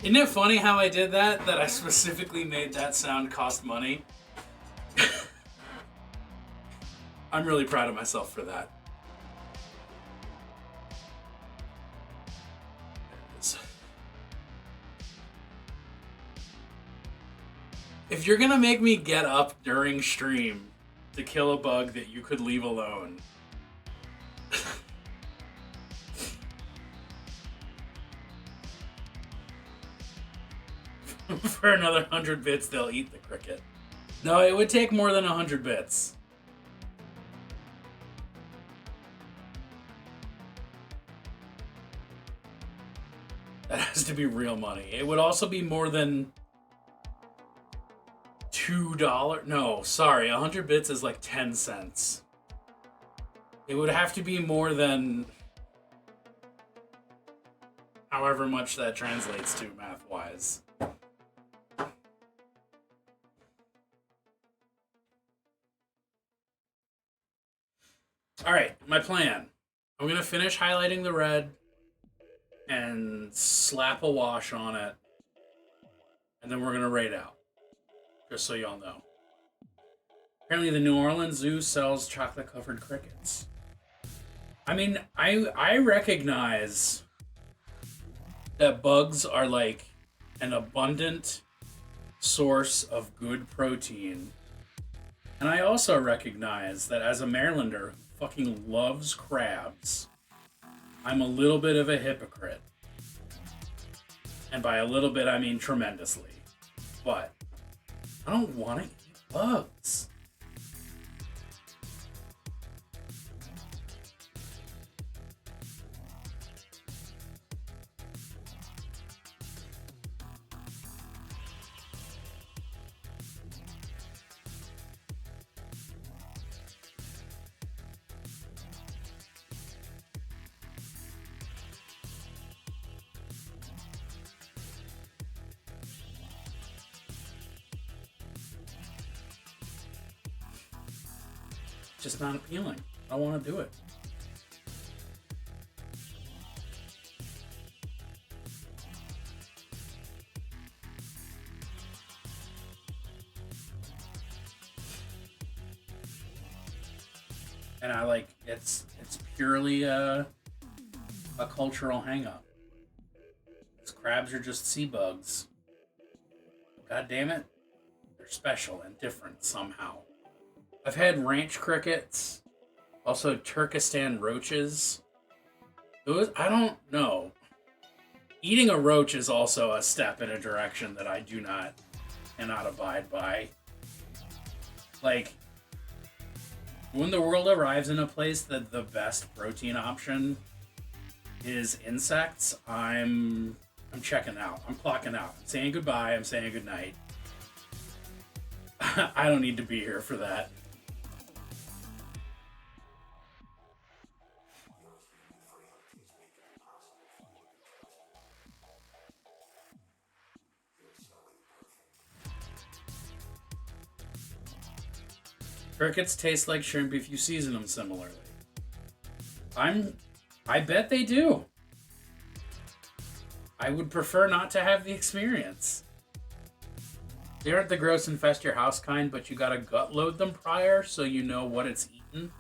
Isn't it funny how I did that? That I specifically made that sound cost money? I'm really proud of myself for that. If you're gonna make me get up during stream to kill a bug that you could leave alone, for another 100 bits, they'll eat the cricket. No, it would take more than 100 bits. That has to be real money. It would also be more than $2. No, sorry, 100 bits is like 10 cents. It would have to be more than however much that translates to math-wise. All right, my plan. I'm going to finish highlighting the red and slap a wash on it. And then we're going to raid out. Just so y'all know. Apparently the New Orleans Zoo sells chocolate-covered crickets. I mean, I recognize that bugs are like an abundant source of good protein. And I also recognize that as a Marylander who fucking loves crabs, I'm a little bit of a hypocrite. And by a little bit, I mean tremendously. But I don't want to eat bugs. Just not appealing. I don't want to do it. And I like it's purely a cultural hang-up. These crabs are just sea bugs. God damn it, they're special and different somehow. I've had ranch crickets, also Turkestan roaches. I don't know. Eating a roach is also a step in a direction that I cannot abide by. Like, when the world arrives in a place that the best protein option is insects, I'm checking out. I'm clocking out. I'm saying goodbye. I'm saying goodnight. I don't need to be here for that. Crickets taste like shrimp if you season them similarly. I bet they do. I would prefer not to have the experience. They aren't the gross infest your house kind, but you gotta gut load them prior so you know what it's eaten.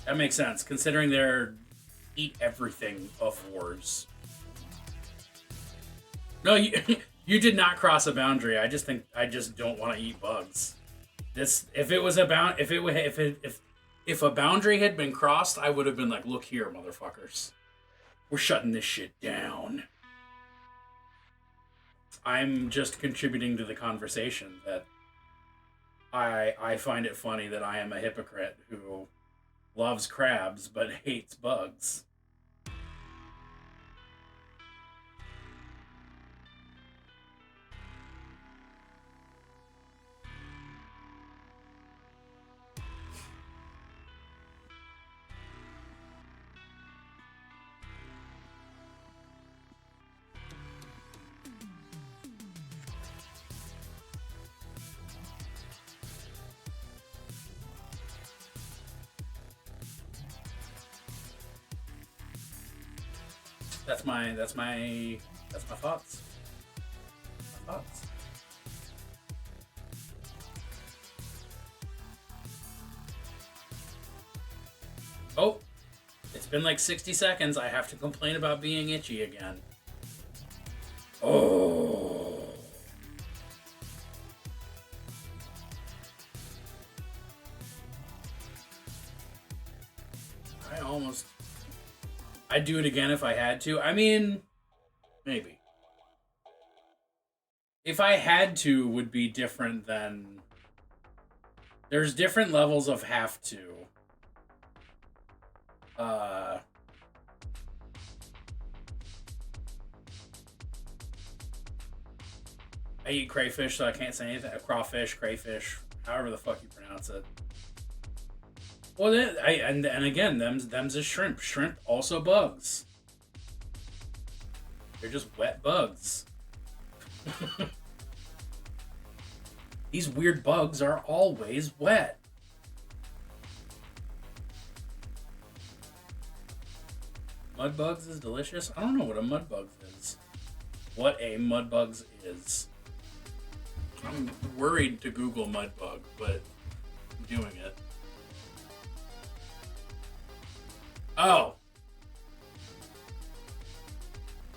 That makes sense, considering they're eat everything of wars. No, you did not cross a boundary. I just don't want to eat bugs. If a boundary had been crossed, I would have been like, look here, motherfuckers. We're shutting this shit down. I'm just contributing to the conversation that I find it funny that I am a hypocrite who loves crabs but hates bugs. That's my thoughts. My thoughts. Oh, it's been like 60 seconds. I have to complain about being itchy again. Oh. I'd do it again if I had to. I mean, maybe. If I had to, would be different than... There's different levels of have to. I eat crayfish, so I can't say anything. Crawfish, crayfish, however the fuck you pronounce it. Well, and again, them's a shrimp. Shrimp also bugs. They're just wet bugs. These weird bugs are always wet. Mud bugs is delicious. I don't know what a mud bug is. What a mud bugs is. I'm worried to Google mud bug, but I'm doing it. Oh.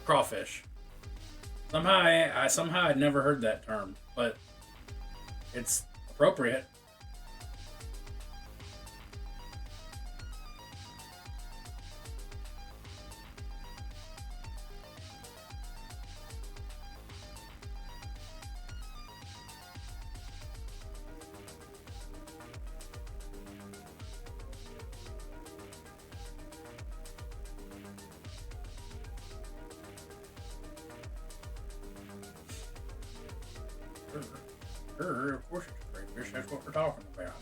Crawfish. Somehow I'd never heard that term, but it's appropriate. Of course it's a crayfish. That's what we're talking about.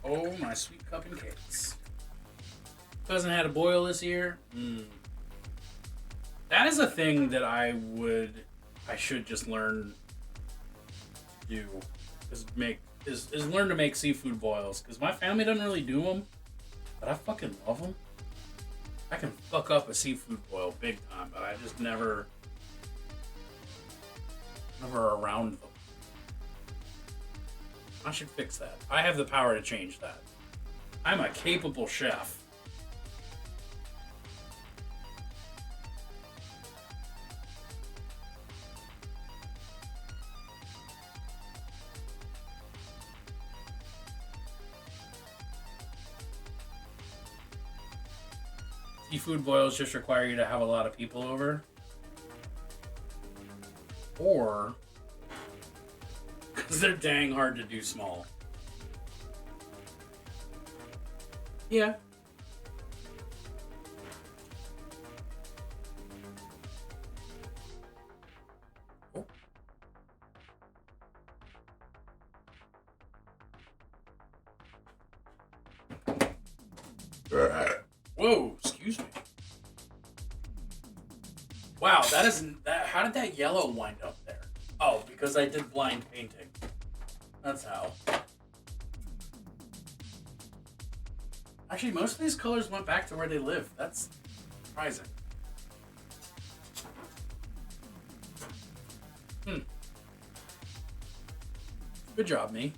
Oh, my sweet cup and cakes. Cousin had a boil this year. That is a thing that I should just learn to do. Is learn to make seafood boils. Because my family doesn't really do them. But I fucking love them. I can fuck up a seafood boil big time. But I just never around them. I should fix that. I have the power to change that. I'm a capable chef. Seafood boils just require you to have a lot of people over. Or, because they're dang hard to do small. Yeah. Whoa, excuse me. Wow, that isn't that. How did that yellow wind up there? Oh, because I did blind painting. That's how. Actually, most of these colors went back to where they live. That's surprising. Good job, me.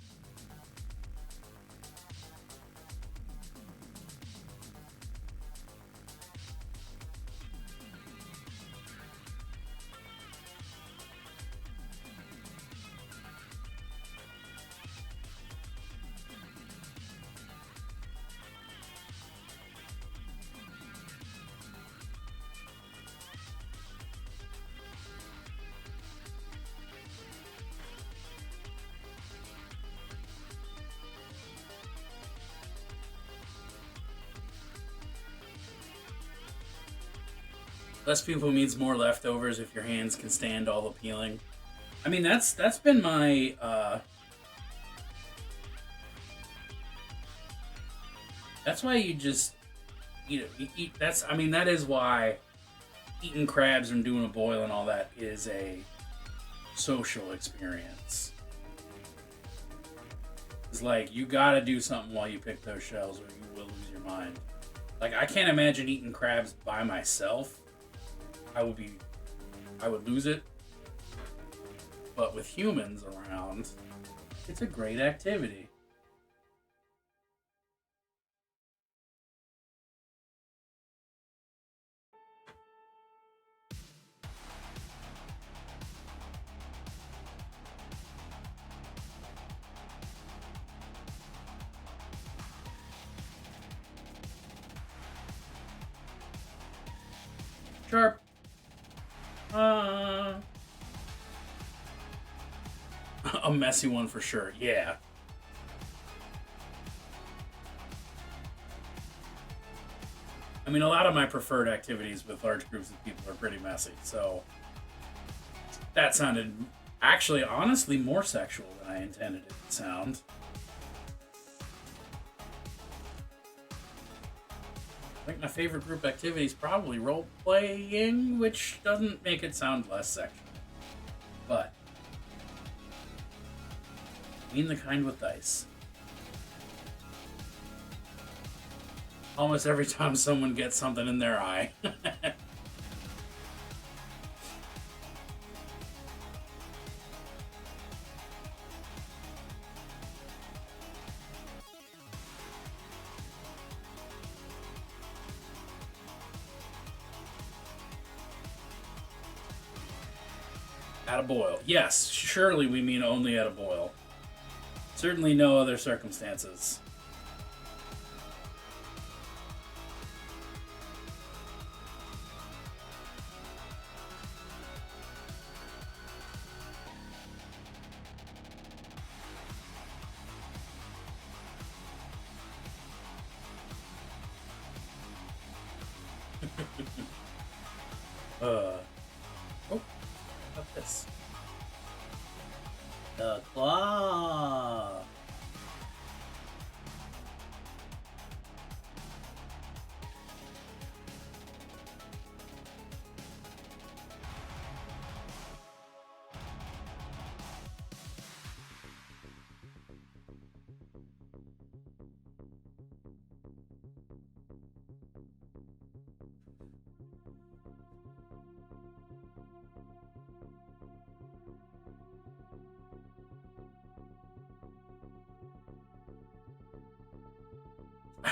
Less people means more leftovers if your hands can stand all the peeling. I mean, that's been my that's why you just eat that's I mean that is why eating crabs and doing a boil and all that is a social experience. It's like you gotta do something while you pick those shells or you will lose your mind. Like I can't imagine eating crabs by myself. I would lose it. But with humans around, it's a great activity. Sharp. A messy one for sure, yeah. I mean, a lot of my preferred activities with large groups of people are pretty messy, so that sounded actually, honestly, more sexual than I intended it to sound. I think my favorite group activity is probably role-playing, which doesn't make it sound less sexual. But I mean the kind with dice. Almost every time someone gets something in their eye. At a boil. Yes, surely we mean only at a boil. Certainly no other circumstances. Oh, how about this? The claw.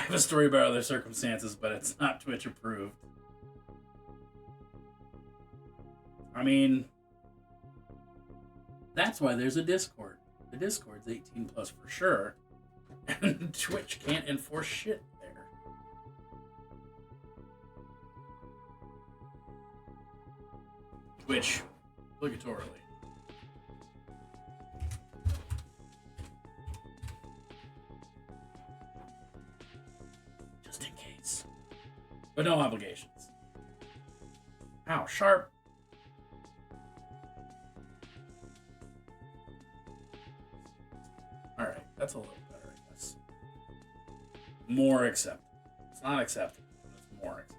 have a story about other circumstances, but it's not Twitch approved. I mean, that's why there's a Discord. The Discord's 18 plus for sure, and Twitch can't enforce shit there. Twitch, obligatorily. Just in case. But no obligations. Ow, sharp. Alright, that's a little better, I guess. More acceptable. It's not acceptable, but it's more acceptable.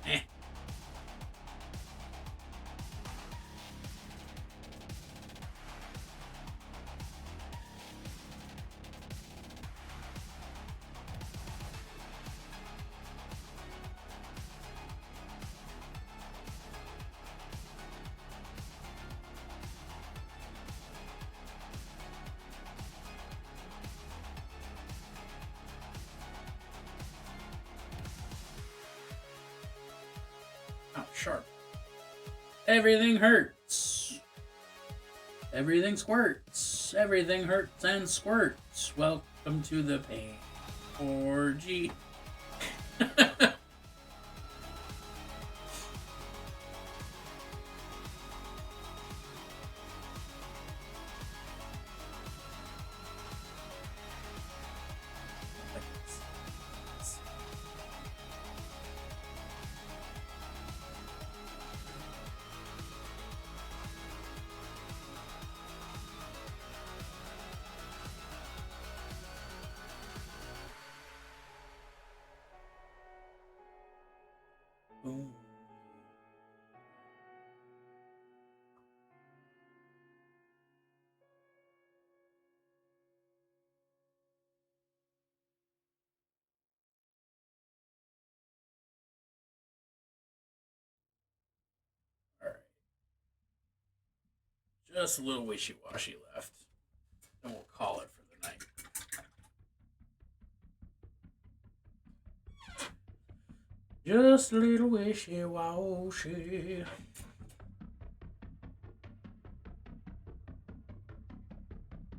Eh. Oh, sharp. Everything hurts. Everything squirts. Everything hurts and squirts. Welcome to the pain orgy. Boom. All right. Just a little wishy-washy left. And we'll call it for the night. Just a little wishy-washy.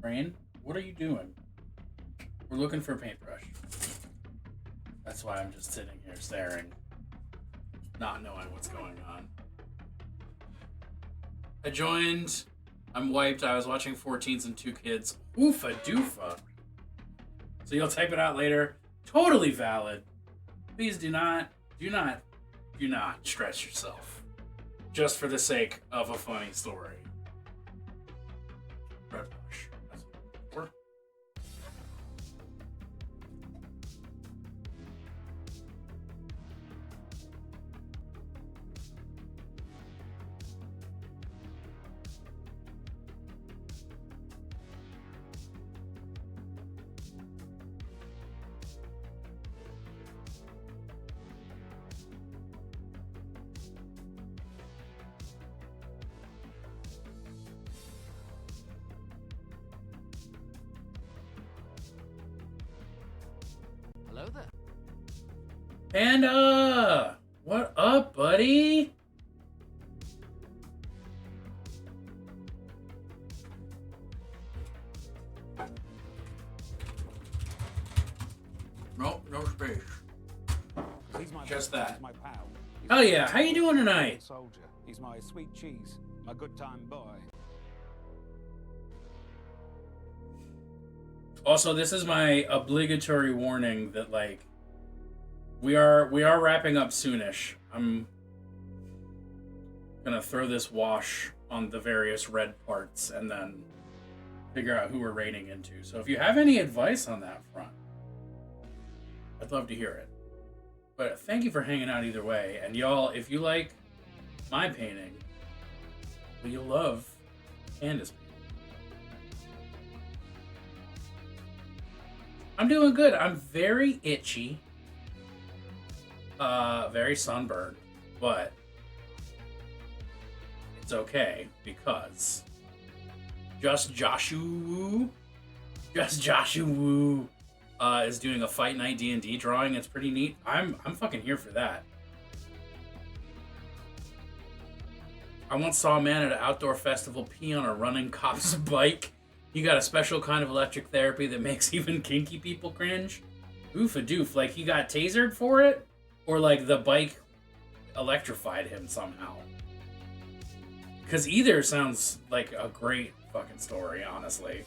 Rain, what are you doing? We're looking for a paintbrush. That's why I'm just sitting here staring, not knowing what's going on. I joined. I'm wiped. I was watching 14s and 2 kids. Oofa doofa. So you'll type it out later. Totally valid. Please do not stress yourself. Just for the sake of a funny story. Red brush. That's what we're. Hello there. Panda! What up, buddy? Nope, no space. He's my Just best- that. he's my pal. He's Hell my yeah, how you doing tonight? soldier. He's my sweet cheese, my good time boy. Also, this is my obligatory warning that like we are wrapping up soonish. I'm gonna throw this wash on the various red parts and then figure out who we're raiding into. So if you have any advice on that front, I'd love to hear it. But thank you for hanging out either way. And y'all, if you like my painting, well, you'll love Candace painting. I'm doing good. I'm very itchy. very sunburned, but it's okay because Just Joshua is doing a Fight Night D&D drawing. It's pretty neat. I'm fucking here for that. I once saw a man at an outdoor festival pee on a running cop's bike. He got a special kind of electric therapy that makes even kinky people cringe. Oof-a-doof. Like, he got tasered for it? Or, like, the bike electrified him somehow? Because either sounds like a great fucking story, honestly.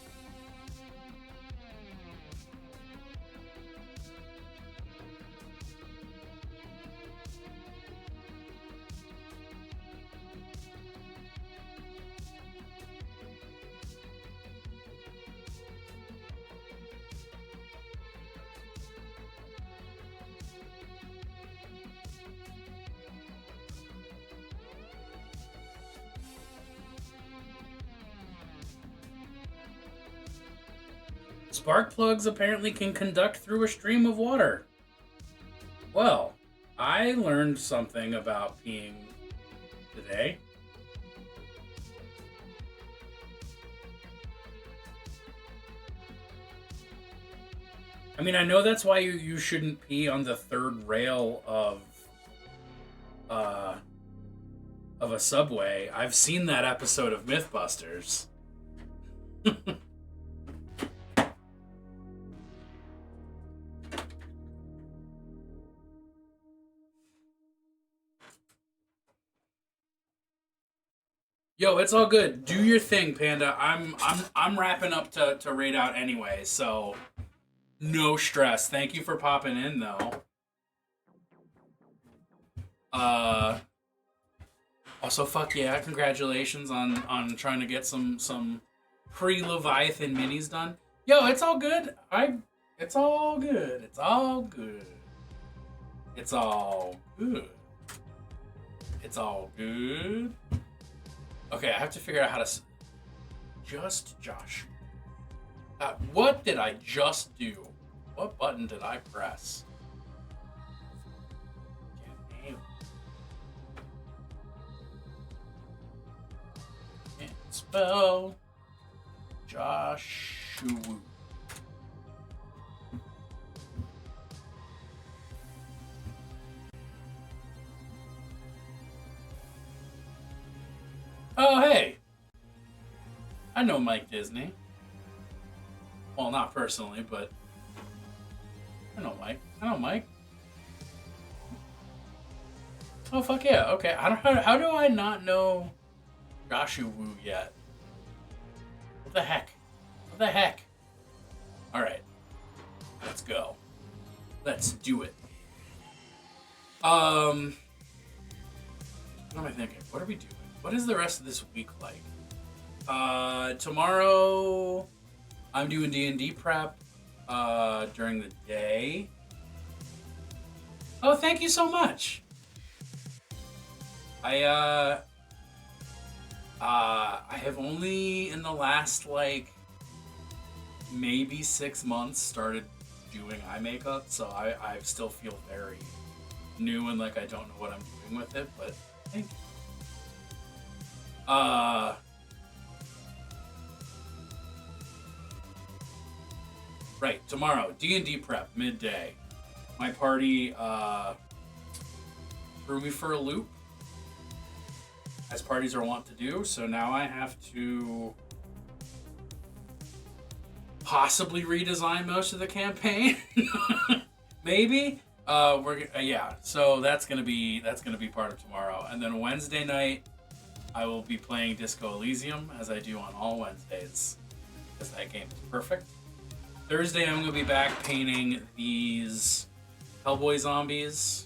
Spark plugs apparently can conduct through a stream of water. Well, I learned something about peeing today. I mean, I know that's why you shouldn't pee on the third rail of a subway. I've seen that episode of Mythbusters. Yo, it's all good. Do your thing, Panda. I'm wrapping up to raid out anyway, so no stress. Thank you for popping in though. Also, fuck yeah, congratulations on trying to get some pre-Leviathan minis done. Yo, it's all good. It's all good. It's all good. It's all good. It's all good. Okay, I have to figure out how to... Just Josh. What did I just do? What button did I press? Can't spell Joshua. Oh, hey. I know Mike Disney. Well, not personally, but I know Mike. Oh, fuck yeah. Okay. How do I not know Joshua yet? What the heck? All right. Let's go. Let's do it. What am I thinking? What are we doing? What is the rest of this week like? Tomorrow, I'm doing D&D prep during the day. Oh, thank you so much. I have only in the last, like, maybe 6 months started doing eye makeup, so I still feel very new and like I don't know what I'm doing with it, but thank you. Right, tomorrow, D&D prep, midday. My party, threw me for a loop, as parties are wont to do, so now I have to possibly redesign most of the campaign. Maybe. Yeah, so that's gonna be part of tomorrow. And then Wednesday night, I will be playing Disco Elysium, as I do on all Wednesdays, because that game is perfect. Thursday, I'm going to be back painting these Hellboy zombies.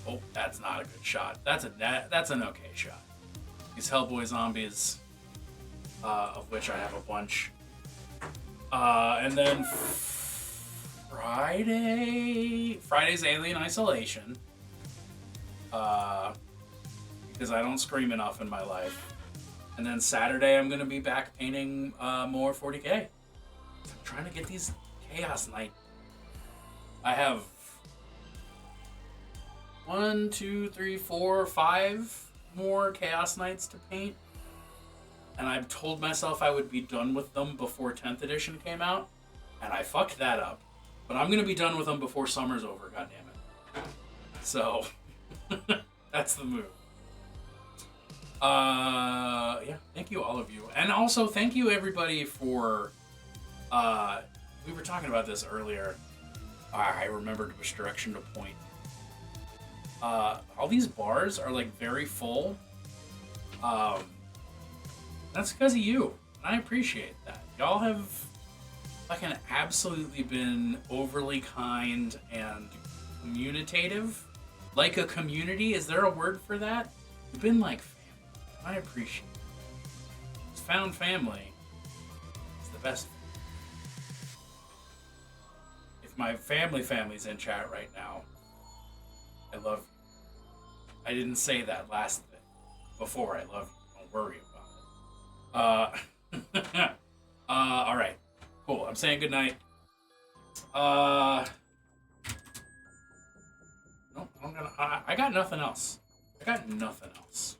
Oh, that's not a good shot. That's an okay shot. These Hellboy zombies, of which I have a bunch. And then Friday's Alien Isolation. Because I don't scream enough in my life. And then Saturday, I'm going to be back painting more 40k. I'm trying to get these Chaos Knight. I have 1, 2, 3, 4, 5 more Chaos Knights to paint. And I've told myself I would be done with them before 10th edition came out. And I fucked that up. But I'm going to be done with them before summer's over, goddammit. So, that's the move. Yeah, thank you all of you. And also, thank you everybody for, we were talking about this earlier. I remembered which direction to point. All these bars are like very full. That's because of you. And I appreciate that. Y'all have fucking absolutely been overly kind and communicative. Like a community. Is there a word for that? You've been like family. I appreciate it. It's found family. It's the best. If my family's in chat right now, I love you. I didn't say that last thing before. I love you. Don't worry about it. All right. Cool. I'm saying goodnight. Nope. I got nothing else. I got nothing else.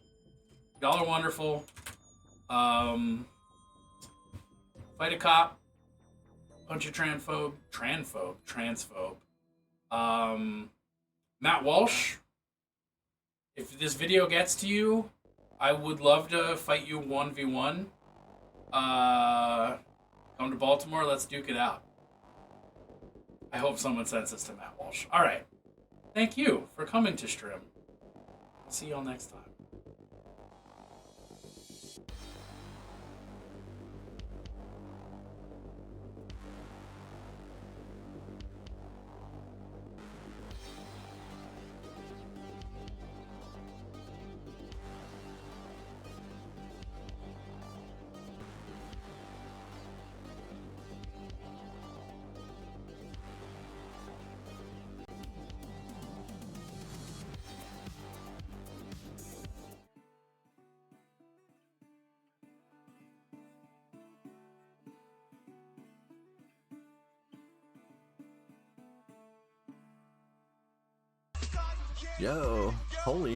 Y'all are wonderful. Fight a cop. Punch a transphobe. Matt Walsh. If this video gets to you, I would love to fight you 1v1. Come to Baltimore, let's duke it out. I hope someone sends this to Matt Walsh. Alright. Thank you for coming to stream. See y'all next time. Yo, holy